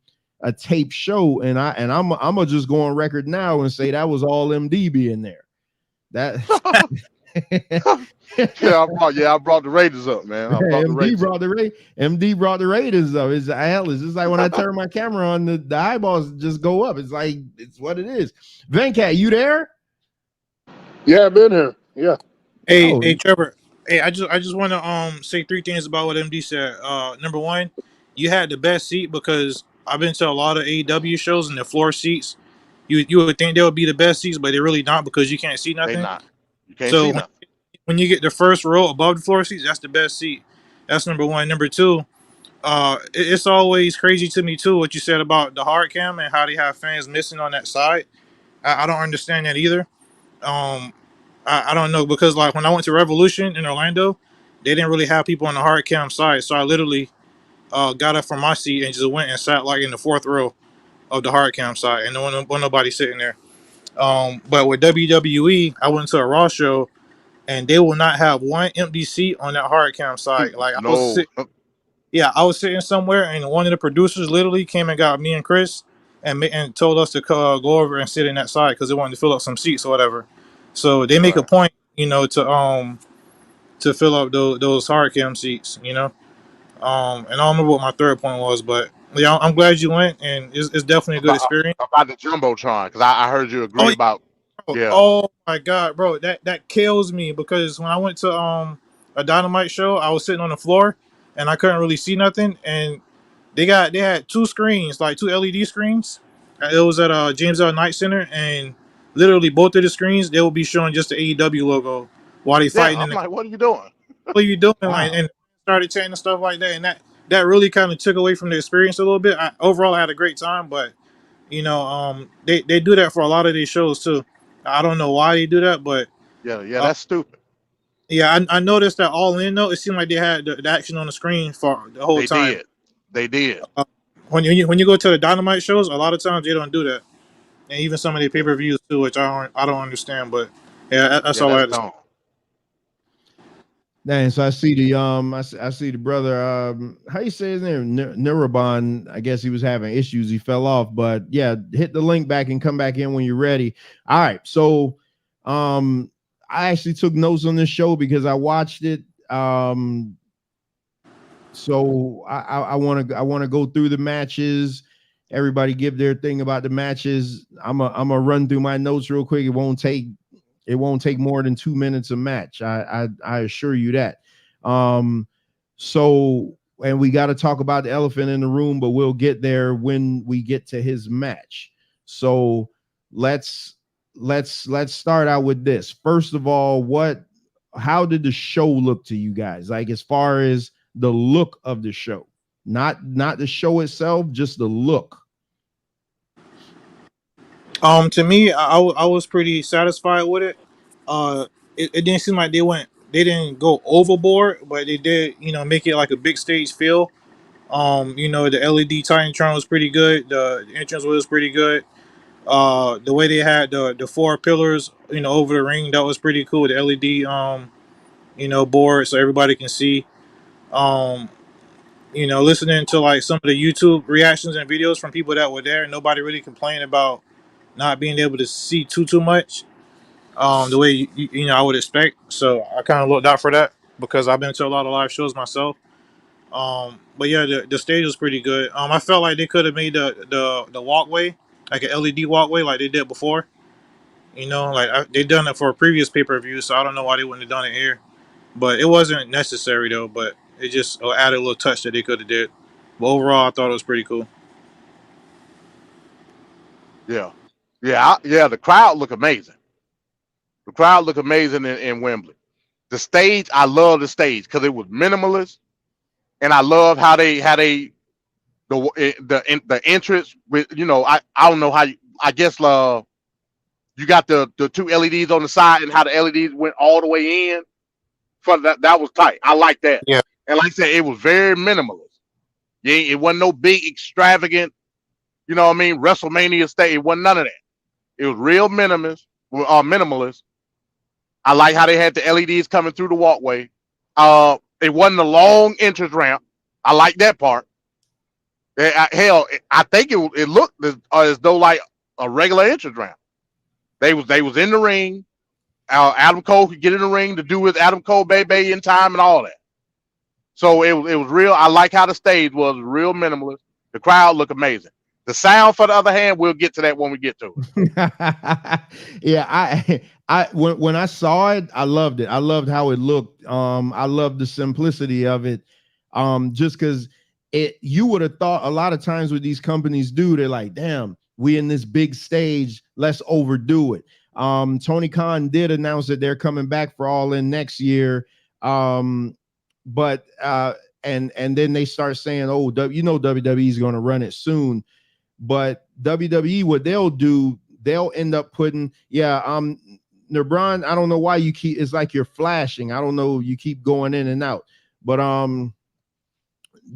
tape show. And I'm gonna just go on record now and say that was all MD being there. That I brought the Raiders up, man. MD brought the Raiders up. It's just like when I turn my camera on, the eyeballs just go up. It's like it's what it is. Venkat, you there? Yeah, I've been here. Yeah. Hey, Trevor. Hey, I just want to say 3 things about what MD said. Number 1, you had the best seat because I've been to a lot of AEW shows and the floor seats. You would think they would be the best seats, but they're really not because you can't see nothing. They're not. You can't see nothing. When you get the first row above the floor seats, that's the best seat. That's number 1. Number 2, it's always crazy to me too what you said about the hard cam and how they have fans missing on that side. I don't understand that either. I don't know because like when I went to Revolution in Orlando, they didn't really have people on the hard cam side, so I literally got up from my seat and just went and sat like in the 4th row of the hard cam side, and no nobody sitting there. But with WWE, I went to a Raw show, and they will not have one empty seat on that hard cam side. Like I was sitting somewhere, and one of the producers literally came and got me and Chris, and told us to go over and sit in that side because they wanted to fill up some seats or whatever. So they make a point, to fill up those hard cam seats, And I don't remember what my 3rd point was, but yeah, I'm glad you went, and it's definitely a good experience. About the jumbotron, because I heard you agree about. Yeah. Oh my God, bro, that kills me because when I went to a Dynamite show, I was sitting on the floor and I couldn't really see nothing, and they had 2 screens, like 2 LED screens, It was at James L. Knight Center, and literally both of the screens they will be showing just the AEW logo while they Yeah, fighting in I'm the. like, what are you doing? What are you doing? Like, Wow. and started chatting and stuff like that, and that really kind of took away from the experience a little bit. Overall, I had a great time, but they do that for a lot of these shows too. I don't know why they do that, but Yeah, uh, that's stupid. yeah, I noticed that All In though. It seemed like they had the action on the screen for the whole They time. did. They did. When you go to the Dynamite shows, a lot of times they don't do that, and even some of the pay per views too, which I don't understand. But yeah, that's Yeah, all I that's had to say. dumb. Dang, so I see the I see the brother how you say his name, Nirabon. I guess he was having issues, he fell off, but yeah, hit the link back and come back in when you're ready. All right, so I actually took notes on this show because I watched it. So I want to go through the matches. Everybody give their thing about the matches. I'm a run through my notes real quick. It won't take more than 2 minutes a match. I assure you that. So, and we got to talk about the elephant in the room, but we'll get there when we get to his match. So let's start out with this. First of all, how did the show look to you guys? Like, as far as the look of the show, not the show itself, just the look. To me, I was pretty satisfied with it. It didn't seem like they didn't go overboard, but they did, make it like a big stage feel. The LED Titantron was pretty good. The entrance was pretty good. The way they had the four pillars, over the ring, that was pretty cool. The LED, board so everybody can see. Um, listening to like some of the YouTube reactions and videos from people that were there, nobody really complained about not being able to see too much. The way I would expect. So I kind of looked out for that because I've been to a lot of live shows myself. But yeah, the stage was pretty good. I felt like they could have made the walkway like an LED walkway like they did before. They done it for a previous pay per view, so I don't know why they wouldn't have done it here. But it wasn't necessary though. But it just added a little touch that they could have did. But overall, I thought it was pretty cool. Yeah. Yeah, the crowd look amazing. The crowd look amazing in Wembley. The stage, I love the stage because it was minimalist, and I love how the entrance with I don't know how I guess you got the two LEDs on the side and how the LEDs went all the way in. For that was tight. I like that. Yeah. And like I said, it was very minimalist. Yeah, it wasn't no big extravagant, WrestleMania stage. It wasn't none of that. It was real minimalist. I like how they had the LEDs coming through the walkway. It wasn't a long entrance ramp. I like that part. Hell, I think it looked as though like a regular entrance ramp. They was in the ring. Adam Cole could get in the ring to do with Adam Cole baby in time and all that. So it was real. I like how the stage was real minimalist. The crowd looked amazing. The sound, for the other hand, we'll get to that when we get to it. Yeah, when I saw it, I loved it. I loved how it looked. I loved the simplicity of it. Just because you would have thought a lot of times what these companies do, they're like, damn, we in this big stage, let's overdo it. Tony Khan did announce that they're coming back for All In next year. But then they start saying, oh, WWE is going to run it soon. But WWE, what they'll do, they'll end up putting, LeBron, I don't know why it's like you're flashing. I don't know, you keep going in and out. But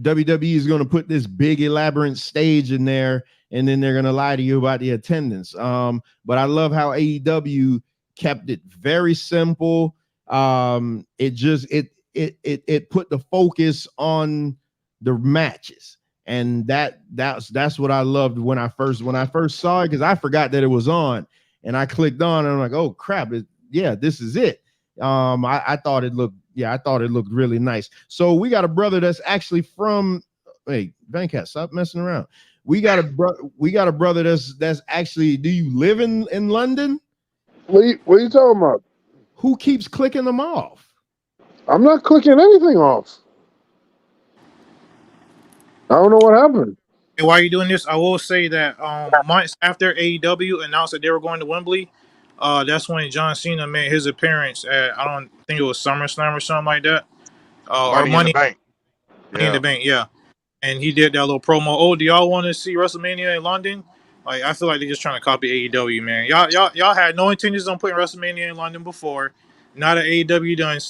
WWE is going to put this big elaborate stage in there, and then they're going to lie to you about the attendance. But I love how AEW kept it very simple. It put the focus on the matches. And that's what I loved when I first saw it, because I forgot that it was on, and I clicked on and I'm like, oh crap, this is it. I thought it looked really nice. So we got a brother that's actually from Venkat, stop messing around. We got a brother that's actually, do you live in London? What are you talking about? Who keeps clicking them off? I'm not clicking anything off. I don't know what happened. And while you're doing this, I will say that months after AEW announced that they were going to Wembley, that's when John Cena made his appearance at, I don't think it was SummerSlam or something like that, or Money in the Bank. Money in the Yeah. Bank, yeah. And he did that little promo. Oh, do y'all want to see WrestleMania in London? Like, I feel like they're just trying to copy AEW, man. Y'all had no intentions on putting WrestleMania in London before. Now that AEW done,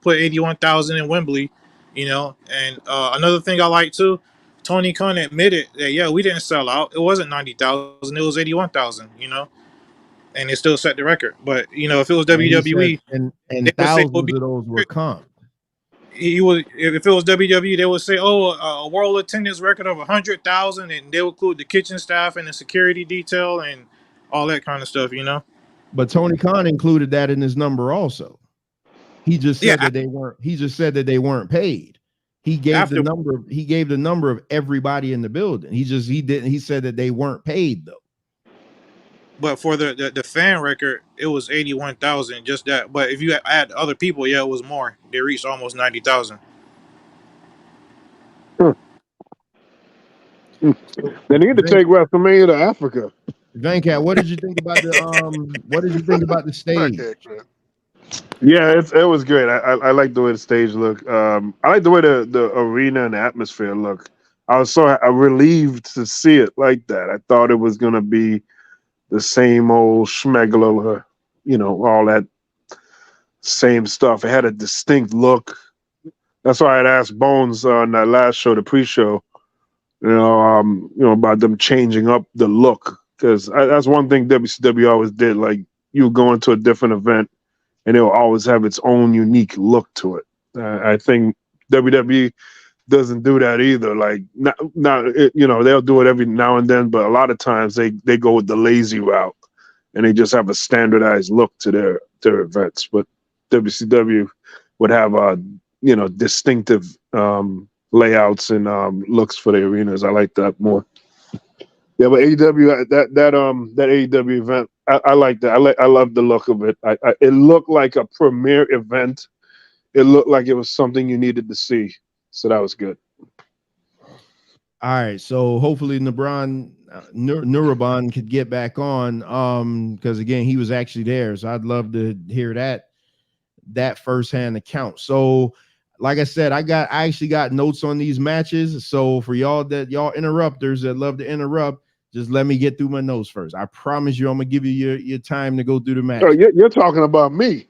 put 81,000 in Wembley, And another thing I like too, Tony Khan admitted that we didn't sell out. It wasn't 90,000. It was 81,000. And it still set the record. But if it was And he said, WWE, they and would say it would thousands be. of those were comp. He would, if it was WWE, they would say, "Oh, a world attendance record of 100,000," and they would include the kitchen staff and the security detail and all that kind of stuff. But Tony Khan included that in his number also. He just said that they weren't. He just said that they weren't paid. He gave the number. He gave the number of everybody in the building. He didn't. He said that they weren't paid though. But for the fan record, it was 81,000. Just that. But if you add other people, it was more. They reached almost 90,000. They need to take WrestleMania to Africa. Venkat, what did you think about the What did you think about the stage? Yeah, it was great. I like the way the stage looked. I like the way the arena and the atmosphere look. I was so relieved to see it like that. I thought it was gonna be the same old schmegler, all that same stuff. It had a distinct look. That's why I had asked Bones on that last show, the pre-show, about them changing up the look, because that's one thing WCW always did. Like, you go into a different event, and it'll always have its own unique look to it. I think WWE doesn't do that either. Like, they'll do it every now and then, but a lot of times they go with the lazy route, and they just have a standardized look to their events. But WCW would have distinctive layouts and looks for the arenas. I like that more. Yeah, but AEW, that AEW event, I like that. I love the look of it. It looked like a premier event. It looked like it was something you needed to see. So that was good. All right, so hopefully Nurabon could get back on, because again, he was actually there. So I'd love to hear that firsthand account. So, like I said, I actually got notes on these matches. So for y'all interrupters that love to interrupt, just let me get through my notes first. I promise you, I'm gonna give you your time to go through the match. Oh, you're talking about me.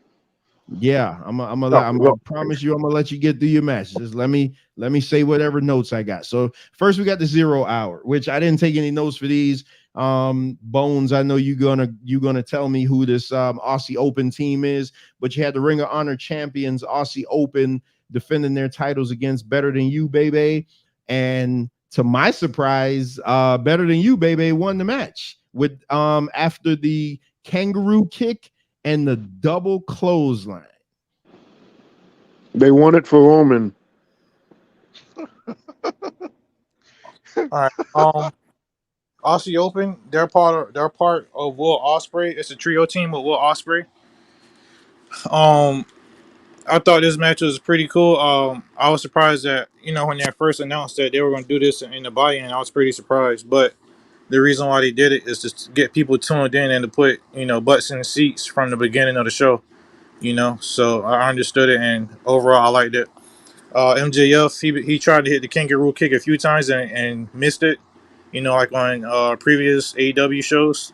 Yeah, I'm gonna promise you, I'm gonna let you get through your match. Just let me say whatever notes I got. So first we got the 0 hour, which I didn't take any notes for these. Bones, I know you're gonna tell me who this Aussie Open team is, but you had the Ring of Honor champions Aussie Open defending their titles against Better Than You, Baby, and to my surprise, Better Than You, Baby won the match with after the kangaroo kick and the double clothesline. They won it for Roman. All right. Aussie Open, they're part of Will Osprey. It's a trio team with Will Osprey. I thought this match was pretty cool. I was surprised that when they first announced that they were going to do this in the buy-in, I was pretty surprised. But the reason why they did it is just to get people tuned in and to put butts in seats from the beginning of the show. So I understood it, and overall I liked it. MJF, he tried to hit the kangaroo kick a few times and missed it. Like on previous AEW shows.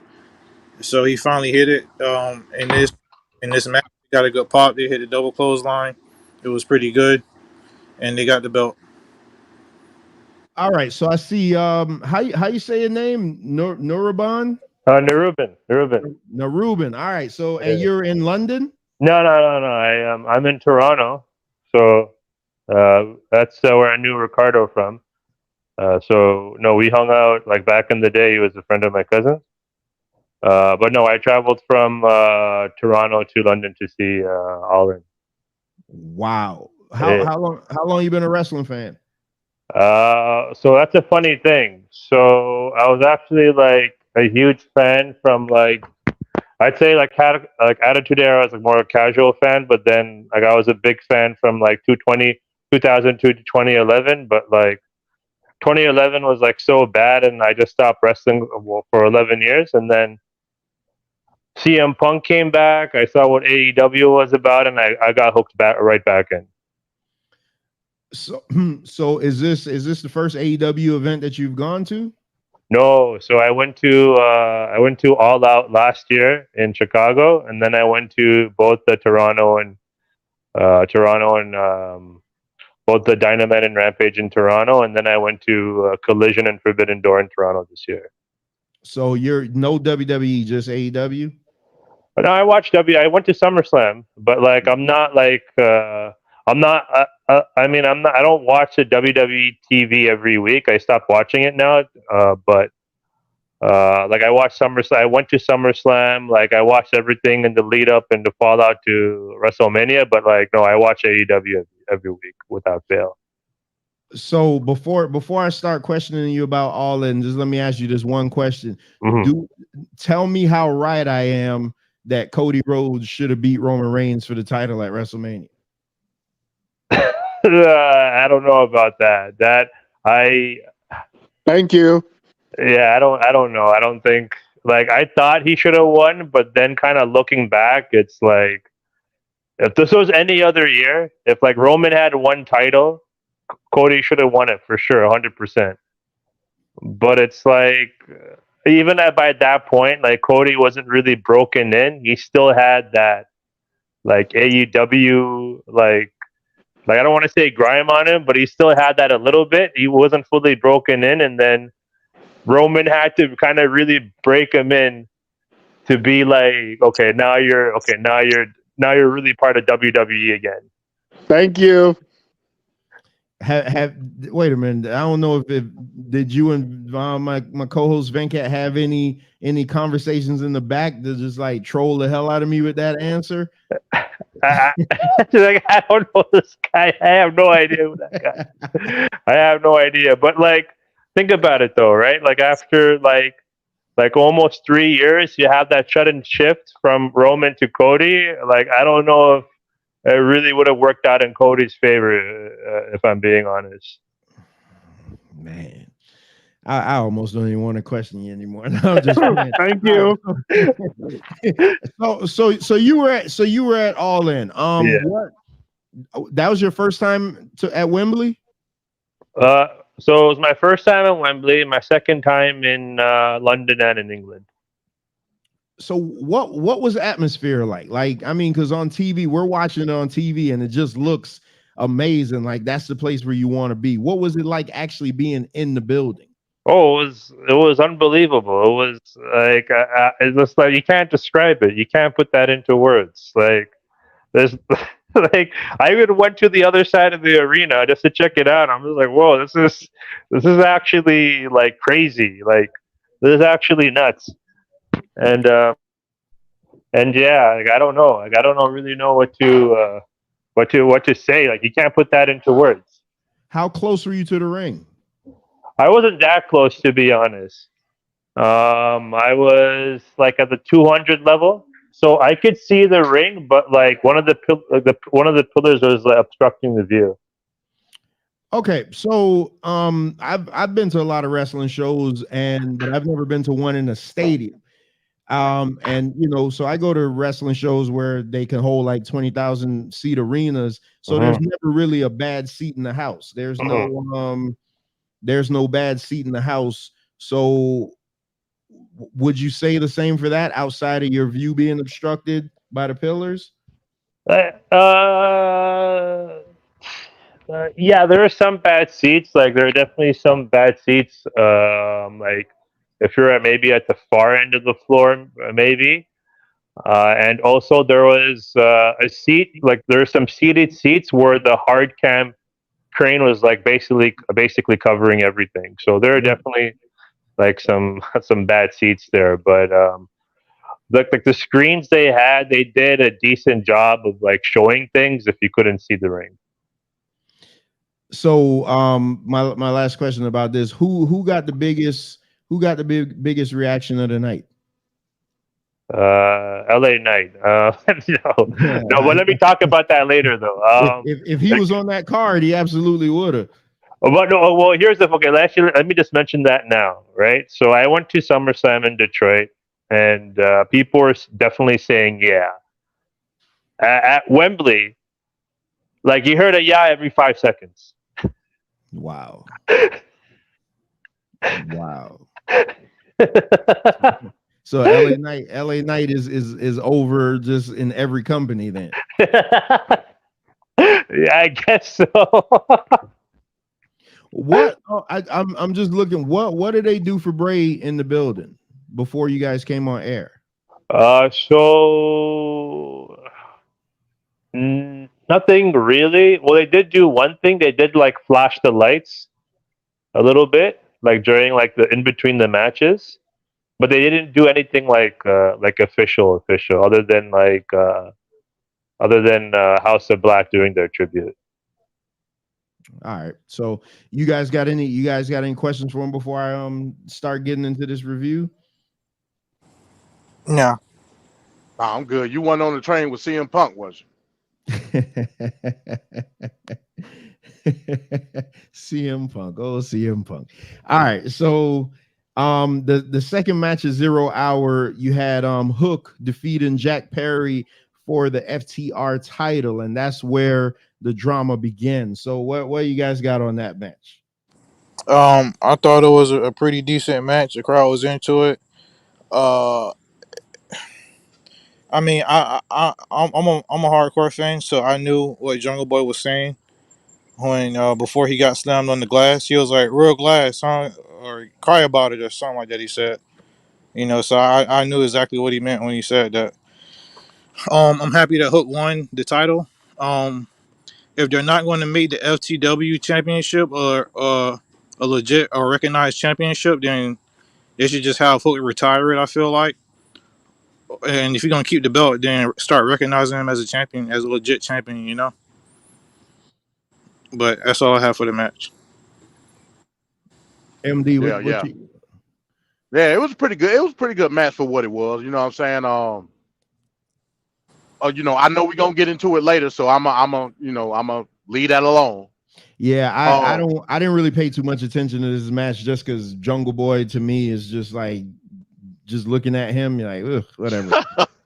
So he finally hit it. In this match, he got a good pop. They hit the double clothesline. It was pretty good, and they got the belt. All right, so I see. How you say your name? Nurabon? Naruban. All right, so and you're in London? No. I'm in Toronto. So that's where I knew Ricardo from. So no, we hung out like back in the day. He was a friend of my cousin. But no, I traveled from Toronto to London to see Allin. Wow. How long you been a wrestling fan? So that's a funny thing. So I was actually like a huge fan from like, I'd say like Attitude Era, I was like more a casual fan, but then like I was a big fan from like 2002 to 2011. But like 2011 was like so bad, and I just stopped wrestling for 11 years, and then CM Punk came back. I saw what AEW was about, and I got hooked right back in. So is this the first AEW event that you've gone to? No, so I went to All Out last year in Chicago, and then I went to both the Toronto and both the Dynamite and Rampage in Toronto, and then I went to Collision and Forbidden Door in Toronto this year. So you're no WWE, just AEW? No, I watched I went to SummerSlam, but like I'm not like I'm not. I mean, I'm not. I don't watch the WWE TV every week. I stopped watching it now. But like I watched SummerSlam. I went to SummerSlam. Like I watched everything in the lead up and the fallout to WrestleMania. But like no, I watch AEW every week without fail. So before I start questioning you about All In, just let me ask you this one question. Tell me how right I am that Cody Rhodes should have beat Roman Reigns for the title at WrestleMania. I don't know about that. Thank you. Yeah, I don't know. I don't think like I thought he should have won, but then kind of looking back, it's like if this was any other year, if like Roman had one title, Cody should have won it for sure, 100%. But it's like even by that point, like Cody wasn't really broken in. He still had that like AEW like I don't want to say grime on him, but he still had that a little bit. He wasn't fully broken in, and then Roman had to kind of really break him in to be like, now you're really part of WWE again. Thank you. Wait a minute. I don't know if did you and my co-host Venkat have any conversations in the back to just like troll the hell out of me with that answer? I don't know this guy. I have no idea who that guy. I have no idea. But like, think about it though, right? Like after like almost 3 years, you have that shut and shift from Roman to Cody. Like I don't know if it really would have worked out in Cody's favor, if I'm being honest. Man, I almost don't even want to question you anymore. No, just thank you. So you were at All In. Yeah. That was your first time at Wembley? So it was my first time at Wembley, my second time in London and in England. So what was the atmosphere like? Like, I mean, because on TV, we're watching it on TV and it just looks amazing. Like that's the place where you want to be. What was it like actually being in the building? Oh, it was unbelievable. It was like it's just like you can't describe it. You can't put that into words. Like there's like I even went to the other side of the arena just to check it out. I'm just like, whoa, this is actually like crazy. Like this is actually nuts. And yeah, like I don't know. Like I don't really know what to say. Like you can't put that into words. How close were you to the ring? I wasn't that close, to be honest. I was like at the 200 level, so I could see the ring, but like one of the pillars was like, obstructing the view. Okay, so I've been to a lot of wrestling shows, but I've never been to one in a stadium. And you know, so I go to wrestling shows where they can hold like 20,000 seat arenas. So there's never really a bad seat in the house. There's no bad seat in the house. So would you say the same for that outside of your view being obstructed by the pillars? Yeah, there are some bad seats. Like there are definitely some bad seats. Like if you're maybe at the far end of the floor, maybe. And also there was a seat, like there are some seated seats where the hard cam crane was like basically covering everything. So there are definitely like some bad seats there, but like the screens they did a decent job of like showing things if you couldn't see the ring. So my last question about this, who got the biggest reaction of the night? LA Knight. No, but let me talk about that later though. If he was on that card, he absolutely would have. But no, well, here's the okay. Let me just mention that now, right? So I went to SummerSlam in Detroit, and people were definitely saying yeah. At Wembley, like you heard a yeah every 5 seconds. Wow. Wow. So LA Knight is over just in every company then. Yeah, I guess so. What? Oh, I'm just looking. What did they do for Bray in the building before you guys came on air? Nothing really. Well, they did do one thing. They did like flash the lights a little bit, like during like the in between the matches, but they didn't do anything like official, other than House of Black doing their tribute. All right. So you guys got any questions for him before I start getting into this review? No. Nah, I'm good. You went on the train with CM Punk, was you? CM Punk. Oh, CM Punk. All right. So the second match is 0 Hour. You had Hook defeating Jack Perry for the FTR title, and that's where the drama begins. So what you guys got on that match? I thought it was a pretty decent match. The crowd was into it. I mean, I'm a hardcore fan, so I knew what Jungle Boy was saying when before he got slammed on the glass. He was like, "Real glass, huh?" Or "Cry about it," or something like that. He said, so I knew exactly what he meant when he said that. I'm happy that Hook won the title. If they're not going to make the FTW championship or a legit or recognized championship, then they should just have Hook retire it. I feel like. And if you're gonna keep the belt, then start recognizing him as a champion, as a legit champion, But that's all I have for the match. MD, Yeah, it was pretty good. It was a pretty good match for what it was. You know what I'm saying? I know we're gonna get into it later, so I'm a leave that alone. Yeah, I didn't really pay too much attention to this match just because Jungle Boy to me is just like just looking at him, you're like, ugh, whatever.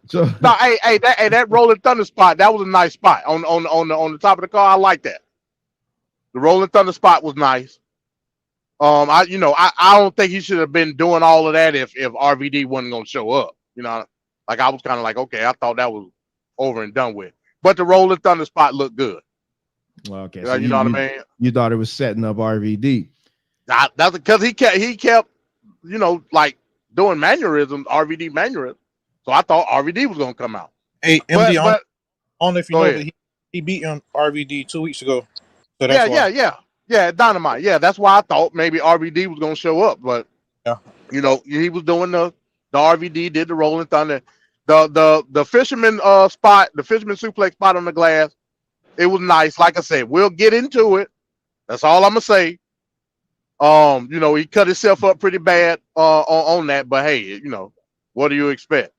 So no, that Rolling Thunder spot, that was a nice spot on the top of the car. I like that. The Rolling Thunder spot was nice. I don't think he should have been doing all of that if RVD wasn't gonna show up. Like I was kind of like, okay, I thought that was over and done with. But the Rolling Thunder spot looked good. Okay, so you know what I mean? You thought it was setting up RVD. That's because he kept, like doing mannerisms, RVD mannerisms. So I thought RVD was gonna come out. Hey, MD, I don't know if you know that he beat RVD 2 weeks ago. So that's yeah, Dynamite. Yeah, that's why I thought maybe RVD was gonna show up, but he was doing the RVD, did the Rolling Thunder, the fisherman spot, the fisherman suplex spot on the glass. It was nice. Like I said, we'll get into it. That's all I'm gonna say. He cut himself up pretty bad on that, but hey, what do you expect?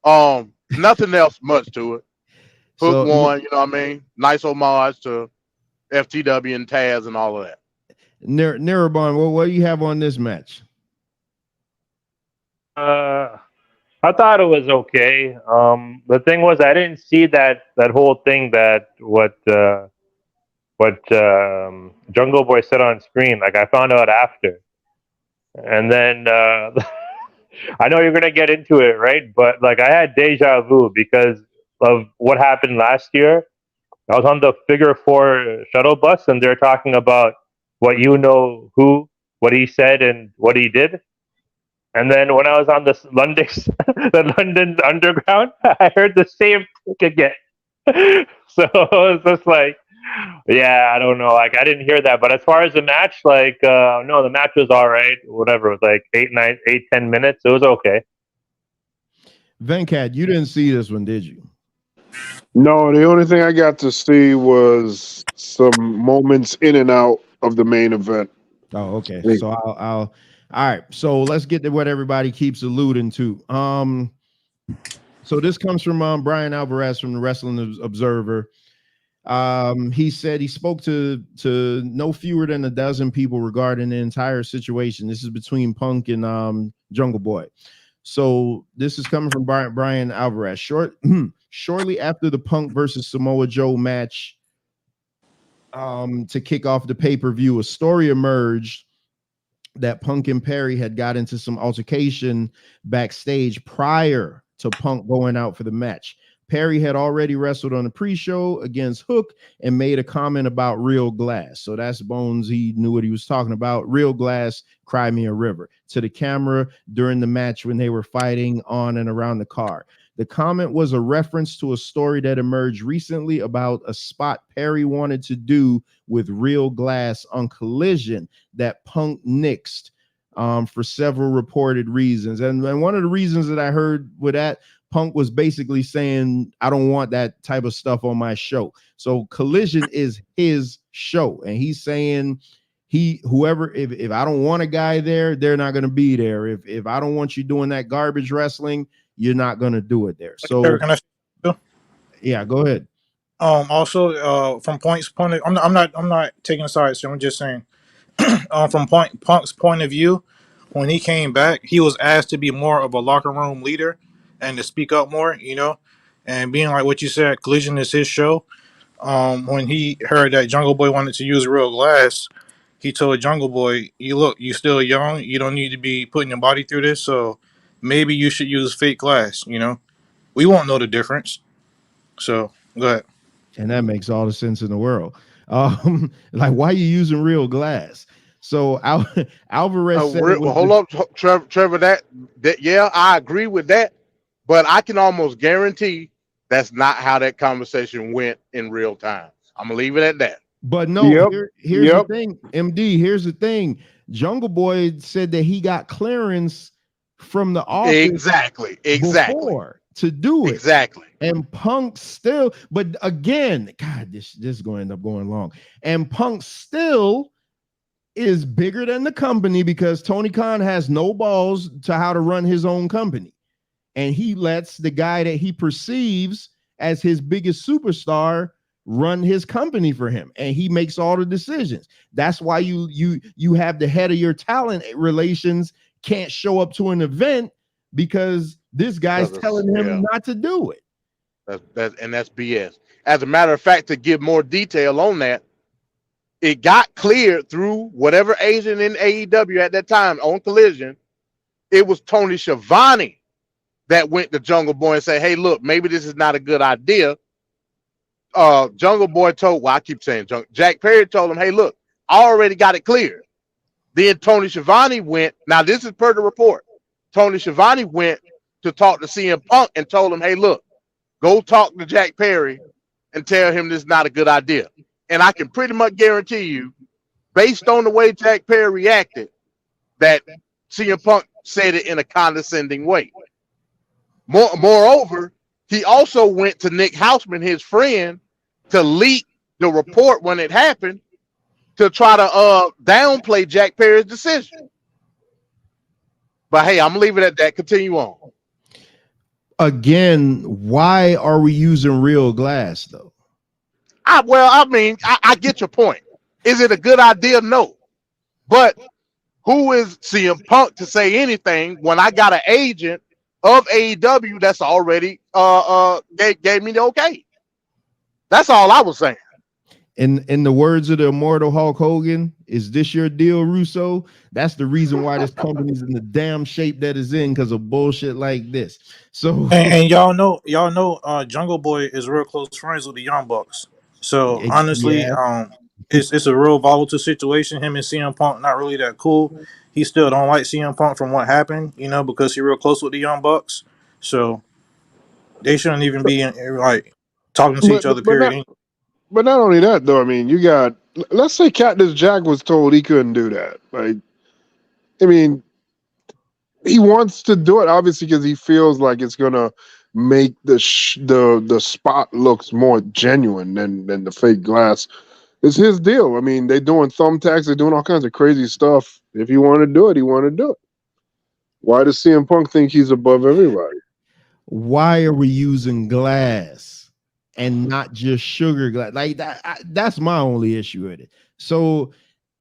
Nothing else much to it. Hook won, you know what I mean? Nice homage to FTW and Taz and all of that. Narabon, what do you have on this match? I thought it was okay. The thing was, I didn't see that whole thing that what Jungle Boy said on screen. Like I found out after, and then I know you're gonna get into it, right? But like I had deja vu because of what happened last year. I was on the Figure 4 shuttle bus, and they're talking about what what he said, and what he did. And then when I was on the London Underground, I heard the same thing again. So it was just like, yeah, I don't know. Like I didn't hear that. But as far as the match, like no, the match was all right. Whatever, it was like 10 minutes. It was okay. Venkat, you didn't see this one, did you? No, the only thing I got to see was some moments in and out of the main event. Oh, okay. So I'll all right. So let's get to what everybody keeps alluding to. So this comes from Brian Alvarez from the Wrestling Observer. He said he spoke to no fewer than a dozen people regarding the entire situation. This is between Punk and Jungle Boy. So this is coming from Brian Alvarez. Shortly after the Punk versus Samoa Joe match, to kick off the pay-per-view, a story emerged that Punk and Perry had got into some altercation backstage prior to Punk going out for the match. Perry had already wrestled on the pre-show against Hook and made a comment about Real Glass. So that's Bones. He knew what he was talking about. Real Glass, Cry Me a River, to the camera during the match when they were fighting on and around the car. The comment was a reference to a story that emerged recently about a spot Perry wanted to do with Real Glass on Collision that Punk nixed for several reported reasons. And one of the reasons that I heard with that, Punk was basically saying, I don't want that type of stuff on my show. So Collision is his show. And he's saying if I don't want a guy there, they're not going to be there. If I don't want you doing that garbage wrestling, you're not going to do it there. So yeah, go ahead. Also, from Punk's point of, I'm not taking a side, so I'm just saying, from Punk's point of view, when he came back, he was asked to be more of a locker room leader and to speak up more, and being like what you said, Collision is his show. When he heard that Jungle Boy wanted to use Real Glass, he told Jungle Boy, you still young, you don't need to be putting your body through this, so maybe you should use fake glass, we won't know the difference. So go ahead. And that makes all the sense in the world. Like, why are you using Real Glass? So Alvarez said, hold up, Trevor. That yeah, I agree with that, but I can almost guarantee that's not how that conversation went in real time. I'm gonna leave it at that. But no, here's the thing, MD. Here's the thing. Jungle Boy said that he got clearance from the office exactly before to do it. Exactly. And Punk still, but again, God, this is going to end up going long. And Punk still is bigger than the company because Tony Khan has no balls to how to run his own company. And he lets the guy that he perceives as his biggest superstar run his company for him. And he makes all the decisions. That's why you have the head of your talent relations can't show up to an event because this guy's telling him not to do it. That's BS. As a matter of fact, to give more detail on that, it got cleared through whatever agent in AEW at that time on Collision. It was Tony Schiavone that went to Jungle Boy and said, hey, look, maybe this is not a good idea. Jungle Boy told, well, I keep saying Jack Perry told him, hey, look, I already got it cleared. Then Tony Schiavone went, now this is per the report. Tony Schiavone went to talk to CM Punk and told him, hey, look, go talk to Jack Perry and tell him this is not a good idea. And I can pretty much guarantee you, based on the way Jack Perry reacted, that CM Punk said it in a condescending way. Moreover, he also went to Nick Hausman, his friend, to leak the report when it happened to try to downplay Jack Perry's decision. But hey, I'm gonna leave it at that. Continue on. Again, why are we using Real Glass though? I get your point. Is it a good idea? No. But who is CM Punk to say anything when I got an agent of AEW that's already gave me the okay? That's all I was saying. In the words of the immortal Hulk Hogan, is this your deal, Russo? That's the reason why this company's in the damn shape that is in, because of bullshit like this. So and y'all know, Jungle Boy is real close friends with the Young Bucks. So honestly, it's a real volatile situation. Him and CM Punk not really that cool. He still don't like CM Punk from what happened, because he's real close with the Young Bucks. So they shouldn't even be talking to each other. Period. But not only that, though. I mean, you got, let's say Cactus Jack was told he couldn't do that. Like, I mean, he wants to do it obviously because he feels like it's gonna make the spot looks more genuine than the fake glass. It's his deal. I mean, they're doing thumbtacks, they're doing all kinds of crazy stuff. If he want to do it, he want to do it. Why does CM Punk think he's above everybody? Why are we using glass? and not just sugar glass. Like that. That's my only issue with it. So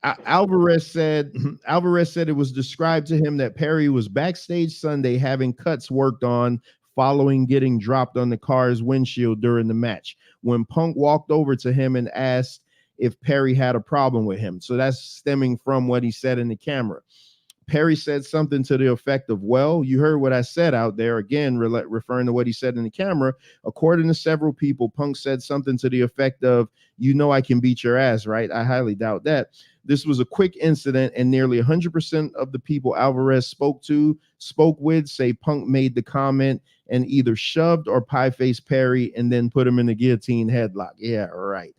Alvarez said it was described to him that Perry was backstage Sunday having cuts worked on following getting dropped on the car's windshield during the match, when Punk walked over to him and asked if Perry had a problem with him. So that's stemming from what he said in the camera. Perry said something to the effect of, well, you heard what I said out there. Again, referring to what he said in the camera. According to several people, Punk said something to the effect of, you know I can beat your ass, right? I highly doubt that. This was a quick incident, and nearly 100% of the people Alvarez spoke with say Punk made the comment and either shoved or pie-faced Perry and then put him in the guillotine headlock. Yeah, right.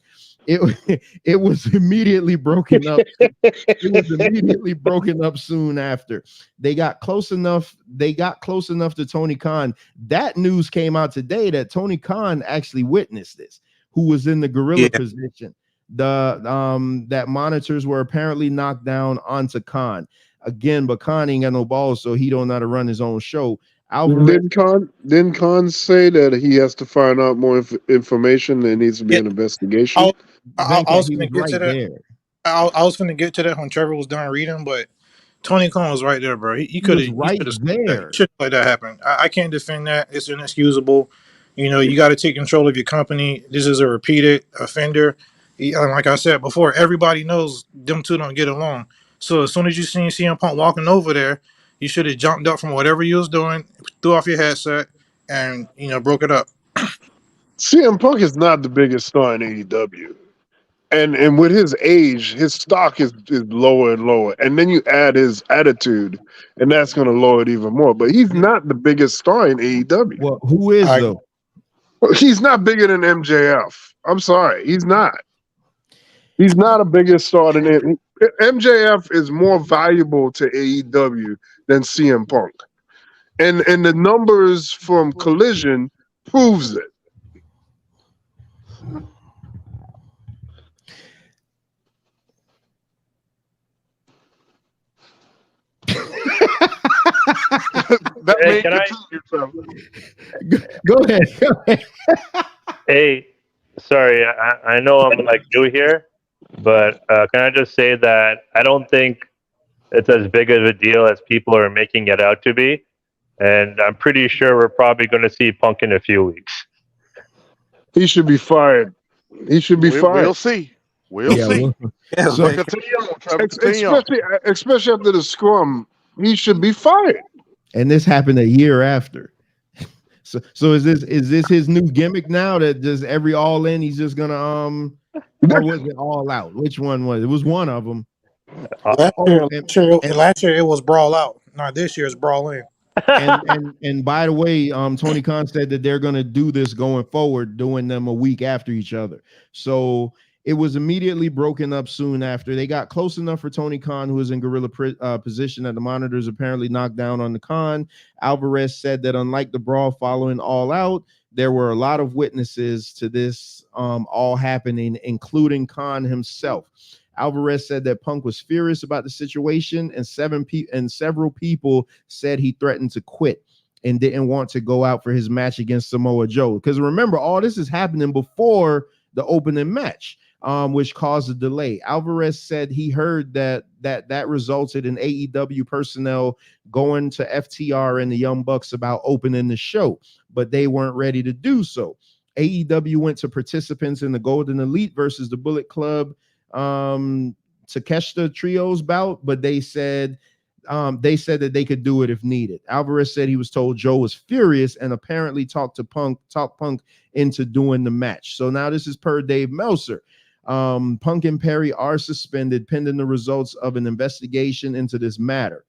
It was immediately broken up. It was immediately broken up soon after. They got close enough to Tony Khan. That news came out today that Tony Khan actually witnessed this, who was in the gorilla position. That monitors were apparently knocked down onto Khan. Again, but Khan ain't got no balls, so he don't know how to run his own show. Didn't Khan say that he has to find out more information? There needs to be an investigation. I was going to get to that. I was going to get to that when Trevor was done reading, but Tony Khan was right there, bro. He could have there. He shouldn't let that happen. I can't defend that. It's inexcusable. You know, you got to take control of your company. This is a repeated offender. Like I said before, everybody knows them two don't get along. So as soon as you seen CM Punk walking over there, you should have jumped up from whatever you was doing, threw off your headset, and broke it up. CM Punk is not the biggest star in AEW. And with his age, his stock is lower and lower. And then you add his attitude, and that's going to lower it even more. But he's not the biggest star in AEW. Well, who is, though? He's not bigger than MJF. I'm sorry. He's not. He's not a bigger star than it. MJF is more valuable to AEW than CM Punk. And the numbers from Collision proves it. Hey, can Go ahead. Hey, sorry, I know I'm like new here, but can I just say that I don't think it's as big of a deal as people are making it out to be, and I'm pretty sure we're probably going to see Punk in a few weeks. He should be fired. He should be fired. We'll see. We'll see. Especially after the scrum, he should be fired. And this happened a year after. So is this his new gimmick now that just every All In he's just gonna or was it All Out? Which one was it? It was one of them. Last year it was Brawl Out. Not this year, it's Brawl In. And by the way, Tony Khan said that they're gonna do this going forward, doing them a week after each other. So it was immediately broken up soon after. They got close enough for Tony Khan, who was in gorilla position, that the monitors apparently knocked down on the Khan. Alvarez said that unlike the brawl following All Out, there were a lot of witnesses to this all happening, including Khan himself. Alvarez said that Punk was furious about the situation, and several people said he threatened to quit and didn't want to go out for his match against Samoa Joe. Because remember, all this is happening before the opening match, which caused a delay. Alvarez said he heard that resulted in AEW personnel going to FTR and the Young Bucks about opening the show, but they weren't ready to do so. AEW went to participants in the Golden Elite versus the Bullet Club Takeshita trios bout, but they said that they could do it if needed. Alvarez said he was told Joe was furious and apparently talked Punk into doing the match. So now this is per Dave Meltzer. Punk and Perry are suspended pending the results of an investigation into this matter.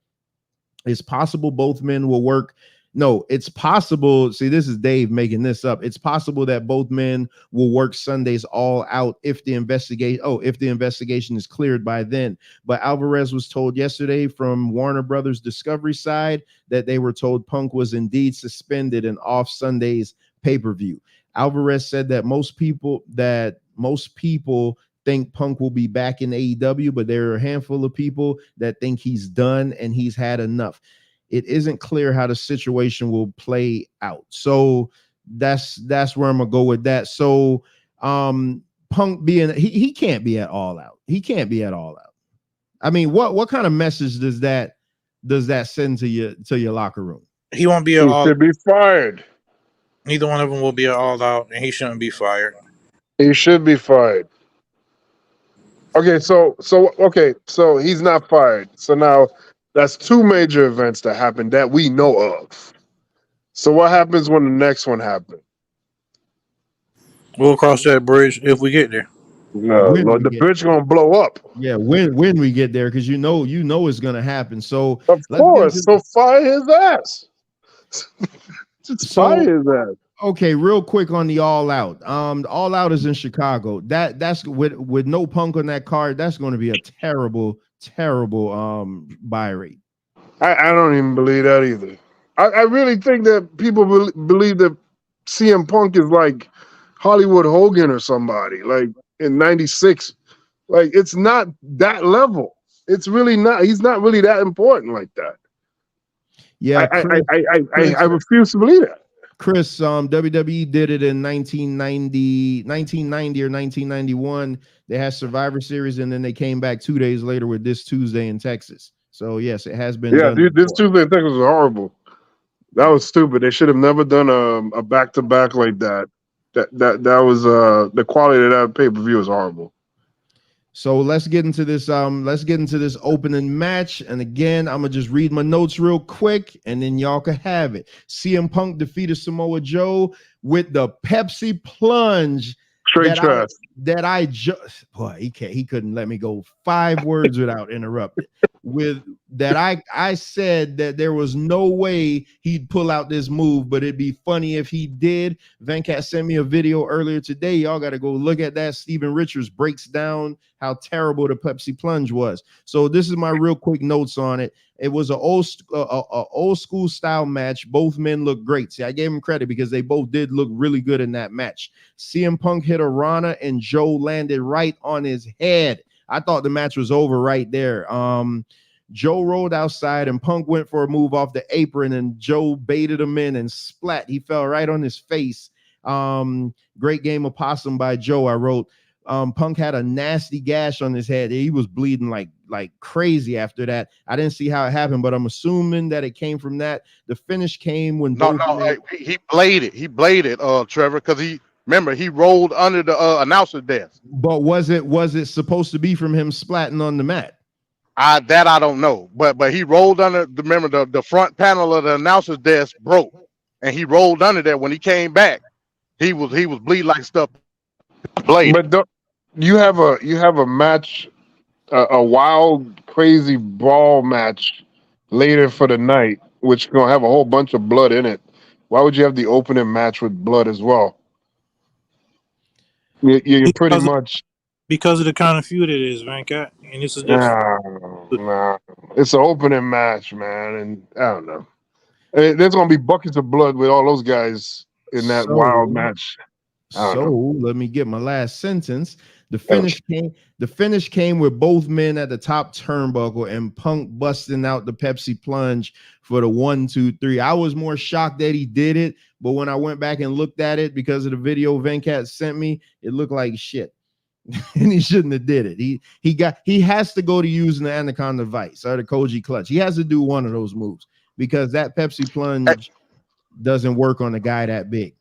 It's possible both men will work. No, it's possible. See, this is Dave making this up. It's possible that both men will work Sundays All Out if the investigation is cleared by then. But Alvarez was told yesterday from Warner Brothers Discovery side that they were told Punk was indeed suspended and off Sunday's pay-per-view. Alvarez said that most people think Punk will be back in AEW, but there are a handful of people that think he's done and he's had enough. It isn't clear how the situation will play out. So that's where I'm gonna go with that. So Punk being he can't be at All Out. He can't be at All Out. I mean, what kind of message does that send to your locker room? He won't be at All. Should be fired. Neither one of them will be at All Out, and he shouldn't be fired. He should be fired. Okay, so he's not fired. So now that's two major events that happened that we know of. So what happens when the next one happens? We'll cross that bridge if we get there. No, the bridge gonna blow up. Yeah, when we get there, because you know it's gonna happen. So of course, so fire his ass. Just fire his ass. Okay, real quick on the All Out. All Out is in Chicago. That's with no Punk on that card. That's going to be a terrible buy rate. I don't even believe that either. I really think that people believe that CM Punk is like Hollywood Hogan or somebody, like in '96. Like, it's not that level. It's really not. He's not really that important like that. Yeah, I refuse to believe that. Chris, WWE did it in 1990 or 1991. They had Survivor Series, and then they came back 2 days later with This Tuesday in Texas. So yes, it has been. Yeah, done dude, This Tuesday in Texas was horrible. That was stupid. They should have never done a back to back like that. That was the quality of that pay per view was horrible. So let's get into this. Let's get into this opening match. And again, I'm gonna just read my notes real quick, and then y'all can have it. CM Punk defeated Samoa Joe with the Pepsi plunge. Straight trash. He couldn't let me go 5 words without interrupting. With that, I said that there was no way he'd pull out this move, but it'd be funny if he did. Venkat sent me a video earlier today. Y'all got to go look at that. Steven Richards breaks down how terrible the Pepsi plunge was. So this is my real quick notes on it. It was an old school style match. Both men looked great. See, I gave them credit because they both did look really good in that match. CM Punk hit a Rana and Joe landed right on his head. I thought the match was over right there. Joe rolled outside and Punk went for a move off the apron and Joe baited him in and splat. He fell right on his face. Great game of possum by Joe, I wrote. Punk had a nasty gash on his head. He was bleeding like crazy after that. I didn't see how it happened, but I'm assuming that it came from that. The finish came when he bladed. He bladed, Trevor, because he rolled under the announcer's desk. But was it supposed to be from him splatting on the mat? I don't know, but he rolled under. Remember the front panel of the announcer's desk broke, and he rolled under there. When he came back, he was bleeding like stuff. But you have a match, a wild, crazy brawl match later for the night, which is gonna have a whole bunch of blood in it. Why would you have the opening match with blood as well? You're pretty much because of the kind of feud it is, Venkat, and this is just nah. It's an opening match, man, and I don't know. There's gonna be buckets of blood with all those guys in that wild match. So let me get my last sentence. The finish came with both men at the top turnbuckle and Punk busting out the Pepsi plunge for the 1, 2, 3. I was more shocked that he did it, but when I went back and looked at it because of the video Venkat sent me, it looked like shit. And he shouldn't have did it. He has to go to using the Anaconda Vice or the Koji Clutch. He has to do one of those moves because that Pepsi plunge doesn't work on a guy that big.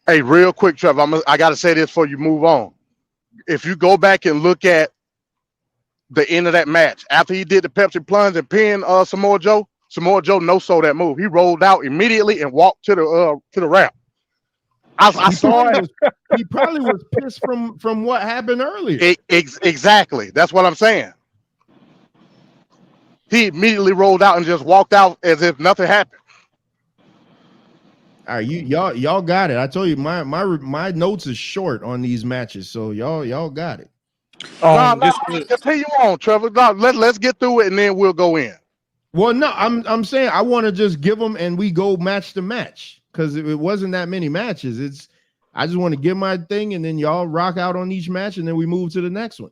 Hey, real quick, Trevor, I got to say this before you move on. If you go back and look at the end of that match, after he did the Pepsi plunge and pinned Samoa Joe no-sold that move. He rolled out immediately and walked to the ramp. I saw it. He probably was pissed from what happened earlier. Exactly. That's what I'm saying. He immediately rolled out and just walked out as if nothing happened. All right, y'all got it. I told you my notes is short on these matches, so y'all got it. Continue on, Trevor. Let's get through it and then we'll go in. Well, no, I'm saying I want to just give them and we go match to match because it wasn't that many matches. I just want to give my thing and then y'all rock out on each match and then we move to the next one.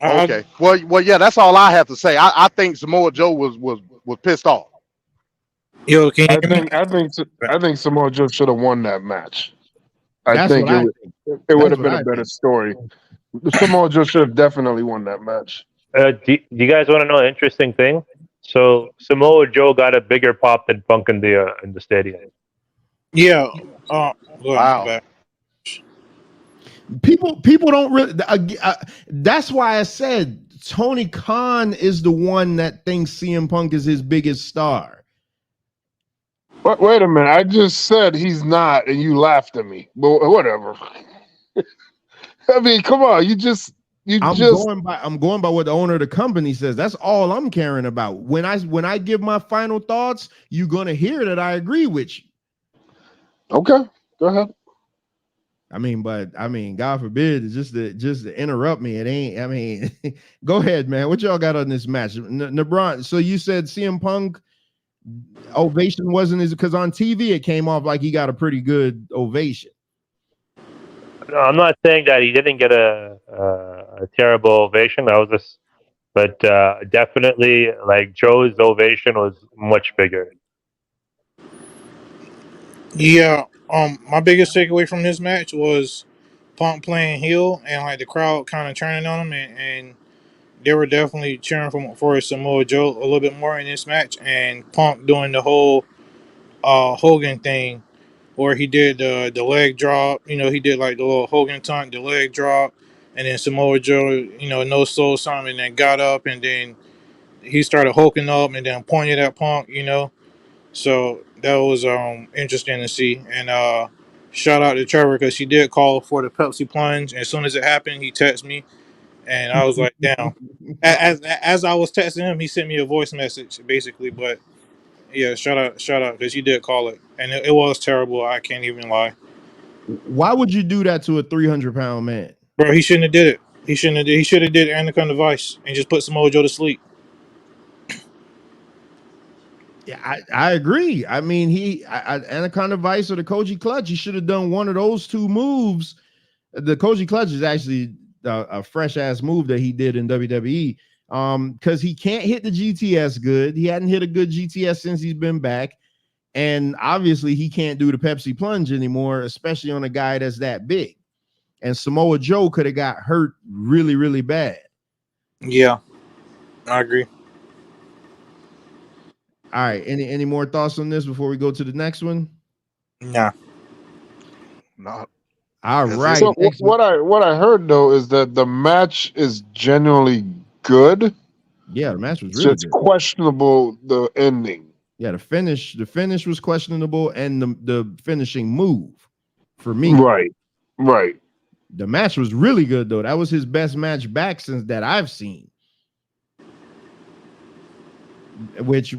Okay. Well, yeah, that's all I have to say. I think Samoa Joe was pissed off. Yo, can you hear me? I think Samoa Joe should have won that match. I That's think what I it think. would That's have what been a I better think. story. Samoa Joe should have definitely won that match. Do you guys want to know an interesting thing? So Samoa Joe got a bigger pop than Punk in the stadium. Yeah. Go ahead, my Wow. bad. People don't really. That's why I said Tony Khan is the one that thinks CM Punk is his biggest star. But wait a minute, I just said he's not, and you laughed at me. But whatever. I mean, come on, I'm going by what the owner of the company says. That's all I'm caring about. When I give my final thoughts, you're gonna hear that I agree with you. Okay, go ahead. I mean, God forbid, just to interrupt me. It ain't. I mean, go ahead, man. What y'all got on this match, LeBron? So you said CM Punk ovation wasn't as because on TV it came off like he got a pretty good ovation. No, I'm not saying that he didn't get a terrible ovation. That was just, but definitely like Joe's ovation was much bigger. Yeah. My biggest takeaway from this match was Punk playing heel and like the crowd kind of turning on him, and they were definitely cheering for Samoa Joe a little bit more in this match, and Punk doing the whole Hogan thing where he did the leg drop. You know, he did like the little Hogan taunt, the leg drop, and then Samoa Joe, no soul something, and then got up, and then he started hulking up, and then pointed at Punk. So that was interesting to see. And shout out to Trevor because he did call for the Pepsi plunge. And as soon as it happened, he texted me, and I was like, "Damn!" As I was texting him, he sent me a voice message basically. But yeah, shout out because he did call it, and it was terrible. I can't even lie. Why would you do that to a 300-pound man? Bro, he shouldn't have did it. He shouldn't have. He should have did Anaconda Vice and just put Samoa Joe to sleep. Yeah, I agree. I mean, Anaconda Vice or the Koji Clutch, he should have done one of those two moves. The Koji Clutch is actually a fresh ass move that he did in WWE. Because he can't hit the GTS good. He hadn't hit a good GTS since he's been back. And obviously he can't do the Pepsi plunge anymore, especially on a guy that's that big. And Samoa Joe could have got hurt really, really bad. Yeah, I agree. All right. Any more thoughts on this before we go to the next one? Nah. Not. All right. So what I heard though is that the match is genuinely good. Yeah, the match was It's really just good. questionable the ending. Yeah, the finish was questionable, and the finishing move for me. Right. The match was really good though. That was his best match back since that I've seen. Which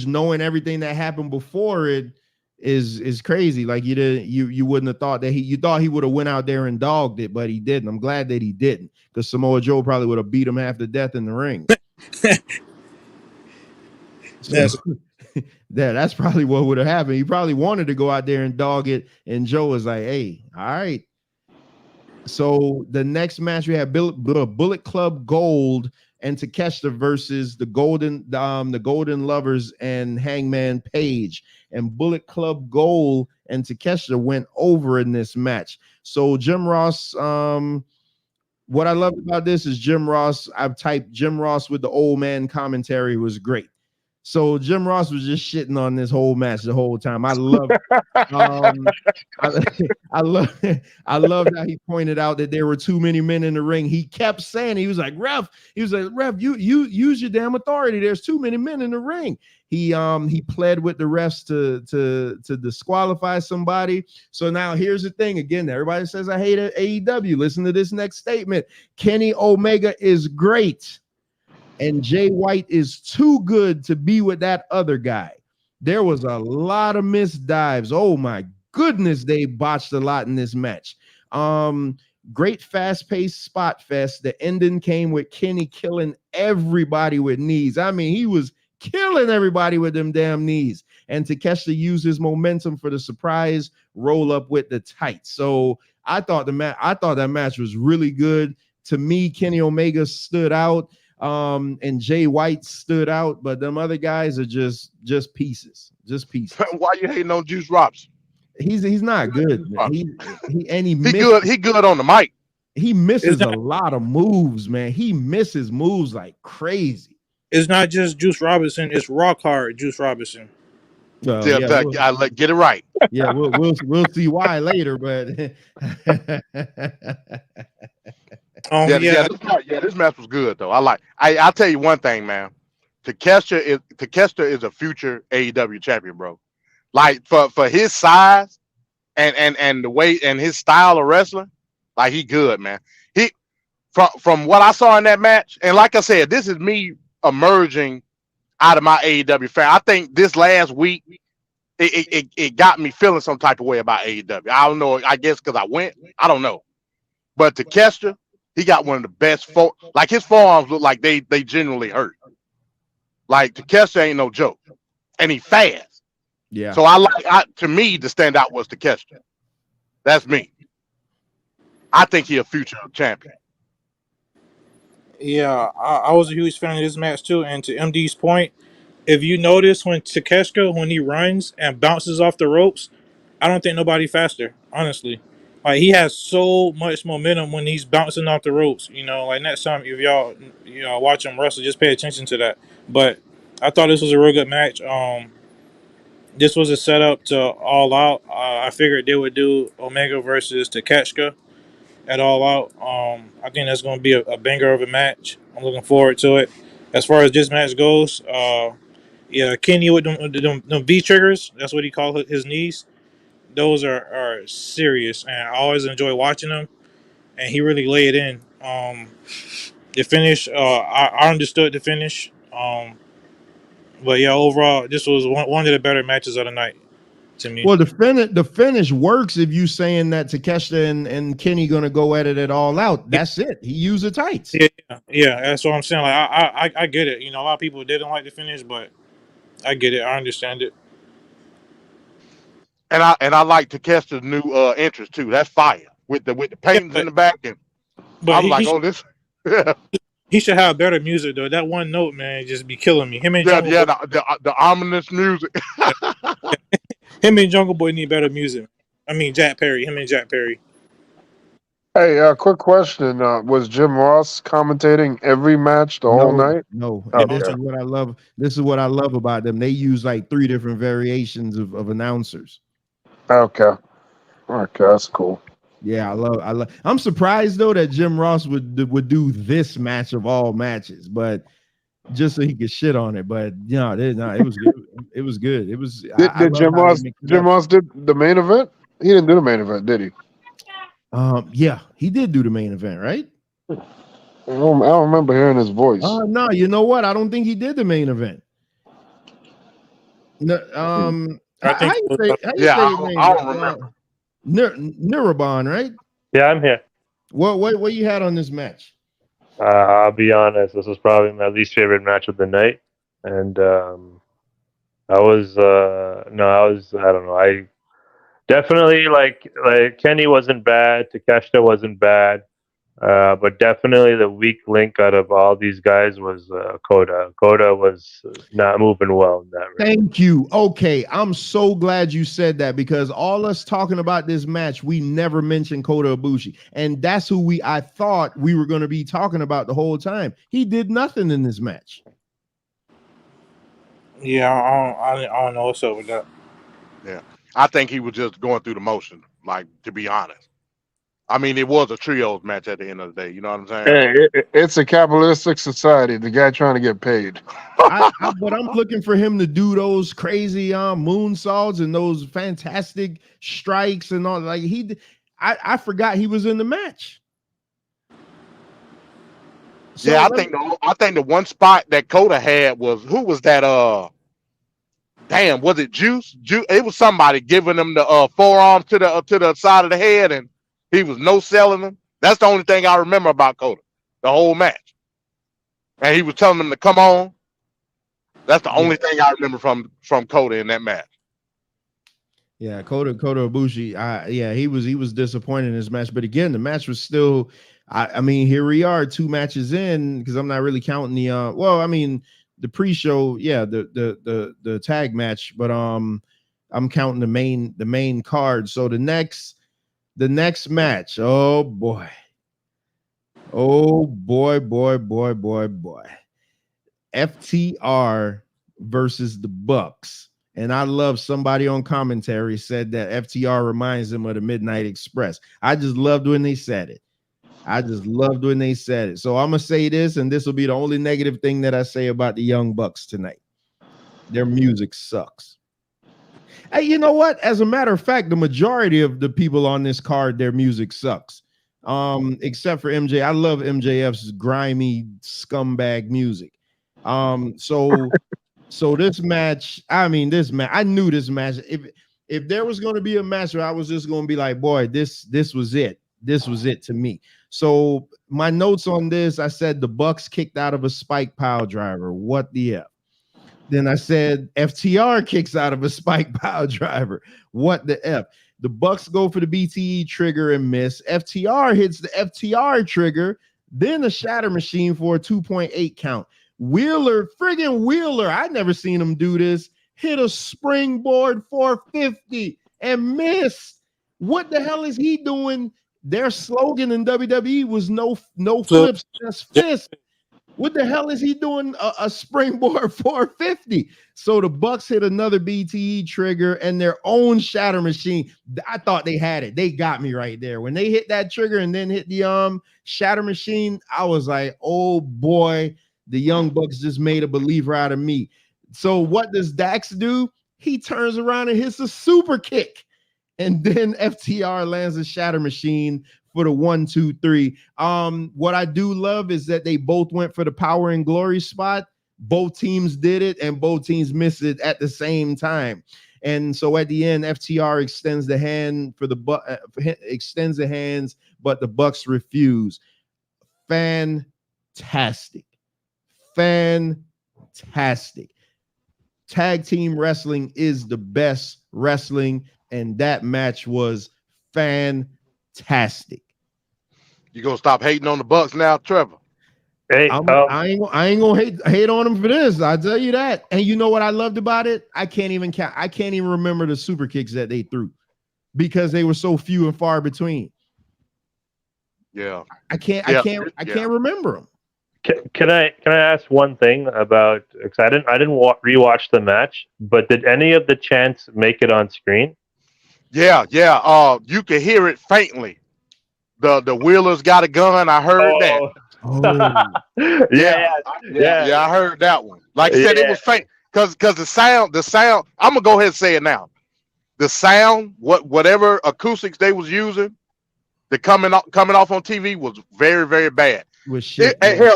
knowing everything that happened before it is crazy. Like you wouldn't have thought that you thought he would have went out there and dogged it, but he didn't. I'm glad that he didn't, because Samoa Joe probably would have beat him half to death in the ring. That's probably what would have happened. He probably wanted to go out there and dog it, and Joe was like, "Hey, all right." So the next match we have Bullet Club Gold and Takeshita versus the Golden Lovers and Hangman Page. And Bullet Club Gold and Takeshita went over in this match. So Jim Ross, what I loved about this is Jim Ross. I've typed Jim Ross with the old man commentary was great. So Jim Ross was just shitting on this whole match the whole time. I love I love how he pointed out that there were too many men in the ring. He kept saying, he was like, ref, you use your damn authority. There's too many men in the ring. He pled with the refs to disqualify somebody. So now here's the thing again. Everybody says I hate AEW. Listen to this next statement. Kenny Omega is great, and Jay White is too good to be with that other guy. There was a lot of missed dives. Oh my goodness, they botched a lot in this match. Great fast-paced spot fest. The ending came with Kenny killing everybody with knees. I mean, he was killing everybody with them damn knees. And Takeshita used his momentum for the surprise roll up with the tights. So I thought that match was really good. To me, Kenny Omega stood out. And Jay White stood out, but them other guys are just pieces. Why you hating on Juice Robinson? He's not good. Man. He good. He good on the mic. He misses a lot of moves, man. He misses moves like crazy. It's not just Juice Robinson, it's rock hard Juice Robinson. Get it right. Yeah, we'll see why later, but this match was good though. I'll tell you one thing, man. Takeshita is a future AEW champion, bro. Like for his size and the way and his style of wrestling, like he good, man. He from what I saw in that match, and like I said, this is me emerging out of my AEW fan. I think this last week it got me feeling some type of way about AEW. I don't know. I guess because I went. I don't know. But Takeshita, he got one of the best. Like his forearms look like they genuinely hurt. Like Takeshita ain't no joke, and he fast. Yeah. So to me, the standout was Takeshita. That's me. I think he a future champion. Yeah, I was a huge fan of this match too. And to MD's point, if you notice when Takeshita, when he runs and bounces off the ropes, I don't think nobody faster, honestly. Like he has so much momentum when he's bouncing off the ropes. You know, like next time if y'all watch him wrestle, just pay attention to that. But I thought this was a real good match. This was a setup to All Out. I figured they would do Omega versus Takeshita at All Out. I think that's going to be a banger of a match. I'm looking forward to it. As far as this match goes, Kenny with them V triggers, that's what he called his knees. Those are serious, and I always enjoy watching them. And he really laid in. The finish, I understood the finish. But yeah, overall, this was one of the better matches of the night to me. Well, the finish works if you saying that Takeshita and Kenny gonna go at it All Out. That's it. He used the tights. Yeah, that's what I'm saying. Like I get it. You know, a lot of people didn't like the finish, but I get it. I understand it. And I like Takeshita's new entrance too. That's fire with the paintings in the back. And I was this. He should have better music though. That one note, man, just be killing me. The ominous music. Him and Jungle Boy need better music. I mean, Jack Perry. Him and Jack Perry. Hey, quick question: was Jim Ross commentating every match the whole night? No. Okay. This is what I love. This is what I love about them. They use like 3 different variations of announcers. Okay, that's cool. Yeah, I love. I'm surprised though that Jim Ross would do this match of all matches, but just so he could shit on it. But it was good. It was good. It was. Did Jim Ross did the main event? He didn't do the main event, did he? Yeah, he did do the main event, right? I don't remember hearing his voice. No, you know what? I don't think he did the main event. No, I don't remember. Nirabon, right? Yeah, I'm here. What you had on this match? I'll be honest. This was probably my least favorite match of the night, and I don't know. I definitely like Kenny wasn't bad. Takeshita wasn't bad. But definitely the weak link out of all these guys was Kota. Kota was not moving well in that. Thank you. Okay, I'm so glad you said that because all us talking about this match, we never mentioned Kota Ibushi, and that's who I thought we were going to be talking about the whole time. He did nothing in this match. Yeah, I don't know what's up with that. Yeah, I think he was just going through the motion. Like, to be honest. I mean, it was a trios match at the end of the day. You know what I'm saying? Hey, it's a capitalistic society. The guy trying to get paid. But I'm looking for him to do those crazy moonsaults and those fantastic strikes and all. Like I forgot he was in the match. So yeah, I think the one spot that Kota had was who was that? Damn, was it Juice? It was somebody giving him the forearm to the side of the head and. He was no-selling them. That's the only thing I remember about Kota, the whole match. And he was telling them to come on. That's the only thing I remember from Kota in that match. Yeah, Kota Ibushi. He was disappointed in his match, but again, the match was still I mean, here we are 2 matches in, because I'm not really counting the pre-show, the tag match, but I'm counting the main card. So the next match, oh boy, FTR versus the Bucks. And I love somebody on commentary said that FTR reminds them of the Midnight Express. I just loved when they said it. So I'm gonna say this, and this will be the only negative thing that I say about the Young Bucks tonight. Their music sucks. Hey, you know what? As a matter of fact, the majority of the people on this card, their music sucks. Except for MJ. I love MJF's grimy scumbag music. So this match, I knew this match. If there was going to be a match where I was just going to be like, boy, this was it. This was it to me. So my notes on this, I said the Bucks kicked out of a spike pile driver. What the F? Then I said FTR kicks out of a spike pile driver. What the F? The Bucks go for the BTE trigger and miss. FTR hits the FTR trigger, then a shatter machine for a 2.8 count. Wheeler, I never seen him do this, hit a springboard 450 and missed. What the hell is he doing? Their slogan in WWE was no flips, just fists. What the hell is he doing? A springboard 450. So the Bucks hit another BTE trigger and their own shatter machine. I thought they had it. They got me right there. When they hit that trigger and then hit the shatter machine, I was like, oh boy, the Young Bucks just made a believer out of me. So what does Dax do? He turns around and hits a super kick. And then FTR lands a shatter machine for the 1, 2, 3. What I do love is that they both went for the power and glory spot. Both teams did it, and both teams missed it at the same time. And so at the end, FTR extends the hand for extends the hands, but the Bucks refuse. Fantastic. Tag team wrestling is the best wrestling, and that match was fantastic. You gonna stop hating on the Bucks now, Trevor? Hey, I ain't gonna hate on them for this. I tell you that. And you know what I loved about it? I can't even remember the super kicks that they threw because they were so few and far between. Yeah, I can't remember them. Can I ask one thing about? Because I didn't rewatch the match, but did any of the chants make it on screen? Yeah. You can hear it faintly. The Wheelers got a gun. I heard that. Oh. Yeah, I heard that one. Like I said, it was faint because the sound. I'm gonna go ahead and say it now. The sound, whatever acoustics they was using, the coming off on TV was very, very bad.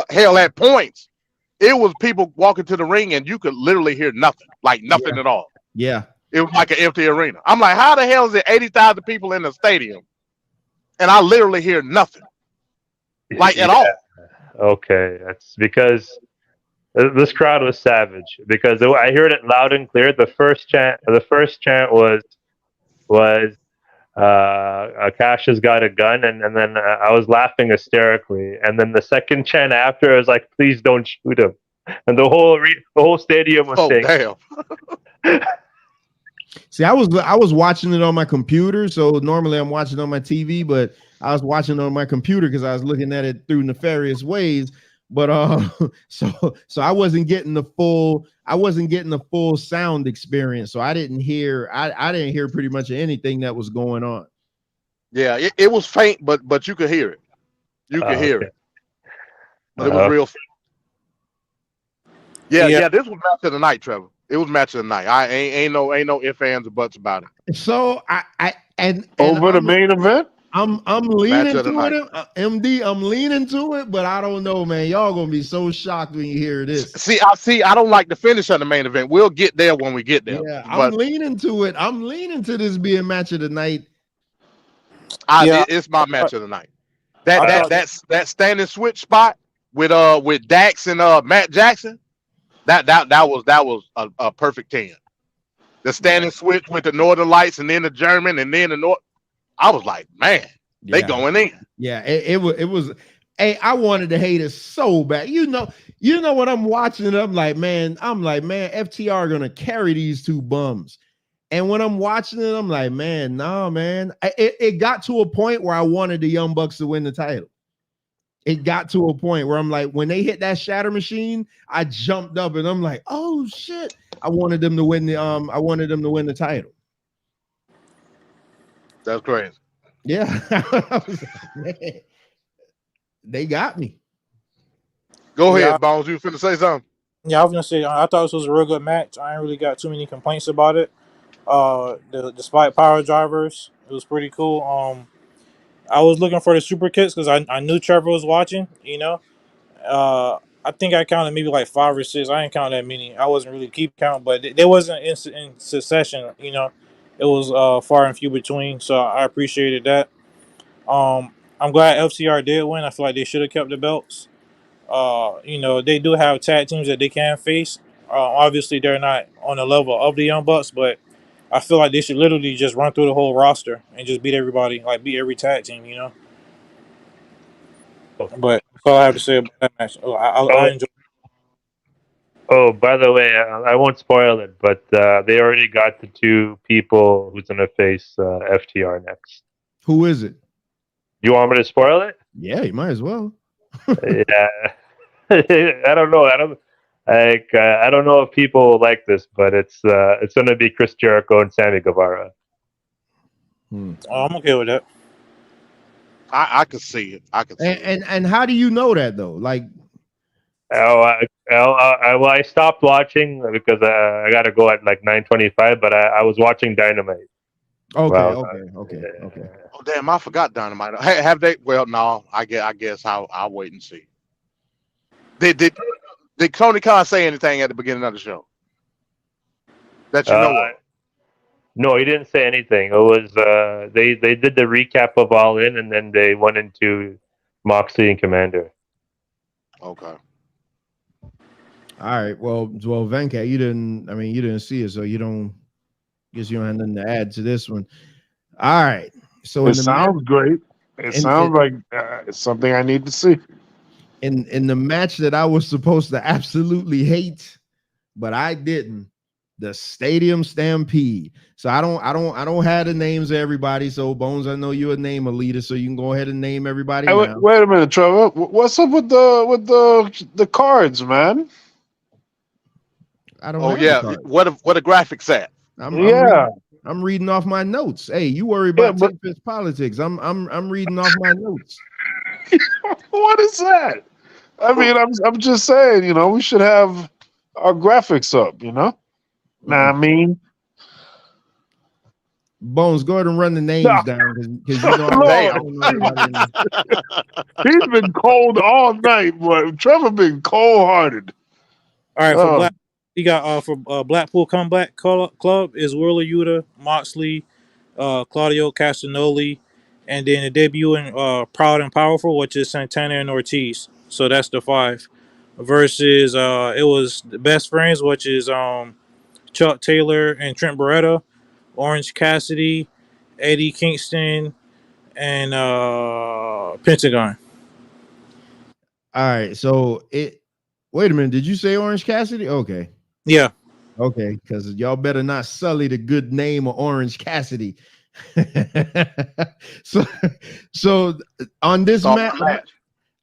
Hell, at points, it was people walking to the ring and you could literally hear nothing, like nothing at all. Yeah. It was like an empty arena. I'm like, how the hell is it 80,000 people in the stadium and I literally hear nothing, like at all? Okay, that's because this crowd was savage. Because I heard it loud and clear. The first chant was Cash has got a gun, and then I was laughing hysterically. And then the second chant after, I was like, "Please don't shoot him!" And the whole stadium was saying, "Damn." See, I was watching it on my computer. So normally I'm watching on my TV, but I was watching on my computer because I was looking at it through nefarious ways. But so I wasn't getting the full sound experience. So I didn't hear pretty much anything that was going on. Yeah, it was faint, but you could hear it. You could hear it. But it was real faint. Yeah, this was match of the night, Trevor. It was match of the night. I ain't no ifs, ands, or buts about it. So over the main event. I'm leaning to it, MD. I'm leaning to it, but I don't know, man. Y'all gonna be so shocked when you hear this. See, I don't like the finish of the main event. We'll get there when we get there. Yeah, I'm leaning to it. I'm leaning to this being match of the night. It's my match of the night. That standing switch spot with Dax and Matt Jackson. That was a perfect 10. The standing switch with the Northern Lights and then the German and then the North. I was like, man, They going in. Yeah, it was. Hey, I wanted to hate it so bad. You know when I'm watching it, I'm like, man, FTR gonna carry these two bums. And when I'm watching it, I'm like, man, nah, man. It got to a point where I wanted the Young Bucks to win the title. It got to a point where I'm like, when they hit that shatter machine, I jumped up and I'm like, oh shit. I wanted them to win the title. That's crazy. Yeah. Man, they got me. Go ahead, Bones. You finna say something? Yeah, I was gonna say I thought this was a real good match. I ain't really got too many complaints about it. Despite power drivers, it was pretty cool. I was looking for the super kicks because I knew Trevor was watching. I think I counted maybe like 5 or 6. I didn't count that many. I wasn't really keep count, but they wasn't in succession. It was far and few between. So I appreciated that. I'm glad FCR did win. I feel like they should have kept the belts. They do have tag teams that they can face. Obviously, they're not on the level of the Young Bucks, but I feel like they should literally just run through the whole roster and just beat everybody, like beat every tag team, But that's all I have to say about that match. I enjoyed. Oh, by the way, I won't spoil it, but they already got the 2 people who's gonna face FTR next. Who is it? You want me to spoil it? Yeah, you might as well. Yeah, I don't know. I don't know if people like this, but it's gonna be Chris Jericho and Sammy Guevara. I'm okay with that. I could see it. I could see it. And how do you know that though? Like, I stopped watching because I got to go at like 9:25, but I was watching Dynamite. Okay. Oh damn! I forgot Dynamite. Hey, have they? Well, no. I guess I'll wait and see. Did Tony Khan say anything at the beginning of the show that you know of? No, he didn't say anything. It was they did the recap of All In, and then they went into Moxley and Commander. Okay. All right. Well, Venkat, you didn't see it, so you don't have nothing to add to this one. All right. So it sounds great. It sounds like it's something I need to see. In the match that I was supposed to absolutely hate, but I didn't. The Stadium Stampede. So I don't have the names of everybody. So Bones, I know you're a name leader, so you can go ahead and name everybody. Hey, wait a minute, Trevor. What's up with the cards, man? I don't. Oh yeah, what a graphic set. I'm reading off my notes. Hey, you worry about Take politics. I'm reading off my notes. What is that? I mean, I'm just saying, we should have our graphics up, Nah, I mean, Bones, go ahead and run the names down because he's been cold all night, but Trevor been cold hearted. All right, we got for Blackpool Combat Club is Wheeler Yuta, Moxley, Claudio Castagnoli, and then the debuting Proud and Powerful, which is Santana and Ortiz. So that's the 5 versus it was the Best Friends, which is Chuck Taylor and Trent Beretta, Orange Cassidy, Eddie Kingston, and Pentagon. All right, so wait a minute, did you say Orange Cassidy? Okay. Yeah. Okay, because y'all better not sully the good name of Orange Cassidy. so on this match,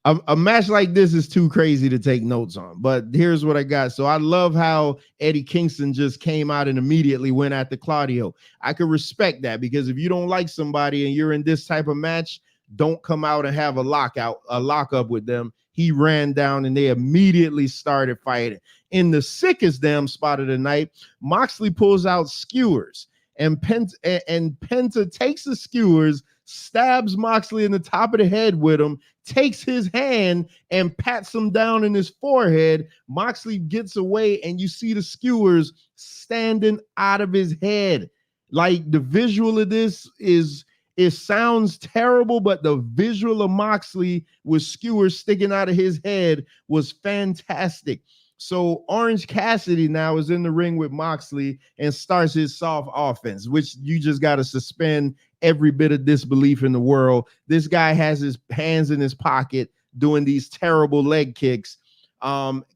a match like this is too crazy to take notes on. But here's what I got. So I love how Eddie Kingston just came out and immediately went after Claudio. I could respect that because if you don't like somebody and you're in this type of match, don't come out and have a lockup with them. He ran down and they immediately started fighting. In the sickest damn spot of the night, Moxley pulls out skewers and Penta takes the skewers, stabs Moxley in the top of the head with him, takes his hand and pats him down in his forehead. Moxley gets away and you see the skewers standing out of his head. Like the visual of this it sounds terrible, but the visual of Moxley with skewers sticking out of his head was fantastic. So Orange Cassidy now is in the ring with Moxley and starts his soft offense, which you just got to suspend every bit of disbelief in the world. This guy has his hands in his pocket doing these terrible leg kicks,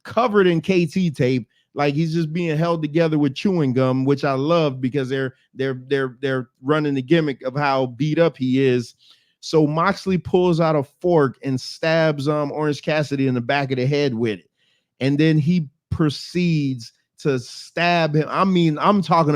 covered in KT tape, like he's just being held together with chewing gum, which I love because they're running the gimmick of how beat up he is. So Moxley pulls out a fork and stabs Orange Cassidy in the back of the head with it. And then he proceeds to stab him. I mean, I'm not talking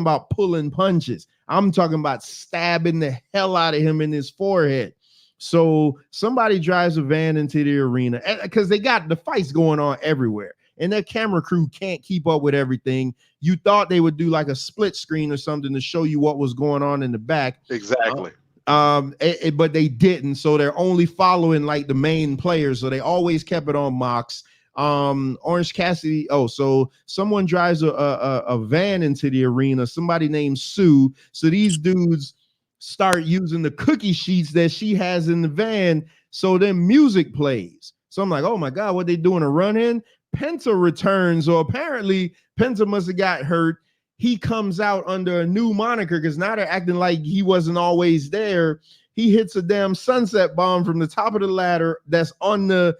about pulling punches. I'm talking about stabbing the hell out of him in his forehead. So somebody drives a van into the arena because they got the fights going on everywhere. And their camera crew can't keep up with everything. You thought they would do like a split screen or something to show you what was going on in the back. Exactly. But they didn't. So they're only following like the main players. So they always kept it on Mox. Orange Cassidy. Oh, so someone drives a van into the arena. Somebody named Sue. So these dudes start using the cookie sheets that she has in the van. So then music plays. So I'm like, oh my God, what they doing a run in? Penta returns, or apparently Penta must have got hurt. He comes out under a new moniker because now they're acting like he wasn't always there. He hits a damn sunset bomb from the top of the ladder that's on the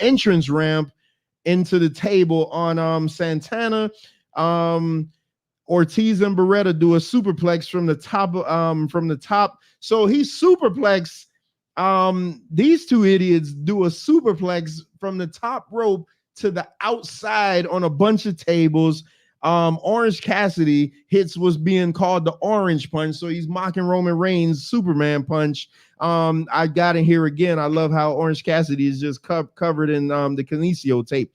entrance ramp into the table on Santana. Ortiz and Beretta do a superplex from the top. So he superplex. These two idiots do a superplex from the top rope to the outside on a bunch of tables. Orange Cassidy hits what's being called the orange punch. So he's mocking Roman Reigns' Superman punch. I got in here again. I love how Orange Cassidy is just covered in the kinesio tape.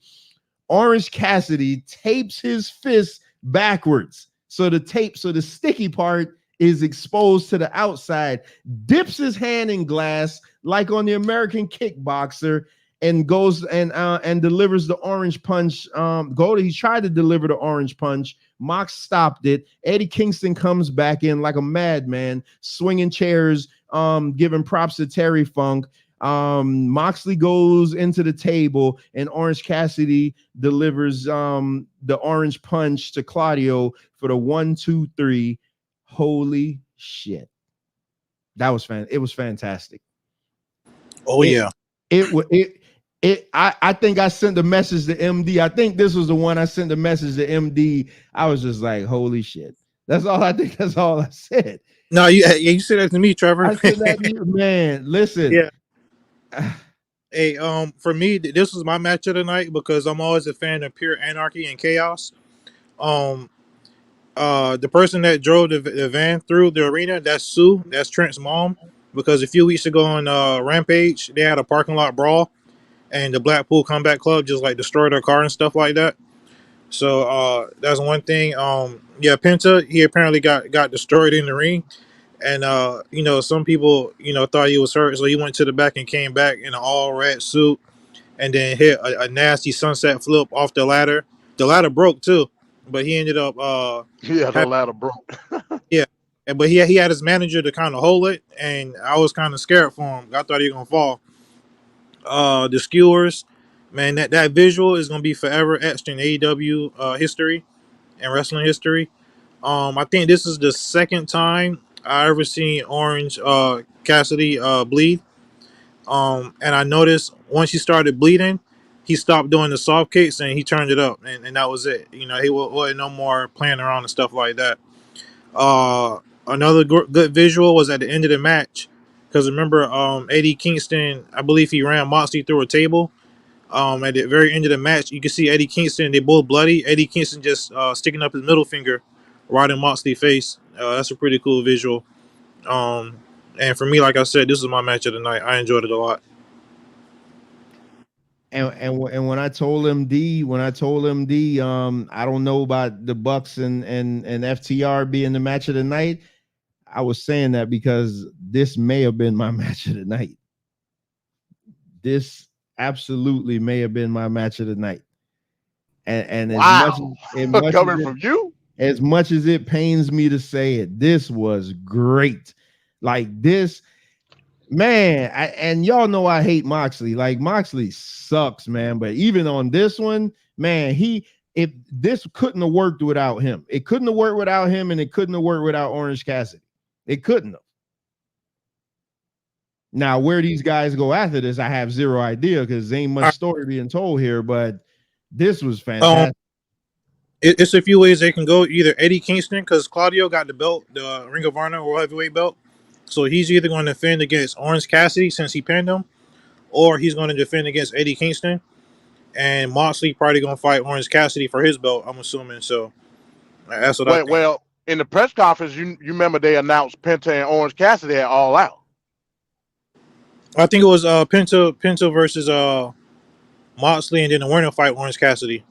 Orange Cassidy tapes his fist backwards. So the sticky part is exposed to the outside, dips his hand in glass like on the American Kickboxer, and goes and delivers the orange punch. He tried to deliver the orange punch. Mox stopped it. Eddie Kingston comes back in like a madman, swinging chairs, giving props to Terry Funk. Moxley goes into the table, and Orange Cassidy delivers the orange punch to Claudio for the 1, 2, 3. Holy shit. That was it was fantastic. Oh yeah. I think I sent a message to MD. I think this was the one I sent a message to MD. I was just like, holy shit. That's all I think. That's all I said. No, you said that to me, Trevor. I said that to you, man. Listen. Yeah. Hey, for me, this was my match of the night because I'm always a fan of pure anarchy and chaos. The person that drove the van through the arena, that's Sue. That's Trent's mom. Because a few weeks ago on Rampage, they had a parking lot brawl, and the Blackpool Combat Club just like destroyed her car and stuff like that. So that's one thing. Penta, he apparently got destroyed in the ring, and some people thought he was hurt, so he went to the back and came back in an all red suit, and then hit a nasty sunset flip off the ladder. The ladder broke too, but he ended up the ladder broke. Yeah. But he had his manager to kind of hold it, and I was kind of scared for him. I thought he was gonna fall. The skewers, man, that visual is gonna be forever etched in AEW history and wrestling history. I think this is the second time I ever seen Orange Cassidy bleed. And I noticed once he started bleeding, he stopped doing the soft kicks and he turned it up, and that was it. He wasn't no more playing around and stuff like that. Another good visual was at the end of the match, because remember, Eddie Kingston, I believe he ran Moxley through a table. At the very end of the match, you can see Eddie Kingston, they both bloody. Eddie Kingston just sticking up his middle finger right in Moxley's face. That's a pretty cool visual. And for me, like I said, this is my match of the night. I enjoyed it a lot. And when I told MD, I don't know about the Bucks and FTR being the match of the night. I was saying that because this may have been my match of the night. This absolutely may have been my match of the night. And wow. as much coming from you, as much as it pains me to say it, this was great. Like this, Man, and y'all know I hate Moxley. Like Moxley sucks, man. But even on this one, man, if this couldn't have worked without him. It couldn't have worked without him, and it couldn't have worked without Orange Cassidy. It couldn't have. Now, where these guys go after this, I have zero idea because there ain't much story being told here, but this was fantastic. It's a few ways they can go. Either Eddie Kingston, because Claudio got the belt, the Ring of Honor World Heavyweight belt. So he's either going to defend against Orange Cassidy since he pinned him, or he's going to defend against Eddie Kingston. And Moxley probably going to fight Orange Cassidy for his belt, I'm assuming. So that's what I think. Well, in the press conference, you remember they announced Penta and Orange Cassidy at All Out. I think it was Penta versus Moxley, and then the winner fight Orange Cassidy.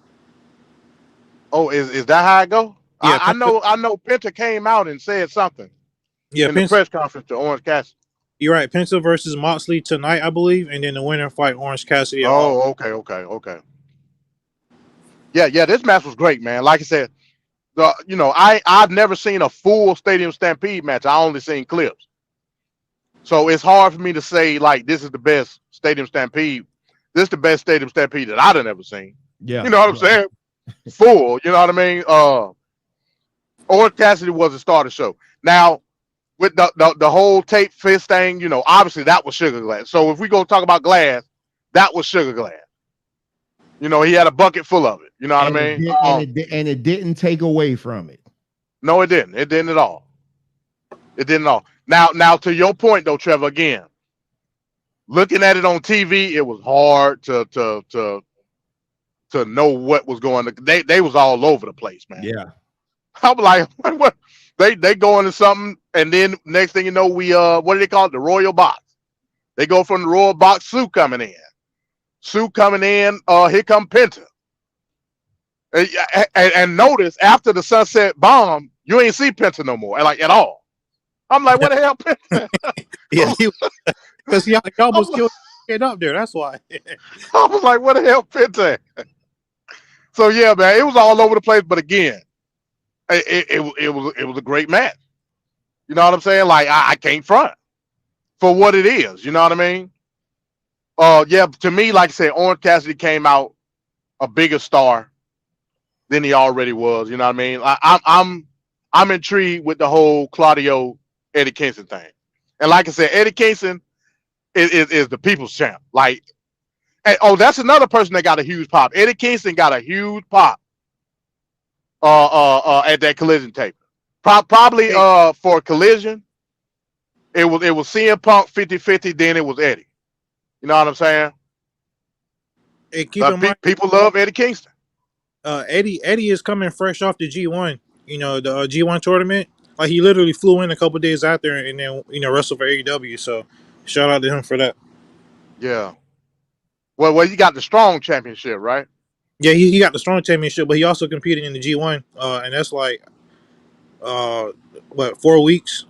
Oh, is that how it go? Yeah, I know Penta came out and said something. Yeah, in the press conference to Orange Cassidy. You're right. Penta versus Moxley tonight, I believe, and then the winner fight Orange Cassidy. Oh, okay. Yeah. This match was great, man. Like I said, I've never seen a full Stadium Stampede match. I only seen clips, so it's hard for me to say like this is the best Stadium Stampede. This is the best Stadium Stampede that I've ever seen. Yeah, you know what I'm saying? Full. You know what I mean? Orange Cassidy was the starter show. Now, with the whole tape fist thing, obviously that was Sugar Glass. So if we go talk about Glass, that was Sugar Glass. He had a bucket full of it. You know what I mean? And it didn't take away from it. No, it didn't. It didn't at all. It didn't at all. Now to your point though, Trevor, again, looking at it on TV, it was hard to know what was going on. They was all over the place, man. Yeah. I'm like, what? They go into something, and then next thing you know, we what do they call it? The Royal Box. They go from the Royal Box. Sue coming in. Here come Penta. And notice after the Sunset Bomb, you ain't see Penta no more, like at all. I'm like, what the hell, Penta? Yeah, because he almost killed it up there. That's why. I was like, what the hell, Penta? So yeah, man, it was all over the place. But again, it was a great match. You know what I'm saying? Like I can't front for what it is. You know what I mean? Yeah, to me, like I said, Orange Cassidy came out a bigger star than he already was. You know what I mean? I'm intrigued with the whole Claudio Eddie Kingston thing. And like I said, Eddie Kingston is the people's champ. Like, that's another person that got a huge pop. Eddie Kingston got a huge pop at that Collision tape. Probably for Collision, it was CM Punk 50-50, then it was Eddie. You know what I'm saying? Hey, keep in mind, people love Eddie Kingston. Eddie is coming fresh off the G1. The G1 tournament. Like he literally flew in a couple days after and then wrestled for AEW. So shout out to him for that. Yeah. Well, you got the Strong Championship, right? Yeah, he got the Strong Championship, but he also competed in the G1, and that's like 4 weeks.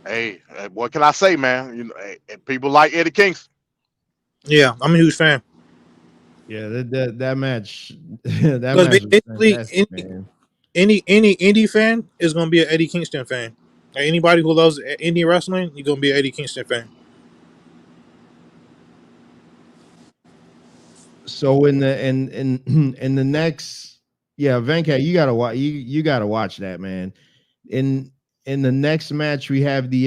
Hey, what can I say, man? People like Eddie Kingston. Yeah, I'm a huge fan. Yeah, that match. That match basically was fantastic, any indie fan is gonna be an Eddie Kingston fan. Like anybody who loves indie wrestling, you're gonna be an Eddie Kingston fan. So in the next, Venkat, you gotta watch. You gotta watch that, man. In the next match, we have the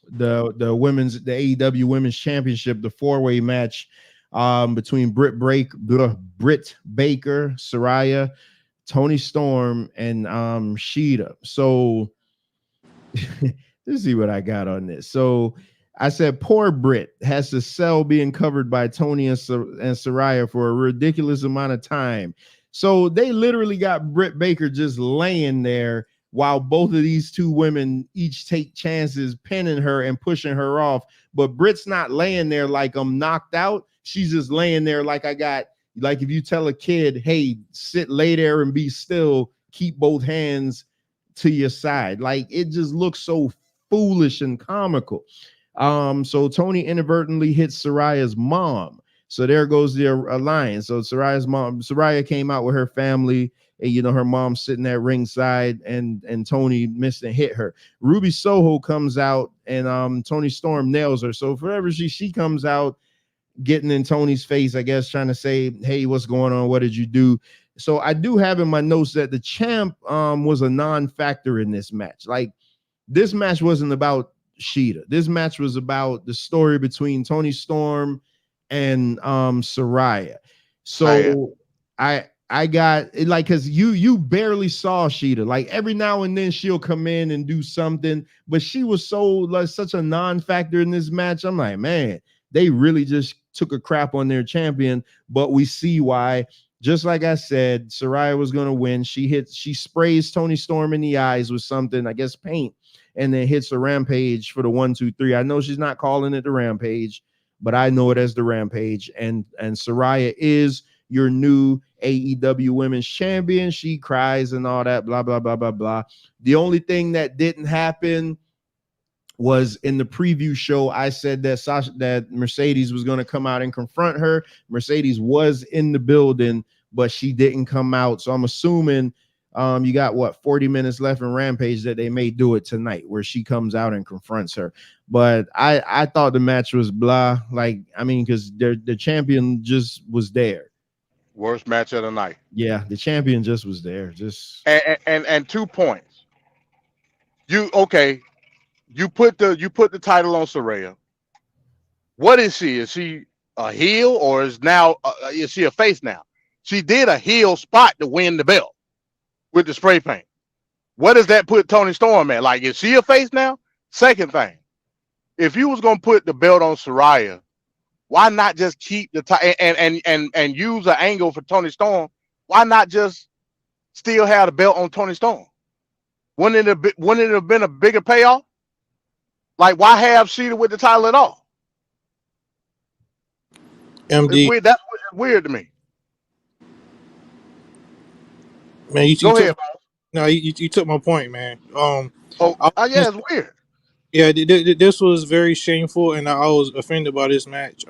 AEW Women's Championship, the 4-way match between Britt Baker, Saraya, Toni Storm, and Sheeta. So let's see what I got on this. So I said, poor Britt has to sell being covered by Toni and Saraya for a ridiculous amount of time. So they literally got Britt Baker just laying there while both of these two women each take chances pinning her and pushing her off. But Britt's not laying there like I'm knocked out. She's just laying there like if you tell a kid, hey, lay there and be still, keep both hands to your side. Like it just looks so foolish and comical. So Toni inadvertently hits Saraya's mom. So there goes their alliance. So Saraya came out with her family and you know her mom's sitting at ringside, and Tony missed and hit her. Ruby Soho comes out, and Tony Storm nails her. So forever she comes out, getting in Tony's face, I guess, trying to say, hey, what's going on? What did you do? So I do have in my notes that the champ was a non-factor in this match. Like, this match wasn't about Sheeta. This match was about the story between Tony Storm and Saraya. So I got it, like, because you barely saw Sheeta. Like, every now and then she'll come in and do something, but she was so like such a non-factor in this match. I'm like, man, they really just took a crap on their champion. But we see why. Just like I said, Saraya was going to win. She sprays Tony Storm in the eyes with something, I guess paint, and then hits a Rampage for the 1, 2, 3. I know she's not calling it the Rampage, but I know it as the Rampage. And Saraya is your new AEW Women's Champion. She cries and all that, blah, blah, blah, blah, blah. The only thing that didn't happen was in the preview show, I said that Mercedes was going to come out and confront her. Mercedes was in the building, but she didn't come out. So I'm assuming you got 40 minutes left in Rampage, that they may do it tonight where she comes out and confronts her. But I thought the match was blah. Like, I mean, because the champion just was there. Worst match of the night. Yeah, the champion just was there. Just and 2 points. You put the title on Saraya. What is she? Is she a heel, or is she a face now? She did a heel spot to win the belt with the spray paint. What does that put Tony Storm at? Like, is she a face now? Second thing, if you was gonna put the belt on Saraya, why not just keep the title and use an angle for Tony Storm? Why not just still have the belt on Tony Storm? Wouldn't it have been a bigger payoff? Like, why have Sheeta with the title at all? MD, that's weird to me. Man, Go ahead. You took my point, man. Yeah, it's weird. Yeah, this was very shameful, and I was offended by this match.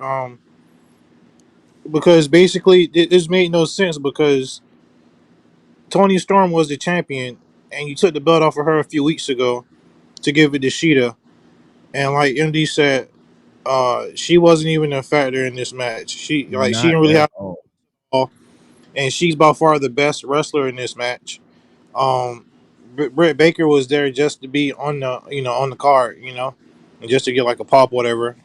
Because basically this made no sense, because Tony Storm was the champion, and you took the belt off of her a few weeks ago to give it to Sheeta, and like MD said, she wasn't even a factor in this match. She didn't really have all, and she's by far the best wrestler in this match. Britt Baker was there just to be on the card, and just to get like a pop, whatever.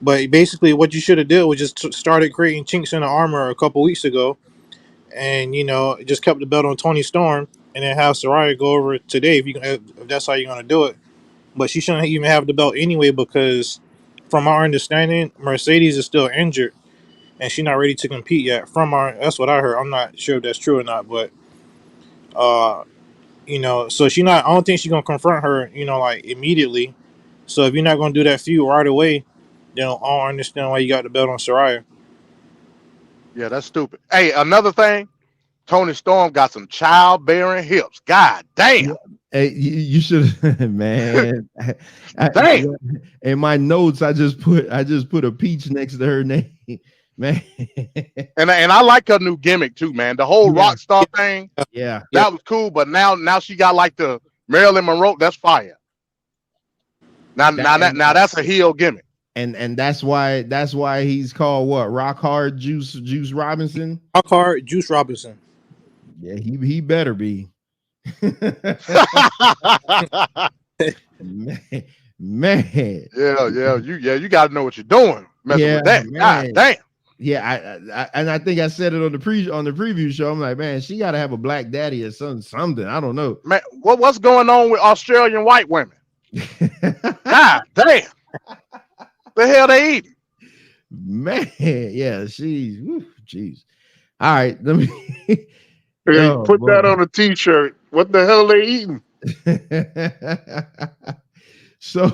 But basically, what you should have did was just started creating chinks in the armor a couple weeks ago, and just kept the belt on Tony Storm, and then have Saraya go over it today if that's how you're gonna do it. But she shouldn't even have the belt anyway, because from our understanding, Mercedes is still injured and she's not ready to compete yet. That's what I heard. I'm not sure if that's true or not, but so she not. I don't think she's gonna confront her, like immediately. So if you're not gonna do that feud right away, then I don't understand why you got the belt on Saraya. Yeah, that's stupid. Hey, another thing, Tony Storm got some childbearing hips. God damn. Hey, you should, man. Damn. In my notes, I just put a peach next to her name, man. And I like her new gimmick too, man. The whole rock star thing, that was cool. But now she got like the Marilyn Monroe. That's fire. Now that's a heel gimmick. And that's why he's called what? Rock Hard Juice Robinson. Rock Hard Juice Robinson. Yeah, he better be. man. Yeah, you got to know what you're doing. Messing with that. God damn. Yeah, I think I said it on the preview show. I'm like, man, she got to have a black daddy or something. I don't know. Man, what's going on with Australian white women? God damn. The hell they eating? Man, yeah, jeez. All right, let me put that on a t-shirt. What the hell are they eating? So,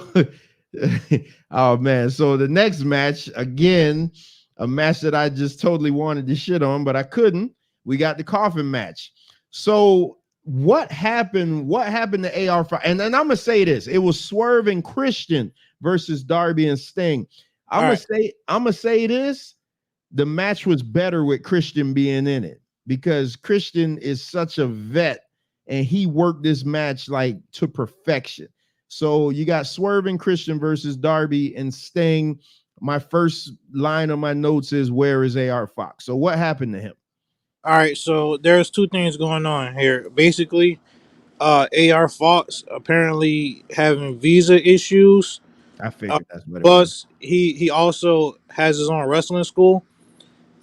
oh man, so the next match, again, a match that I just totally wanted to shit on, but I couldn't. We got the coffin match. So what happened to AR5? And then I'm gonna say this: it was Swerve and Christian versus Darby and Sting. I'm gonna say this: the match was better with Christian being in it. because Christian is such a vet and he worked this match like to perfection. So you got Swerve and Christian versus Darby and Sting. My first line of my notes is, where is AR Fox? So what happened to him? All right, so there's two things going on here. Basically, AR Fox apparently having visa issues. I figured that's what it was. Plus, he also has his own wrestling school,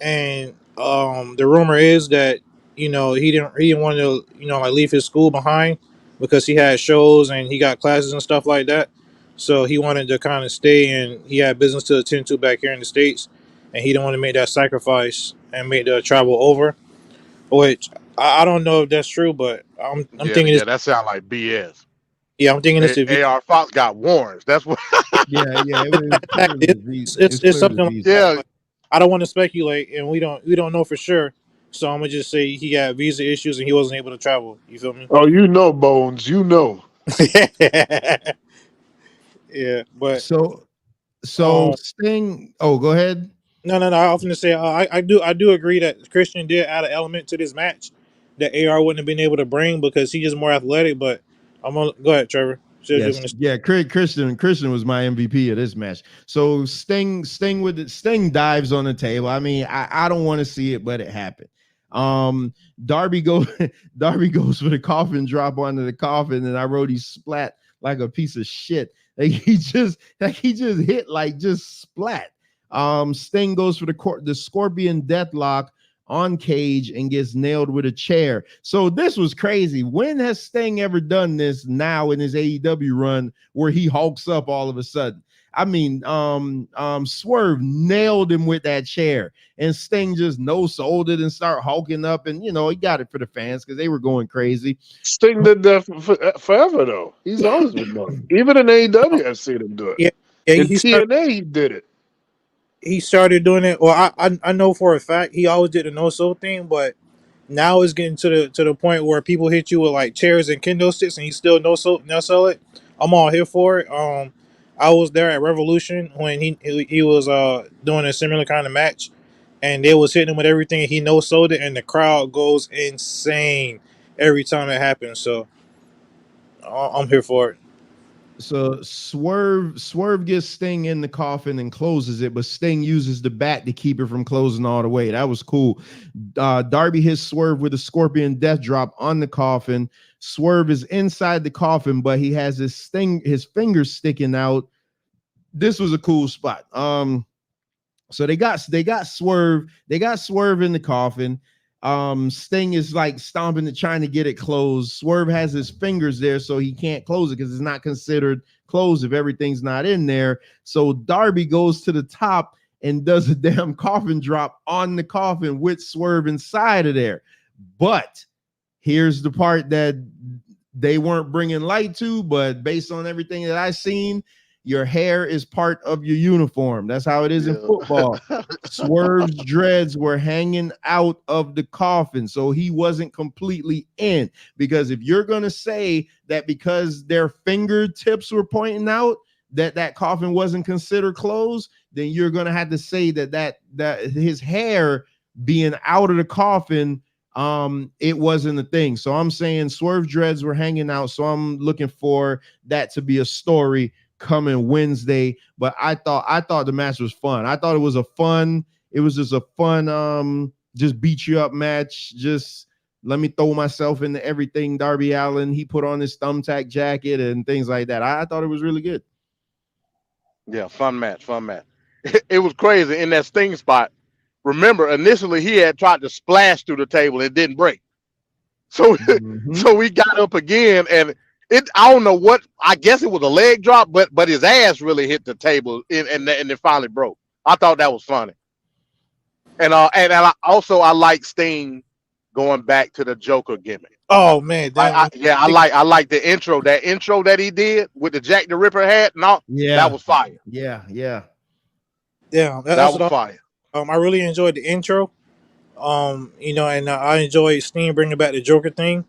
and the rumor is that he didn't want to like leave his school behind because he had shows and he got classes and stuff like that. So he wanted to kind of stay, and he had business to attend to back here in the States, and he didn't want to make that sacrifice and make the travel over. Which I don't know if that's true, but I'm thinking Yeah, it's that sounds like BS. yeah, I'm thinking it's a AR Fox got warrants. That's what. Yeah, it's something like that. Yeah. But I don't want to speculate, and we don't know for sure. So I'm gonna just say he got visa issues and he wasn't able to travel. You feel me? Oh, you know, Bones. You know. Yeah, but So um, Sting. Oh, go ahead. no. I often say I do agree that Christian did add an element to this match that AR wouldn't have been able to bring because he's just more athletic. But I'm gonna go ahead, Trevor. Yes, yeah. Christian was my MVP of this match. So Sting dives on the table. I mean, I don't want to see it, but it happened. Darby goes for the coffin drop onto the coffin, and I wrote he splat like a piece of shit. Like he just hit like just splat. Sting goes for the scorpion deathlock on Cage and gets nailed with a chair. So this was crazy. When has Sting ever done this now in his AEW run where he hulks up all of a sudden? I mean, Swerve nailed him with that chair, and Sting just no-sold it and start hulking up, and he got it for the fans because they were going crazy. Sting did that forever though. He's always been doing it. Even in AEW, I've seen him do it. Yeah, in TNA, he did it. He started doing it. Well, I know for a fact he always did the no-sold thing, but now it's getting to the point where people hit you with like chairs and kendo sticks, and he still no-sell it. I'm all here for it. I was there at Revolution when he was doing a similar kind of match, and they was hitting him with everything. And he no-sold it, and the crowd goes insane every time it happens. So I'm here for it. So Swerve gets Sting in the coffin and closes it, but Sting uses the bat to keep it from closing all the way. That was cool. Darby hits Swerve with a scorpion death drop on the coffin. Swerve is inside the coffin, but he has his fingers sticking out. This was a cool spot. So they got Swerve in the coffin. Sting is like stomping and trying to get it closed. Swerve has his fingers there, so he can't close it because it's not considered closed if everything's not in there. So Darby goes to the top and does a damn coffin drop on the coffin with Swerve inside of there. But here's the part that they weren't bringing light to, but based on everything that I've seen, your hair is part of your uniform. That's how it is in football. Swerve's dreads were hanging out of the coffin, so he wasn't completely in. Because if you're going to say that because their fingertips were pointing out that coffin wasn't considered closed, then you're going to have to say that his hair being out of the coffin, it wasn't a thing. So I'm saying Swerve dreads were hanging out, so I'm looking for that to be a story coming Wednesday. But I thought the match was fun. I thought it was just a fun just beat you up match. Just let me throw myself into everything Darby Allin. He put on his thumbtack jacket and things like that. I thought it was really good. Yeah, fun match. It was crazy in that Sting spot. Remember, initially he had tried to splash through the table. It didn't break. So so we got up again, and I don't know what, I guess it was a leg drop, but his ass really hit the table and it finally broke. I thought that was funny. And I like Sting going back to the Joker gimmick. Oh man, I like the intro. That intro that he did with the Jack the Ripper hat and all. Yeah, that was fire. Yeah. That was fire. I really enjoyed the intro. And I enjoyed Sting bringing back the Joker thing.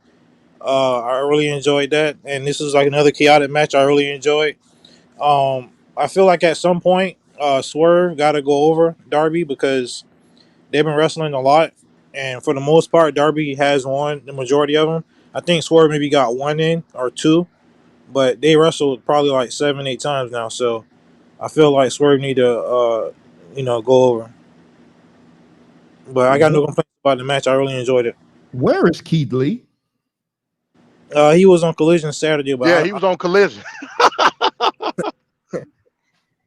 I really enjoyed that, and this is like another chaotic match I really enjoyed. I feel like at some point, Swerve got to go over Darby because they've been wrestling a lot, and for the most part, Darby has won the majority of them. I think Swerve maybe got one in or two, but they wrestled probably like 7-8 times now. So I feel like Swerve need to go over. But I got no complaints about the match. I really enjoyed it. Where is Keith Lee? He was on Collision Saturday, but he was on Collision.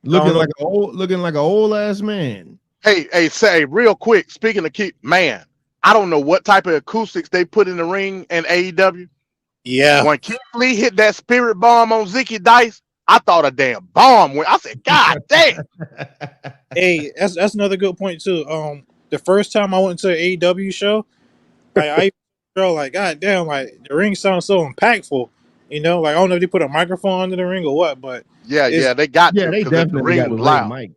looking like an old ass man. Hey, say real quick. Speaking of Keith, man, I don't know what type of acoustics they put in the ring in AEW. Yeah. When Keith Lee hit that spirit bomb on Zicky Dice, I thought a damn bomb went. I said, God damn. Hey, that's another good point too. The first time I went to an AEW show, I like, God damn, like the ring sounds so impactful. You know, like I don't know if they put a microphone under the ring or what, but yeah, they got yeah, to, they because definitely the ring got was the right loud. mic.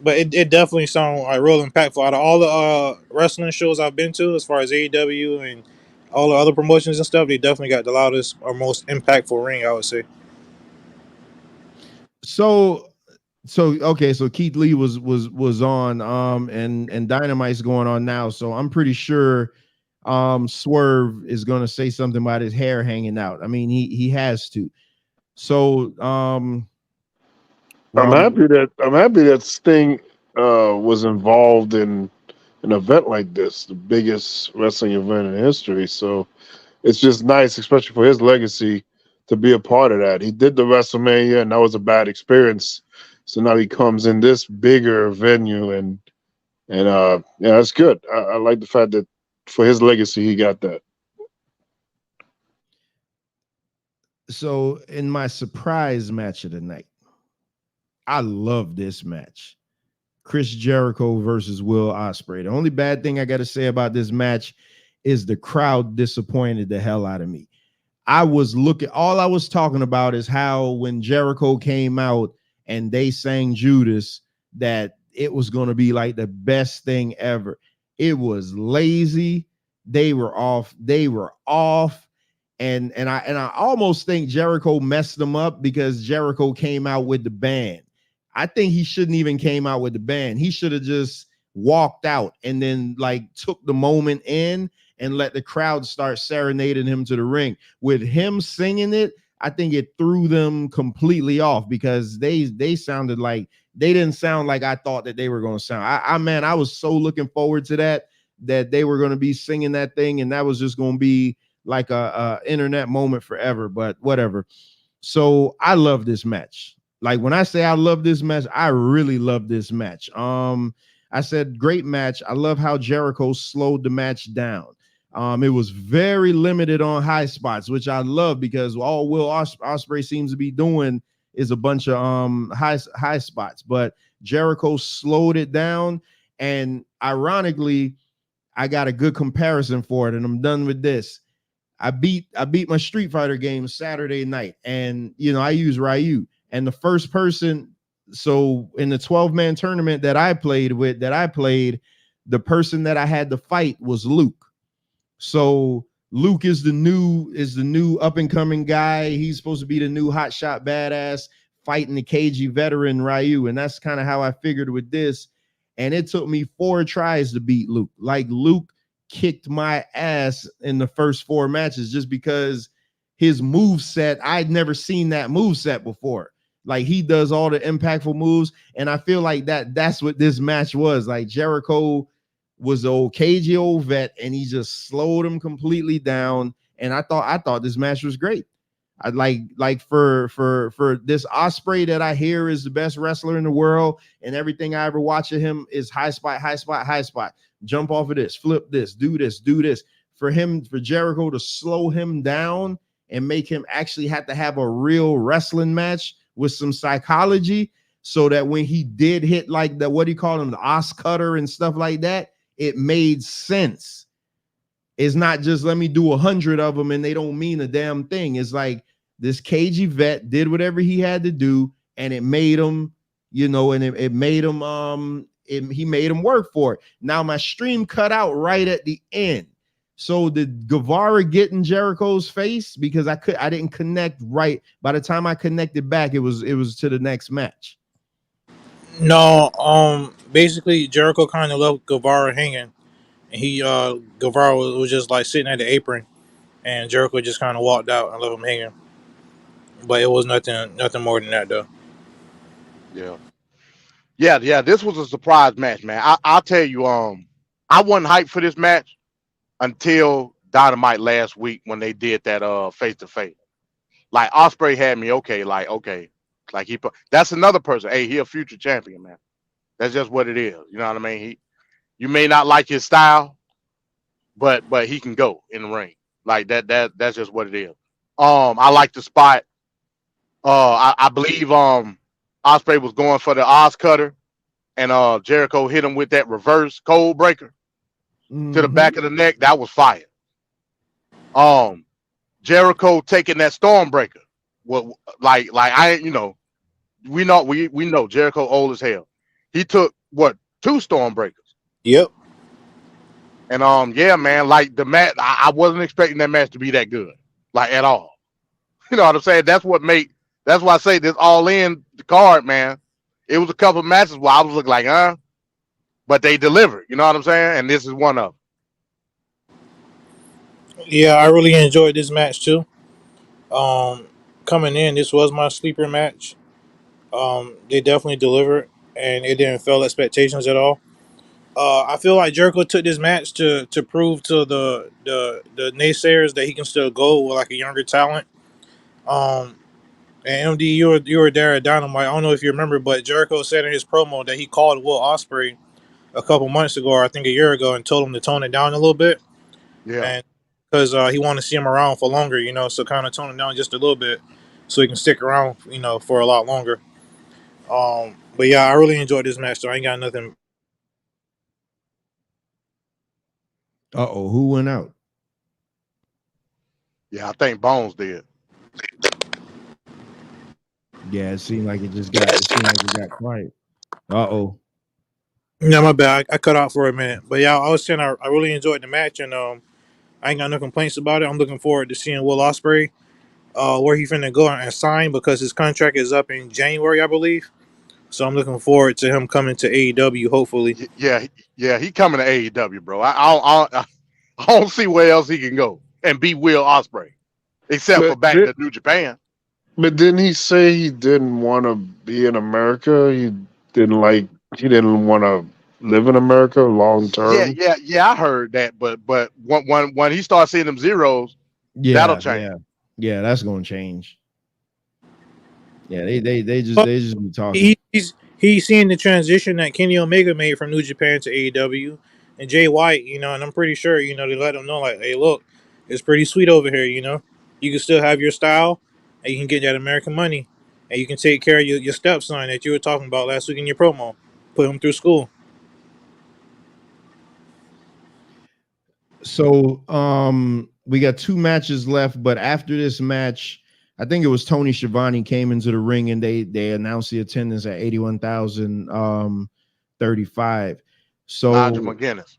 But it definitely sounded like real impactful. Out of all the wrestling shows I've been to, as far as AEW and all the other promotions and stuff, they definitely got the loudest or most impactful ring, I would say. So okay, so Keith Lee was on and Dynamite's going on now. So I'm pretty sure Swerve is going to say something about his hair hanging out. I mean, he has to. So I'm happy that Sting was involved in an event like this, the biggest wrestling event in history. So it's just nice, especially for his legacy, to be a part of that. He did the WrestleMania, and that was a bad experience. So now he comes in this bigger venue, and yeah, that's good. I like the fact that for his legacy, he got that. So in my surprise match of the night, I love this match. Chris Jericho versus Will Osprey. The only bad thing I got to say about this match is the crowd disappointed the hell out of me. All I was talking about is how when Jericho came out and they sang Judas, that it was going to be like the best thing ever. It was lazy. They were off. And I almost think Jericho messed them up because Jericho came out with the band. I think he shouldn't even came out with the band. He should have just walked out and then like took the moment in and let the crowd start serenading him to the ring. With him singing it, I think it threw them completely off because they sounded like they didn't sound like I thought that they were going to sound. I was so looking forward to that they were going to be singing that thing, and that was just going to be like a internet moment forever. But whatever. So I love this match. Like when I say I love this match, I really love this match. I said great match. I love how Jericho slowed the match down. It was very limited on high spots, which I love because all Will Osprey seems to be doing is a bunch of high spots. But Jericho slowed it down, and ironically, I got a good comparison for it, and I'm done with this. I beat my Street Fighter game Saturday night, and I use Ryu. And the first person, so in the 12-man tournament that I played, the person that I had to fight was Luke. So Luke is the new up and coming guy. He's supposed to be the new hotshot badass fighting the cagey veteran Ryu, and that's kind of how I figured with this. And it took me 4 tries to beat Luke. Like Luke kicked my ass in the first 4 matches just because his move set, I'd never seen that move set before. Like he does all the impactful moves, and I feel like that's what this match was. Like Jericho was the old cagey old vet, and he just slowed him completely down. And I thought this match was great. I like for this Osprey that I hear is the best wrestler in the world, and everything I ever watch of him is high spot. Jump off of this, flip this, do this. For Jericho to slow him down and make him actually have to have a real wrestling match with some psychology, so that when he did hit like the, what do you call him, the Os cutter and stuff like that, it made sense. It's not just let me do 100 of them and they don't mean a damn thing. It's like this cagey vet did whatever he had to do, and it made him, and it made him he made him work for it. Now my stream cut out right at the end. So did Guevara get in Jericho's face? Because I didn't connect right. By the time I connected back, it was to the next match. No, basically Jericho kind of left Guevara hanging, And Guevara was just like sitting at the apron, and Jericho just kind of walked out and left him hanging. But it was nothing more than that though. Yeah. This was a surprise match, man. I'll tell you, I wasn't hyped for this match until Dynamite last week when they did that face to face. Like Osprey had me okay, like that's another person. Hey, he a future champion, man. That's just what it is. You know what I mean? You may not like his style, but he can go in the ring. Like that's just what it is. I like the spot. I believe Osprey was going for the Oz cutter, and Jericho hit him with that reverse cold breaker to the back of the neck. That was fire. Jericho taking that storm breaker. Well, like we know Jericho old as hell. He took what 2 storm breakers. Yep. And yeah, man, like the match, I wasn't expecting that match to be that good, like at all. You know what I'm saying? That's why I say this all in the card, man. It was a couple of matches where I was looking like, but they delivered. You know what I'm saying? And this is one of them. Yeah, I really enjoyed this match too. Coming in, this was my sleeper match. They definitely delivered, and it didn't fail expectations at all. I feel like Jericho took this match to prove to the naysayers that he can still go with like a younger talent. And MD, you were there at Dynamite. I don't know if you remember, but Jericho said in his promo that he called Will Osprey a couple months ago, or I think a year ago, and told him to tone it down a little bit. Yeah. And because he wanted to see him around for longer, so kind of tone him down just a little bit so he can stick around, for a lot longer. But yeah, I really enjoyed this match, so I ain't got nothing. Who went out? Yeah, I think Bones did. Yeah, it seemed like it got quiet. Yeah, my bad. I cut out for a minute, but yeah, I was saying I really enjoyed the match, and I ain't got no complaints about it. I'm looking forward to seeing Will Osprey, where he finna go and sign because his contract is up in January, I believe. So I'm looking forward to him coming to AEW. Hopefully. Yeah, he coming to AEW, bro. I don't see where else he can go and beat Will Osprey, except for back to New Japan. But didn't he say he didn't want to be in America? He didn't want to live in America long term. Yeah. I heard that, but when he starts seeing them zeros, that'll change. Yeah, that's gonna change. Yeah, they just be talking. He's seeing the transition that Kenny Omega made from New Japan to AEW, and Jay White, and I'm pretty sure, they let him know, like, hey, look, it's pretty sweet over here, you can still have your style, and you can get that American money, and you can take care of your stepson that you were talking about last week in your promo, put him through school. So, we got 2 matches left, but after this match, I think it was Tony Schiavone came into the ring and they announced the attendance at 81,035. So Nigel McGuinness.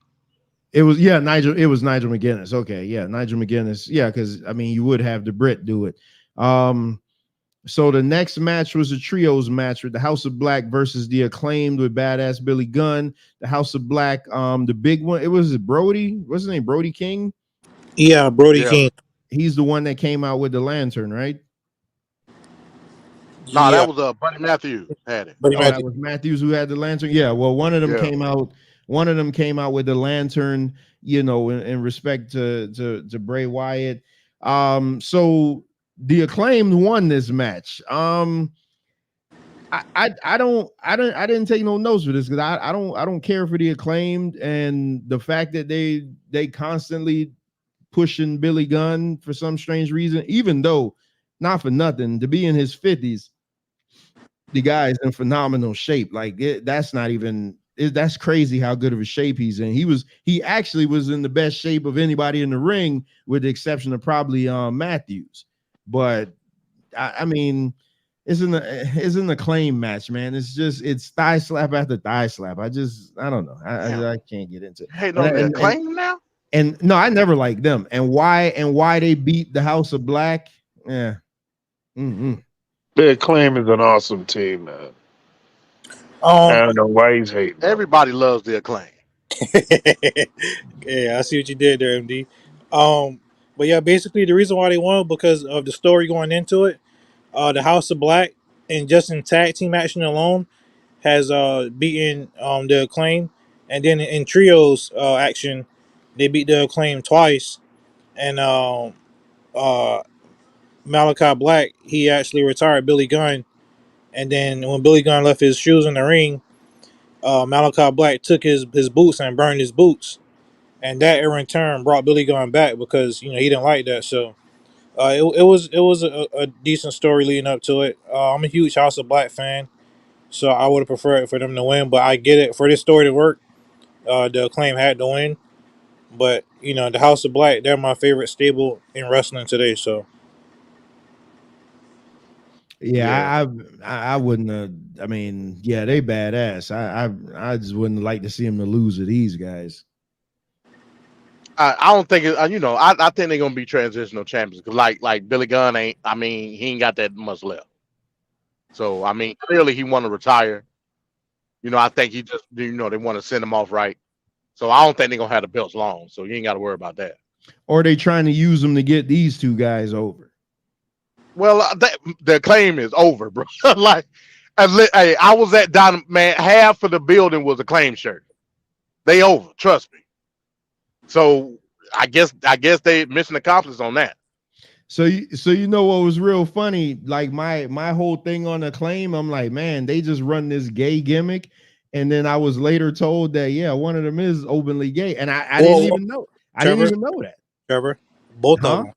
It was Nigel McGuinness. Okay, yeah, Nigel McGuinness. Yeah, because you would have the Brit do it. So the next match was a trios match with the House of Black versus the Acclaimed with Badass Billy Gunn. The House of Black, the big one, it was Brody. What's his name? Brody King? Yeah, Brody King. He's the one that came out with the lantern, right? No, that was Buddy Matthews had it. That was Matthews who had the lantern. Yeah, well, one of them came out. One of them came out with the lantern, in respect to Bray Wyatt. So the Acclaimed won this match. I didn't take no notes for this because I don't care for the Acclaimed and the fact that they constantly pushing Billy Gunn for some strange reason, even though not for nothing to be in his 50s, the guy's in phenomenal shape. Like that's crazy how good of a shape he's in. He actually was in the best shape of anybody in the ring, with the exception of probably Matthews. But I mean, it's in the Acclaim match, man. It's thigh slap after thigh slap. I don't know. I can't get into it. Hey, no, the Acclaim now. And no, I never liked them. And why they beat the House of Black? Yeah. The Acclaim is an awesome team, man. I don't know why he's hating. Everybody loves the Acclaim. Yeah, I see what you did there, MD. But yeah, basically the reason why they won because of the story going into it. The House of Black and just in tag team action alone has beaten the Acclaim, and then in trios action they beat the Acclaim twice. And Malachi Black, he actually retired Billy Gunn, and then when Billy Gunn left his shoes in the ring, Malachi Black took his boots and burned his boots, and that in turn brought Billy Gunn back because he didn't like that. So it was a decent story leading up to it. I'm a huge House of Black fan, so I would have preferred for them to win. But I get it, for this story to work, the Acclaim had to win. But the House of Black, they're my favorite stable in wrestling today. So Yeah, I wouldn't have. I mean, yeah, they badass. I just wouldn't like to see them to lose to these guys. I don't think it, I think they're gonna be transitional champions because like Billy Gunn ain't. I mean, he ain't got that much left. So I mean, clearly he want to retire. I think he just they want to send him off right. So I don't think they're gonna have the belts long. So you ain't got to worry about that. Or they trying to use them to get these two guys over. Well, the claim is over, bro. Like, hey, I was at Dynamite, man. Half of the building was a claim shirt. They over, trust me. So I guess they mission accomplished on that. So you know what was real funny? Like my whole thing on the claim, I'm like, man, they just run this gay gimmick, and then I was later told that one of them is openly gay, and I didn't even know. I didn't even know that. Trevor, both of them.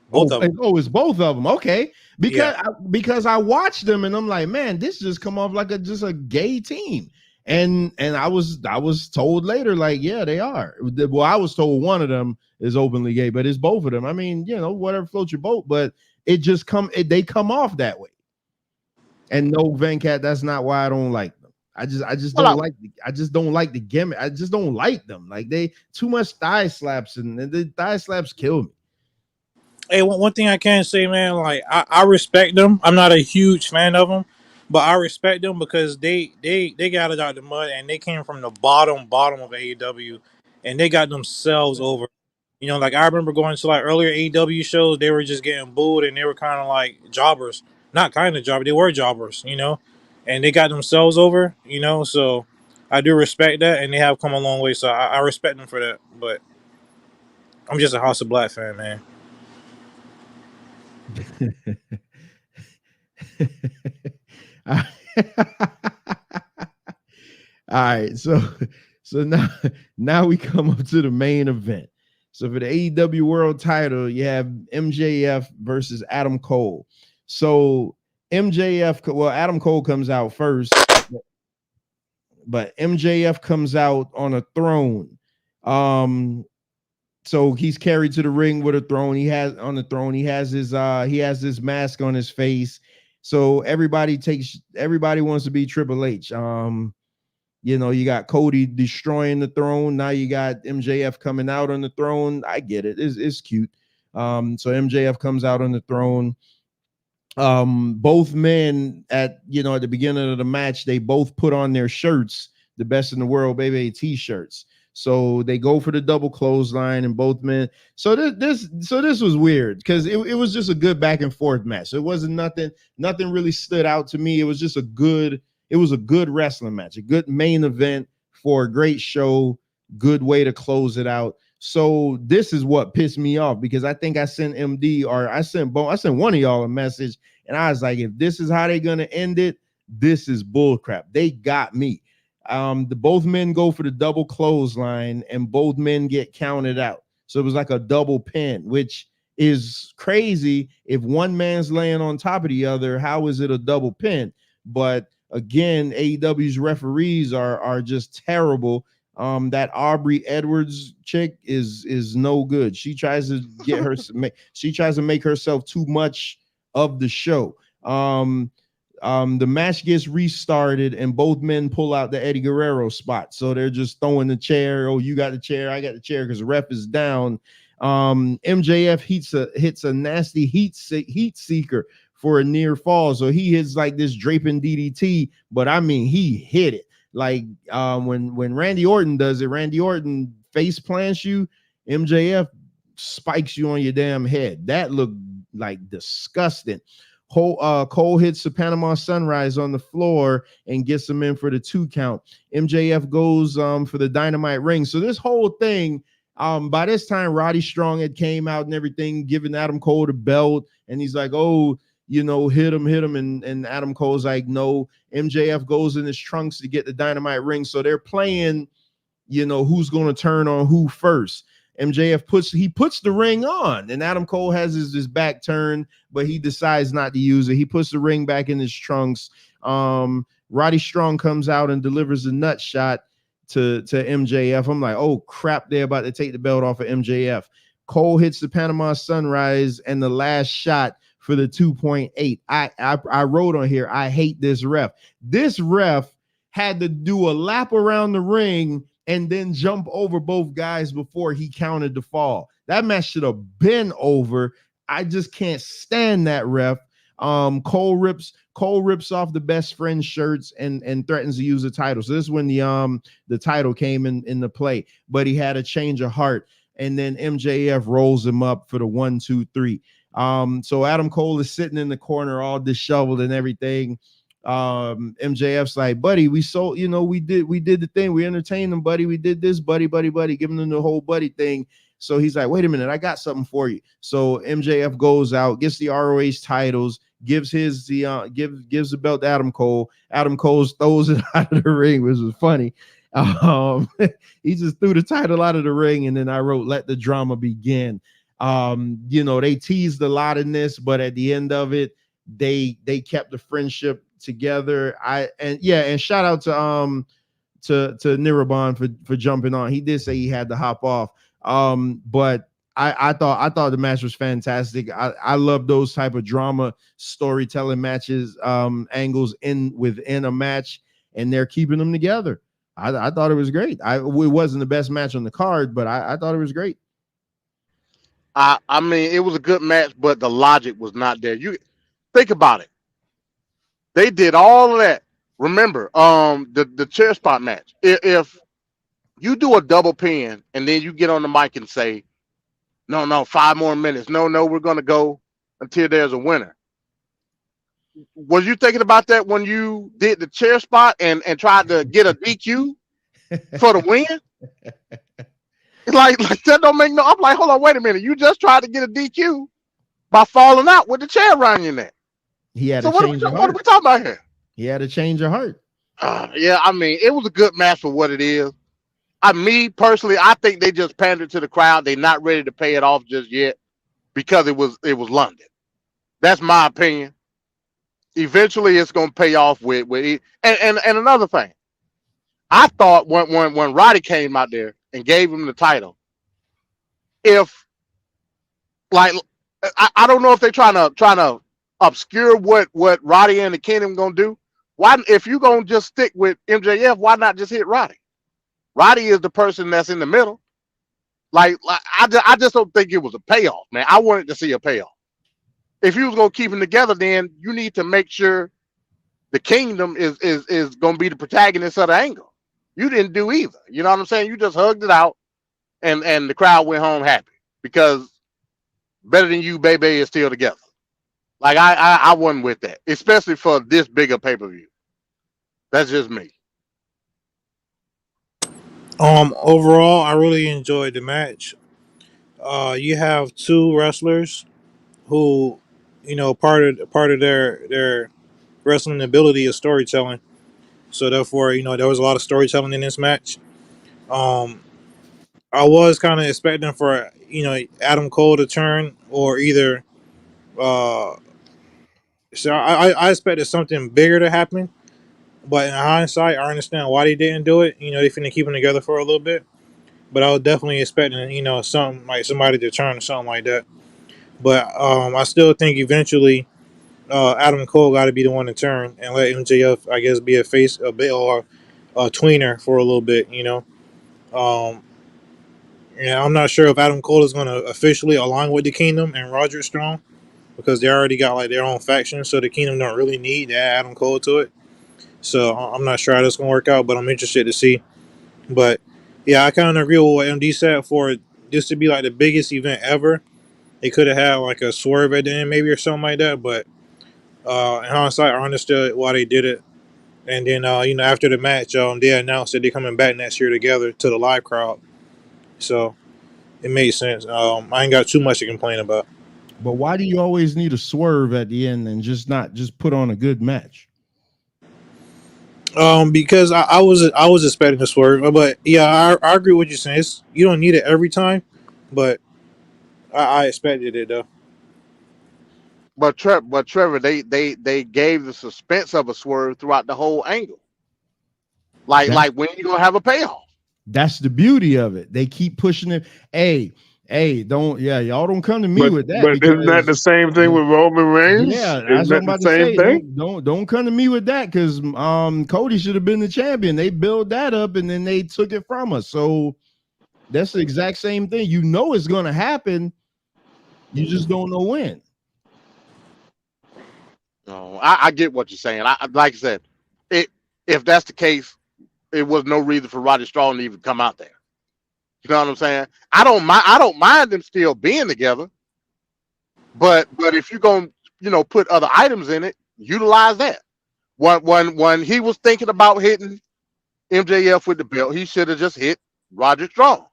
Both of them. Oh, it's both of them. Okay, because I watched them and I'm like, man, this just come off like just a gay team. And I was told later, like, yeah, they are. Well, I was told one of them is openly gay, but it's both of them. I mean, whatever floats your boat, but they come off that way. And no, Venkat, that's not why I don't like them. I just don't like the gimmick. I just don't like them. Like they too much thigh slaps, and the thigh slaps kill me. Hey, one thing I can say, man, like I respect them. I'm not a huge fan of them, but I respect them because they got it out the mud and they came from the bottom of AEW, and they got themselves over. Like I remember going to like earlier AEW shows, they were just getting booed and they were kind of like jobbers, not kind of jobbers, they were jobbers, and they got themselves over, So I do respect that, and they have come a long way. So I respect them for that. But I'm just a House of Black fan, man. All right, so now we come up to the main event. So for the AEW World Title, you have MJF versus Adam Cole. So Adam Cole comes out first, but MJF comes out on a throne. So he's carried to the ring with a throne. He has his mask on his face. So everybody wants to be Triple H. You got Cody destroying the throne. Now you got MJF coming out on the throne. I get it. It's cute. So MJF comes out on the throne. Both men at the beginning of the match, they both put on their shirts, the Best in the World Baby t-shirts. So they go for the double clothesline, and both men. So this was weird because it was just a good back and forth match. So it wasn't nothing really stood out to me. It was just a good wrestling match, a good main event for a great show, good way to close it out. So this is what pissed me off because I think I sent MD or I sent one of y'all a message, and I was like, if this is how they're gonna end it, this is bullcrap. They got me. Both men go for the double clothesline and both men get counted out. So it was like a double pin, which is crazy. If one man's laying on top of the other, how is it a double pin? But again, AEW's referees are just terrible. That Aubrey Edwards chick is no good. She tries to make herself too much of the show. The match gets restarted and both men pull out the Eddie Guerrero spot. So they're just throwing the chair. Oh, you got the chair. I got the chair because the ref is down. MJF hits a nasty heat seeker for a near fall. So he hits like this draping DDT, but I mean, he hit it. Like when Randy Orton does it, Randy Orton face plants you, MJF spikes you on your damn head. That looked like disgusting. Cole hits the Panama Sunrise on the floor and gets him in for the 2 count. MJF goes for the Dynamite ring. So this whole thing, by this time, Roddy Strong had came out and everything, giving Adam Cole the belt, and he's like, oh, you know, hit him, and Adam Cole's like, no. MJF goes in his trunks to get the Dynamite ring. So they're playing, you know, who's going to turn on who first. MJF puts the ring on, and Adam Cole has his back turned, but he decides not to use it. He puts the ring back in his trunks. Roddy Strong comes out and delivers a nut shot to MJF. I'm like, oh crap, they're about to take the belt off of MJF. Cole hits the Panama Sunrise and the last shot for the 2.8. I wrote on here, I hate this ref. This ref had to do a lap around the ring and then jump over both guys before he counted the fall. That match should have been over. I just can't stand that ref. Cole rips off the best friend shirts and threatens to use the title. So this is when the title came into play, but he had a change of heart, and then MJF rolls him up for the 1, 2, 3. So Adam Cole is sitting in the corner all disheveled and everything. MJF's like, buddy, we did the thing, we entertained them, buddy, we did this, buddy, giving them the whole buddy thing. So he's like, wait a minute, I got something for you. So MJF goes out, gets the ROH titles, gives the belt to Adam Cole. Adam Cole throws it out of the ring, which was funny. He just threw the title out of the ring, and then I wrote, let the drama begin. They teased a lot in this, but at the end of it, they kept the friendship together. And shout out to Nirabon for jumping on. He did say he had to hop off. But I thought the match was fantastic. I love those type of drama storytelling matches, angles within a match, and they're keeping them together. I thought it was great. It wasn't the best match on the card, but I thought it was great. I mean, it was a good match, but the logic was not there. You think about it. They did all of that. Remember, the chair spot match. If you do a double pin and then you get on the mic and say, no, 5 more minutes. No, we're going to go until there's a winner. Was you thinking about that when you did the chair spot and tried to get a DQ for the win? Like that don't make no. I'm like, hold on, wait a minute. You just tried to get a DQ by falling out with the chair around your neck. He had so a change of heart. What are we talking about here? He had a change of heart. Yeah, I mean, it was a good match for what it is. Me personally, I think they just pandered to the crowd. They're not ready to pay it off just yet because it was London. That's my opinion. Eventually, it's gonna pay off with and another thing. I thought when Roddy came out there and gave him the title, if like I don't know if they're trying to obscure what Roddy and the Kingdom gonna do. Why, if you gonna just stick with MJF, why not just hit Roddy? Roddy is the person that's in the middle. Like I just don't think it was a payoff, man. I wanted to see a payoff. If you was gonna keep them together, then you need to make sure the Kingdom is gonna be the protagonist of the angle. You didn't do either. You know what I'm saying? You just hugged it out, and the crowd went home happy because Better Than You, baby, is still together. Like I wasn't with that, especially for this bigger pay-per-view. That's just me. Overall, I really enjoyed the match. You have 2 wrestlers who, part of their wrestling ability is storytelling. So therefore, there was a lot of storytelling in this match. I was kind of expecting for Adam Cole to turn, or either. So I expected something bigger to happen, but in hindsight, I understand why they didn't do it. They finna keep them together for a little bit, but I was definitely expecting something like somebody to turn or something like that. But I still think eventually Adam Cole got to be the one to turn and let MJF, I guess, be a face a bit or a tweener for a little bit. I'm not sure if Adam Cole is going to officially align with the Kingdom and Roderick Strong, because they already got like their own faction, so the Kingdom don't really need to add Adam Cole to it. So I'm not sure how that's gonna work out, but I'm interested to see. But yeah, I kind of agree with what MD said. For this to be like the biggest event ever, they could have had like a swerve at the end, maybe, or something like that. But in hindsight, I understood why they did it. And then after the match, they announced that they're coming back next year together to the live crowd. So it made sense. I ain't got too much to complain about. But why do you always need a swerve at the end and not just put on a good match? Because I was expecting a swerve, but yeah, I agree with what you're saying. You don't need it every time, but I expected it though. But Trevor, they gave the suspense of a swerve throughout the whole angle. Like when you gonna have a payoff? That's the beauty of it. They keep pushing it. Hey, y'all don't come to me with that. But isn't that the same thing with Roman Reigns? Yeah, that's what I'm about to say. Don't come to me with that, because Cody should have been the champion. They built that up and then they took it from us. So that's the exact same thing. You know it's gonna happen. You just don't know when. No, I get what you're saying. Like I said, if that's the case, it was no reason for Roddy Strong to even come out there. You know what I'm saying? I don't mind them still being together. But if you're gonna put other items in it, utilize that. When he was thinking about hitting MJF with the belt, he should have just hit Roger Strong.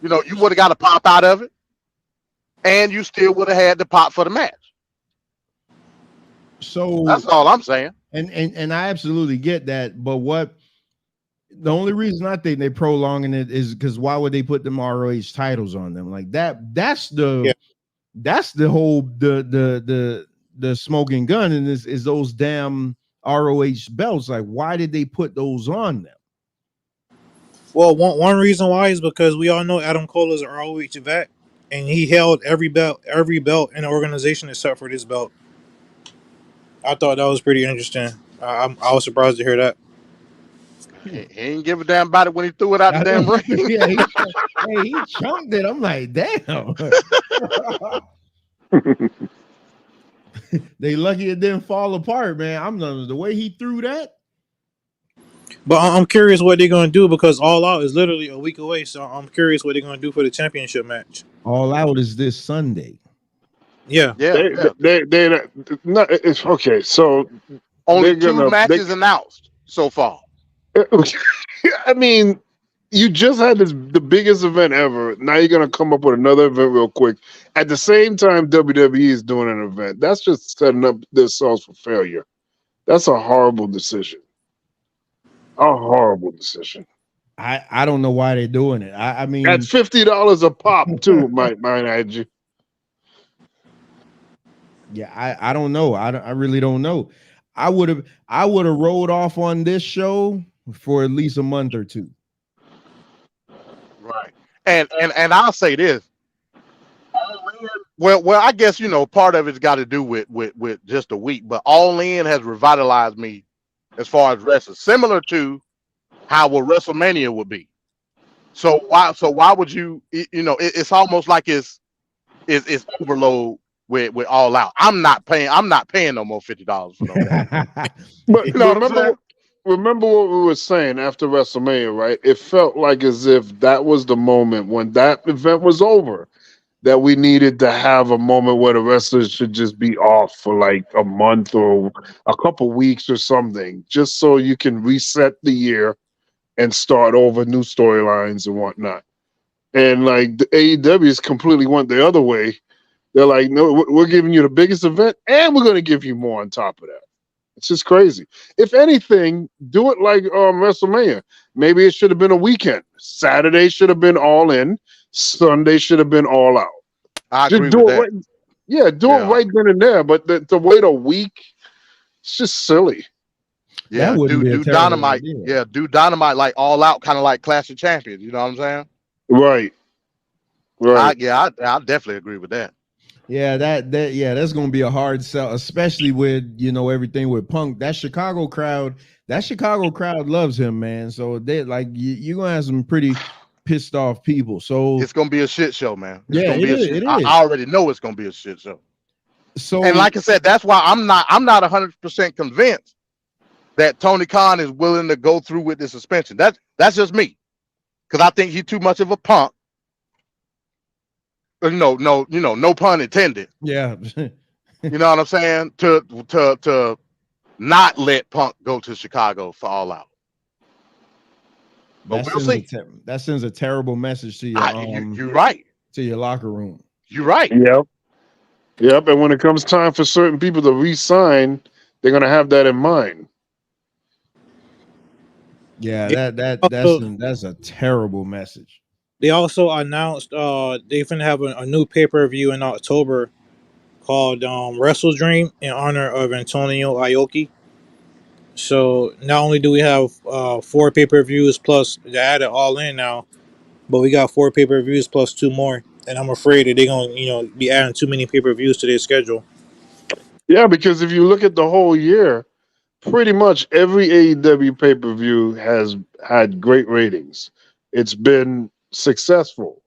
You would have got a pop out of it, and you still would have had the pop for the match. So that's all I'm saying. And I absolutely get that, but the only reason I think they're prolonging it is because why would they put them ROH titles on them like that? That's the whole the smoking gun, and is those damn ROH belts. Like, why did they put those on them? Well, one reason why is because we all know Adam Cole is an ROH vet, and he held every belt in the organization except for this belt. I thought that was pretty interesting. I was surprised to hear that. He ain't give a damn about it when he threw it out the damn ring. Yeah, he chunked it. I'm like, damn. They lucky it didn't fall apart, man. The way he threw that. But I'm curious what they're going to do, because All Out is literally a week away. So I'm curious what they're going to do for the championship match. All Out is this Sunday. Yeah. They're not. It's okay. So only two matches announced so far. I mean, you just had the biggest event ever. Now you're gonna come up with another event real quick. At the same time, WWE is doing an event. That's just setting up themselves for failure. That's a horrible decision. A horrible decision. I don't know why they're doing it. I mean, at $50 a pop too. might add you. Yeah, I don't know. I really don't know. I would have rolled off on this show for at least a month or two. Right. And I'll say this. Well, I guess part of it's got to do with just a week, but All In has revitalized me as far as wrestling, similar to how a WrestleMania would be. So why would you? It's almost like it's overload with All Out. I'm not paying no more $50 for no. But remember what we were saying after WrestleMania, right? It felt like as if that was the moment when that event was over, that we needed to have a moment where the wrestlers should just be off for like a month or a couple weeks or something, just so you can reset the year and start over new storylines and whatnot. And like the AEW's completely went the other way. They're like, no, we're giving you the biggest event and we're going to give you more on top of that. It's just crazy. If anything, do it like WrestleMania. Maybe it should have been a weekend. Saturday should have been All In. Sunday should have been All Out. I agree with that. Right, do it right then and there. But to wait a week, it's just silly. Yeah, do Dynamite. Idea. Yeah, do Dynamite like All Out, kind of like Clash of Champions. You know what I'm saying? Right. I definitely agree with that. Yeah, that's gonna be a hard sell, especially with everything with Punk. That Chicago crowd loves him, man. So they like you're gonna have some pretty pissed off people. So it's gonna be a shit show, man. It is. I already know it's gonna be a shit show. So, and like I said, that's why I'm not 100% convinced that Tony Khan is willing to go through with the suspension. That's just me, because I think he's too much of a punk. No pun intended. Yeah. You know what I'm saying? To not let Punk go to Chicago for All Out. But we'll see. That sends a terrible message to your you're right. To your locker room. You're right. Yep. And when it comes time for certain people to re-sign, they're gonna have that in mind. Yeah, that's a terrible message. They also announced they finna have a new pay-per-view in October called Wrestle Dream in honor of Antonio Ioki. So not only do we have 4 pay-per-views plus they added All In now, but we got 4 pay-per-views plus 2 more. And I'm afraid that they're gonna be adding too many pay-per-views to their schedule. Yeah, because if you look at the whole year, pretty much every AEW pay-per-view has had great ratings. It's been successful,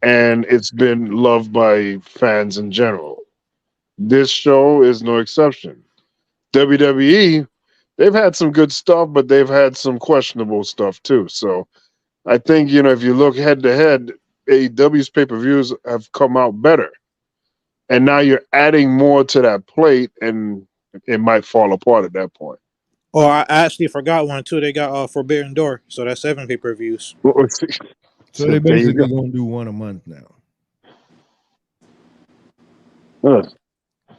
and it's been loved by fans in general. This show is no exception. WWE, they've had some good stuff, but they've had some questionable stuff too. So I think, if you look head to head, AEW's pay-per-views have come out better. And now you're adding more to that plate, and it might fall apart at that point. Oh, I actually forgot one too. They got Forbidden Door, so that's 7 pay-per-views. So they're basically gonna do one a month now.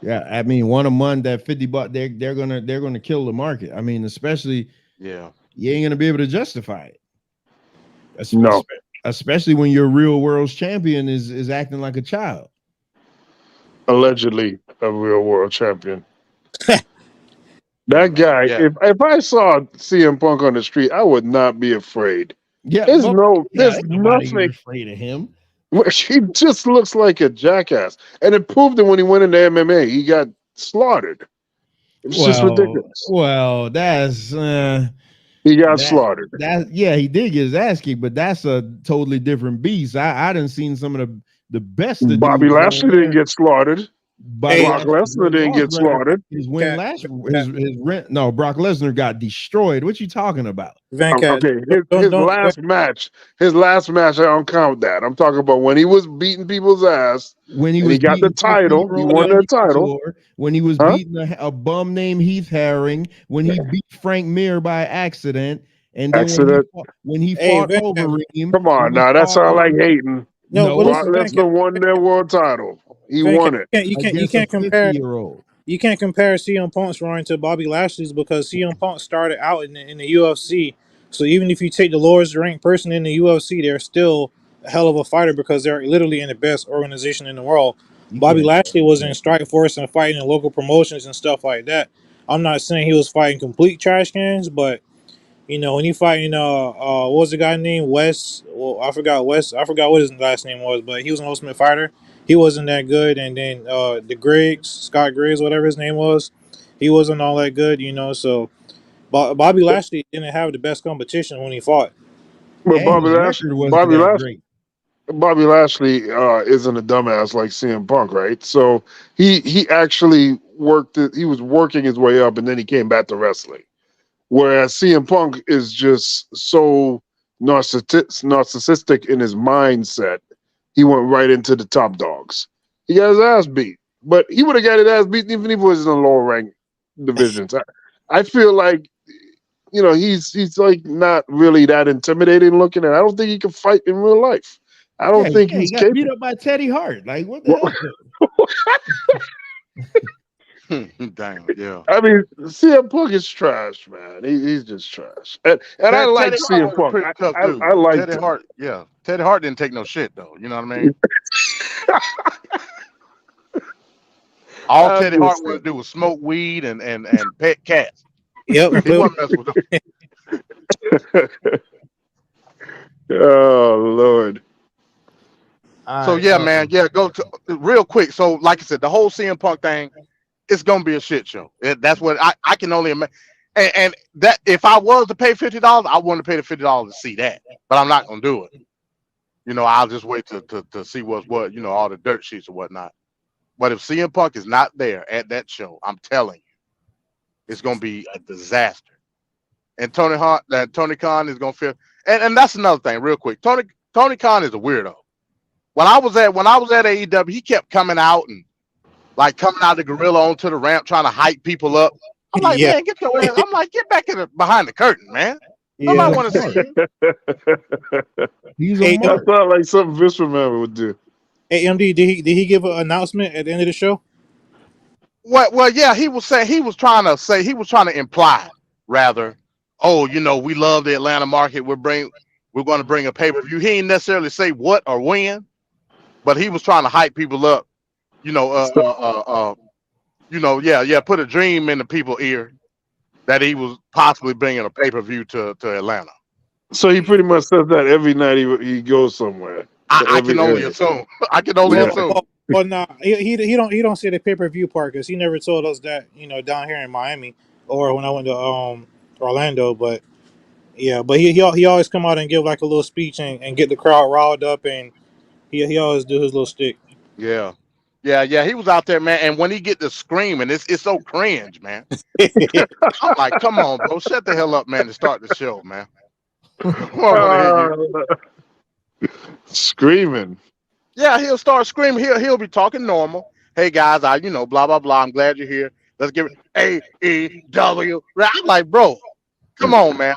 Yeah, I mean, one a month at $50, they're gonna kill the market. I mean, especially you ain't gonna be able to justify it. Especially when your real world's champion is acting like a child. Allegedly a real world champion. That guy, if I saw CM Punk on the street, I would not be afraid. Yeah, there's nobody nothing afraid of him. He just looks like a jackass, and it proved it when he went into MMA. He got slaughtered. It's just ridiculous. Well, that's he got slaughtered. He did get his ass kicked, but that's a totally different beast. I didn't seen some of the best. Bobby Lashley didn't get slaughtered. Brock Lesnar didn't get slaughtered. Brock Lesnar got destroyed. What you talking about? Okay, his last match, I don't count that. I'm talking about when he was beating people's ass. When he got the title, he won the title. When he was beating a bum named Heath Herring. When he beat Frank Mir by accident, and then when he fought Overeem. Come on, now that sounds like hating. No, Brock Lesnar won their world title. He won it. You can't compare. You can't compare CM Punk's run to Bobby Lashley's because CM Punk started out in the UFC. So even if you take the lowest ranked person in the UFC, they're still a hell of a fighter because they're literally in the best organization in the world. Bobby Lashley was in Strikeforce and fighting in local promotions and stuff like that. I'm not saying he was fighting complete trash cans, but when he fighting what was the guy named Wes? Well, I forgot what his last name was, but he was an Ultimate Fighter. He wasn't that good, and then Scott Griggs, whatever his name was, he wasn't all that good, So Bobby Lashley didn't have the best competition when he fought. But Bobby Lashley isn't a dumbass like CM Punk, right? So he actually worked it. He was working his way up, and then he came back to wrestling. Whereas CM Punk is just so narcissistic in his mindset, he went right into the top dogs. He got his ass beat, but he would have got his ass beat even if he was in the lower rank divisions. I feel like, he's like not really that intimidating looking, and I don't think he can fight in real life. I don't think he's got beat up by Teddy Hart. Like what the hell? Damn, yeah. I mean, CM Punk is trash, man. He's just trash. And I like CM Punk. I like Teddy Hart. Yeah, Teddy Hart didn't take no shit though. You know what I mean? All Teddy Hart wanted to do was smoke weed and pet cats. Yep. He wasn't messing with them. Oh Lord. So yeah, man, go to real quick. So like I said, the whole CM Punk thing, it's gonna be a shit show. That's what I can only imagine. And that if I was to pay $50, I wouldn't pay the $50 to see that. But I'm not gonna do it. I'll just wait to see what's what. All the dirt sheets or whatnot. But if CM Punk is not there at that show, I'm telling you, it's going to be a disaster. And Tony Khan is going to feel. And that's another thing, real quick. Tony Khan is a weirdo. When I was at AEW, he kept coming out and like coming out the gorilla onto the ramp, trying to hype people up. I'm like, man, get your ass. I'm like, get back behind the curtain, man. Nobody want to see you. He's a mark. That sounds like something Vince McMahon would do. Hey, MD, did he give an announcement at the end of the show? Well, yeah, he was trying to imply rather, oh, you know, we love the Atlanta market. We're going to bring a pay-per-view. He ain't necessarily say what or when, but he was trying to hype people up. You know, put a dream in the people's ear that he was possibly bringing a pay-per-view to Atlanta. So he pretty much says that every night he goes somewhere. I can only assume. I can only assume. Well, no, he don't say the pay-per-view part because he never told us that, you know, down here in Miami or when I went to Orlando. But yeah, but he always come out and give like a little speech and get the crowd riled up, and he always do his little stick. Yeah. He was out there, man. And when he get to screaming, it's so cringe, man. I'm like, come on, bro, shut the hell up, man, to start the show, man. Screaming. Yeah, he'll start screaming. He'll be talking normal. Hey guys, blah blah blah. I'm glad you're here. Let's give it AEW. I'm like, bro, come on, man.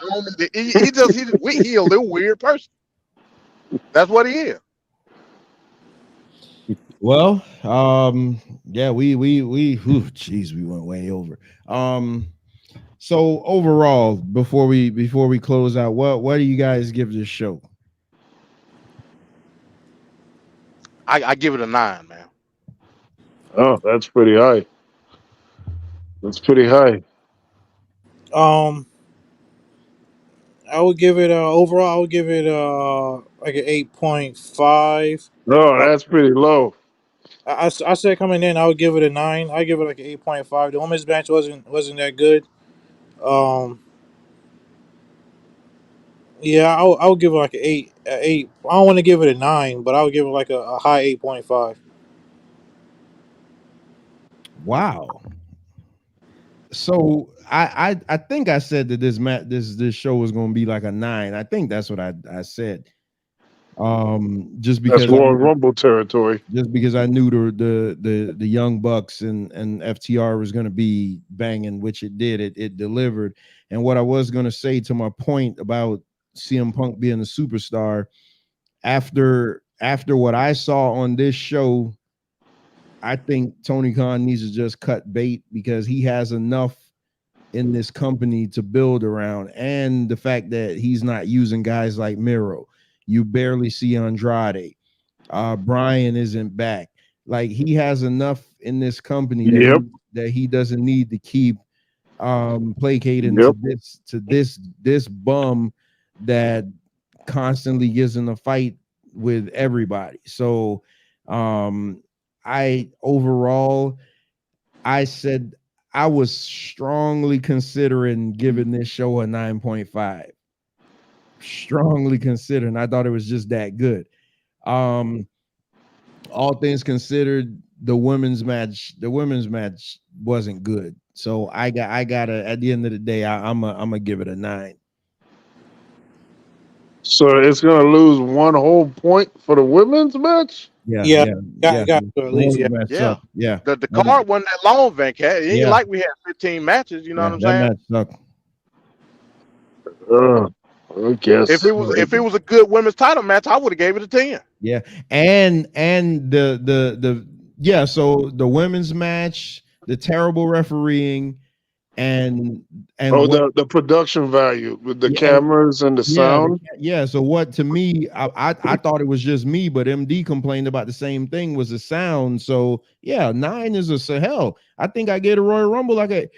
He's a little weird person. That's what he is. Well, yeah, we went way over. So overall, before we close out, what do you guys give this show? I give it a 9, man. Oh, that's pretty high. That's pretty high. I would give it overall. I would give it like an 8.5. No, that's pretty low. I said coming in, I would give it a 9. I give it like an 8.5. The women's match wasn't that good. Yeah, I would give it like an 8. I don't want to give it a 9, but I would give it like a high 8.5. Wow. So I think I said that this show was going to be like a 9. I think that's what I said. Just because that's Royal Rumble territory. Just because I knew the Young Bucks and FTR was going to be banging, which it did. It delivered. And what I was going to say to my point about CM Punk being a superstar, after what I saw on this show, I think Tony Khan needs to just cut bait because he has enough in this company to build around, and the fact that he's not using guys like Miro. You barely see Andrade. Brian isn't back. Like, he has enough in this company that he doesn't need to keep placating to this bum that constantly gets in a fight with everybody. So I said I was strongly considering giving this show a 9.5. Strongly considering. I thought it was just that good. All things considered, the women's match wasn't good. So I gotta at the end of the day, I'm gonna give it a 9. So it's gonna lose 1 whole point for the women's match? Yeah. Got at least, yeah. The card wasn't that long, Van Cat. It ain't like we had 15 matches. You know what I'm saying? That match sucked. I guess if it was a good women's title match, I would have gave it a 10. Yeah, and so the women's match, the terrible refereeing, and the production value with the cameras and the sound. So what, to me, I thought it was just me, but MD complained about the same thing, was the sound. So 9 is a hell. I think I gave a Royal Rumble like a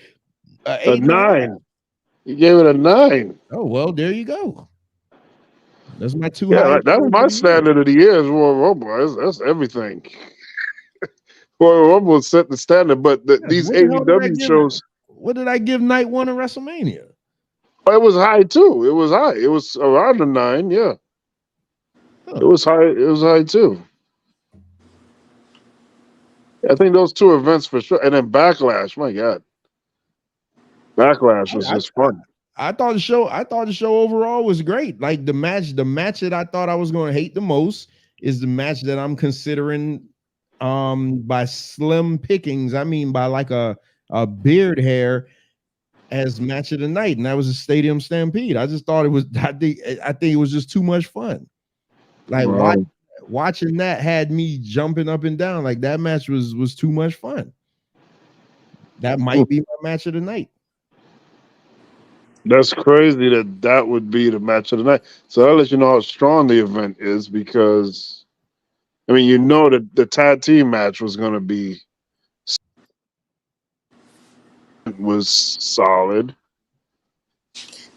9. You gave it a 9. Oh, well, there you go. That's my 2. Yeah, that's my standard of the year is Royal Rumble. That's everything. Royal Rumble set the standard, but these AEW shows. What did I give night 1 of WrestleMania? It was high too. It was high. It was around the 9. Yeah, it was high. It was high too. I think those 2 events for sure, and then Backlash. My God. Backlash was just fun. I thought the show overall was great. Like the match that I thought I was going to hate the most is the match that I'm considering by slim pickings. I mean by like a beard hair as match of the night, and that was a Stadium Stampede. I just thought it was I think it was just too much fun. Like watching that had me jumping up and down. Like that match was too much fun. That might be my match of the night. That's crazy that would be the match of the night. So I'll let you know how strong the event is, because I mean, you know that the tag team match was going to be solid.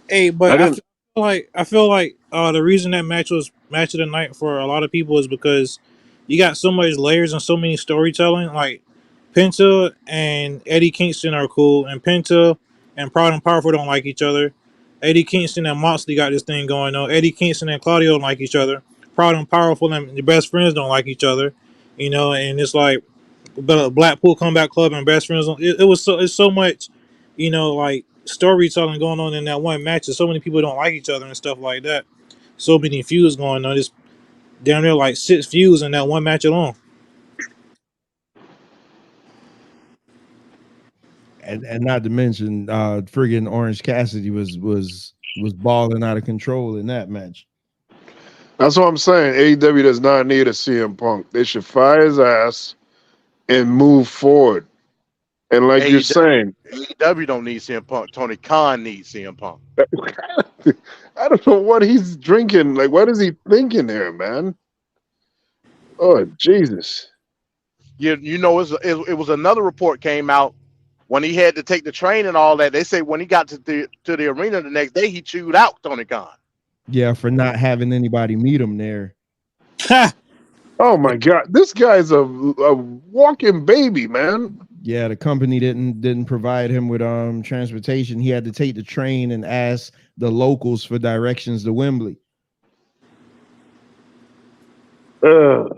Hey, but I feel like the reason that match was match of the night for a lot of people is because you got so much layers and so many storytelling. Like Penta and Eddie Kingston are cool, and Penta and Proud and Powerful don't like each other. Eddie Kingston and Moxley got this thing going on. Eddie Kingston and Claudio don't like each other. Proud and Powerful and the Best Friends don't like each other. You know, and it's like Blackpool Comeback Club and Best Friends. It's so much, you know, like storytelling going on in that one match. And so many people don't like each other and stuff like that. So many feuds going on. It's down there like 6 feuds in that one match alone. And not to mention, friggin' Orange Cassidy was balling out of control in that match. That's what I'm saying. AEW does not need a CM Punk. They should fire his ass and move forward. And like you're saying, AEW don't need CM Punk. Tony Khan needs CM Punk. I don't know what he's drinking. Like, what is he thinking there, man? Oh, Jesus. You know, it was another report came out when he had to take the train and all that. They say when he got to the arena the next day, he chewed out Tony Khan. Yeah, for not having anybody meet him there. Oh my God, this guy's a walking baby, man. Yeah, the company didn't provide him with transportation. He had to take the train and ask the locals for directions to Wembley. Not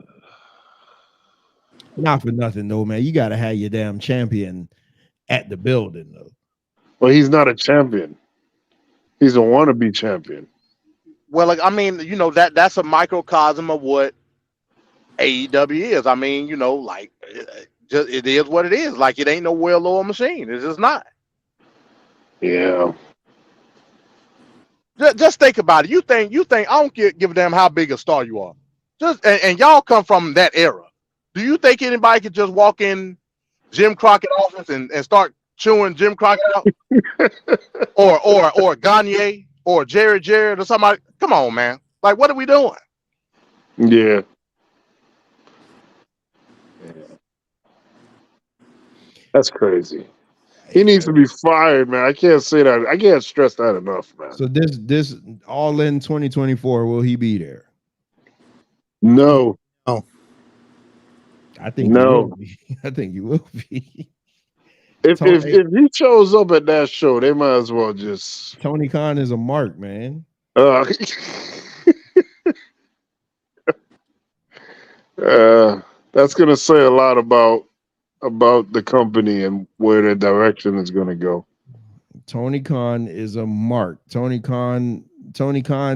for nothing though, man. You gotta have your damn champion at the building though. Well, he's not a champion. He's a wannabe champion. Well, like, I mean, you know, that's a microcosm of what AEW is. I mean, you know, like it is what it is. Like, it ain't no well-oiled machine. It's just not. Yeah. Just think about it. You think I don't give a damn how big a star you are. Just and y'all come from that era. Do you think anybody could just walk in Jim Crockett office and start chewing Jim Crockett out? or Gagne or Jerry Jarrett or somebody? Come on, man. Like, what are we doing? Yeah. That's crazy. He needs to be fired, man. I can't say that. I can't stress that enough, man. So this all in 2024, will he be there? No. Oh. I think he will be. I think he will be. If he shows up at that show, they might as well just. Tony Khan is a mark, man. That's gonna say a lot about the company and where the direction is gonna go. Tony Khan is a mark. Tony Khan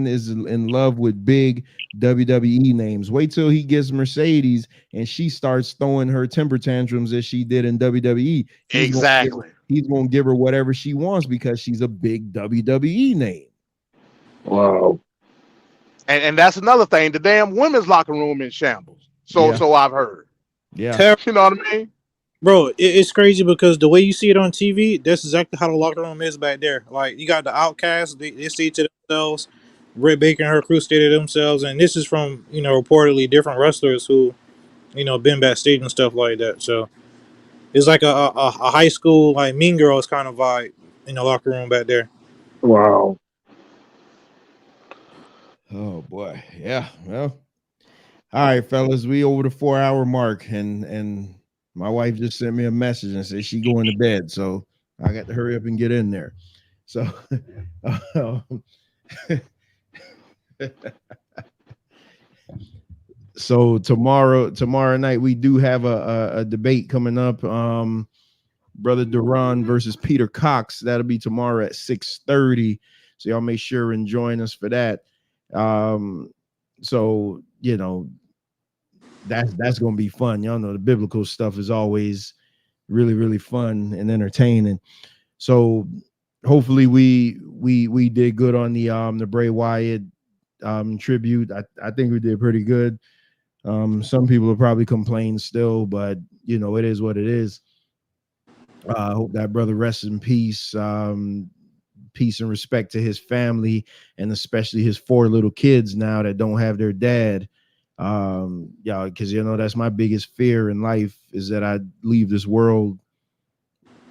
is in love with big WWE names. Wait till he gets Mercedes and she starts throwing her temper tantrums as she did in WWE. Exactly. He's gonna give her whatever she wants because she's a big WWE name. Wow. And that's another thing. The damn women's locker room in shambles. So I've heard. Yeah. You know what I mean? Bro, it's crazy because the way you see it on TV, that's exactly how the locker room is back there. Like, you got the Outcasts, they see to themselves. Britt Baker and her crew stay to themselves. And this is from, you know, reportedly different wrestlers who, you know, been backstage and stuff like that. So it's like a high school, like, Mean Girls kind of vibe in the locker room back there. Wow. Oh, boy. Yeah. Well, all right, fellas, we over the 4-hour mark, and my wife just sent me a message and said she going to bed, so I got to hurry up and get in there. So, so tomorrow night we do have a debate coming up. Brother Duran versus Peter Cox. That'll be tomorrow at 6:30. So y'all make sure and join us for that. So you know, that's gonna be fun. Y'all know the biblical stuff is always really, really fun and entertaining. So hopefully we did good on the Bray Wyatt tribute. I think we did pretty good. Some people will probably complain still, but you know, it is what it is. I hope that brother rests in peace. Peace and respect to his family, and especially his 4 little kids now that don't have their dad. Yeah, because you know that's my biggest fear in life, is that I leave this world,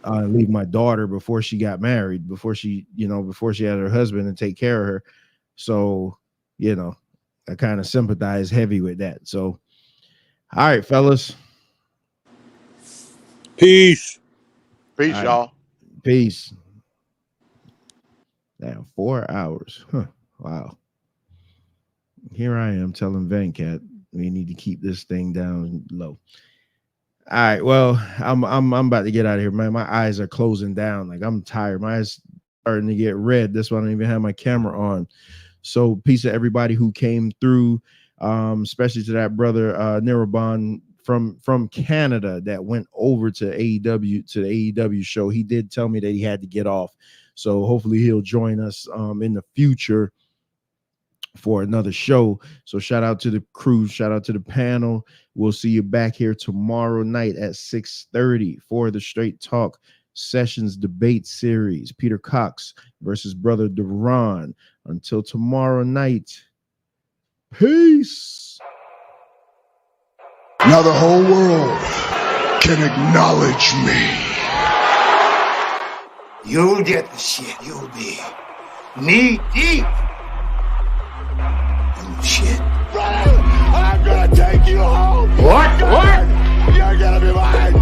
leave my daughter before she got married, before she had her husband and take care of her. So, you know, I kind of sympathize heavy with that. So, all right, fellas. Peace. Peace, All right. y'all. Peace. Damn, 4 hours. Huh. Wow. Here I am telling Venkat we need to keep this thing down low. All right. Well, I'm about to get out of here, man. My eyes are closing down. Like, I'm tired. My eyes starting to get red. That's why I don't even have my camera on. So peace to everybody who came through, especially to that brother Nirabon from Canada that went over to AEW, to the AEW show. He did tell me that he had to get off. So hopefully he'll join us in the future for another show. So shout out to the crew, shout out to the panel. We'll see you back here tomorrow night at 6:30 for the Straight Talk Sessions debate series. Peter Cox versus Brother Duran. Until tomorrow night, peace. Now the whole world can acknowledge me. You'll get the shit. You'll be knee deep in the shit. Brother, I'm gonna take you home. What? You're gonna be mine.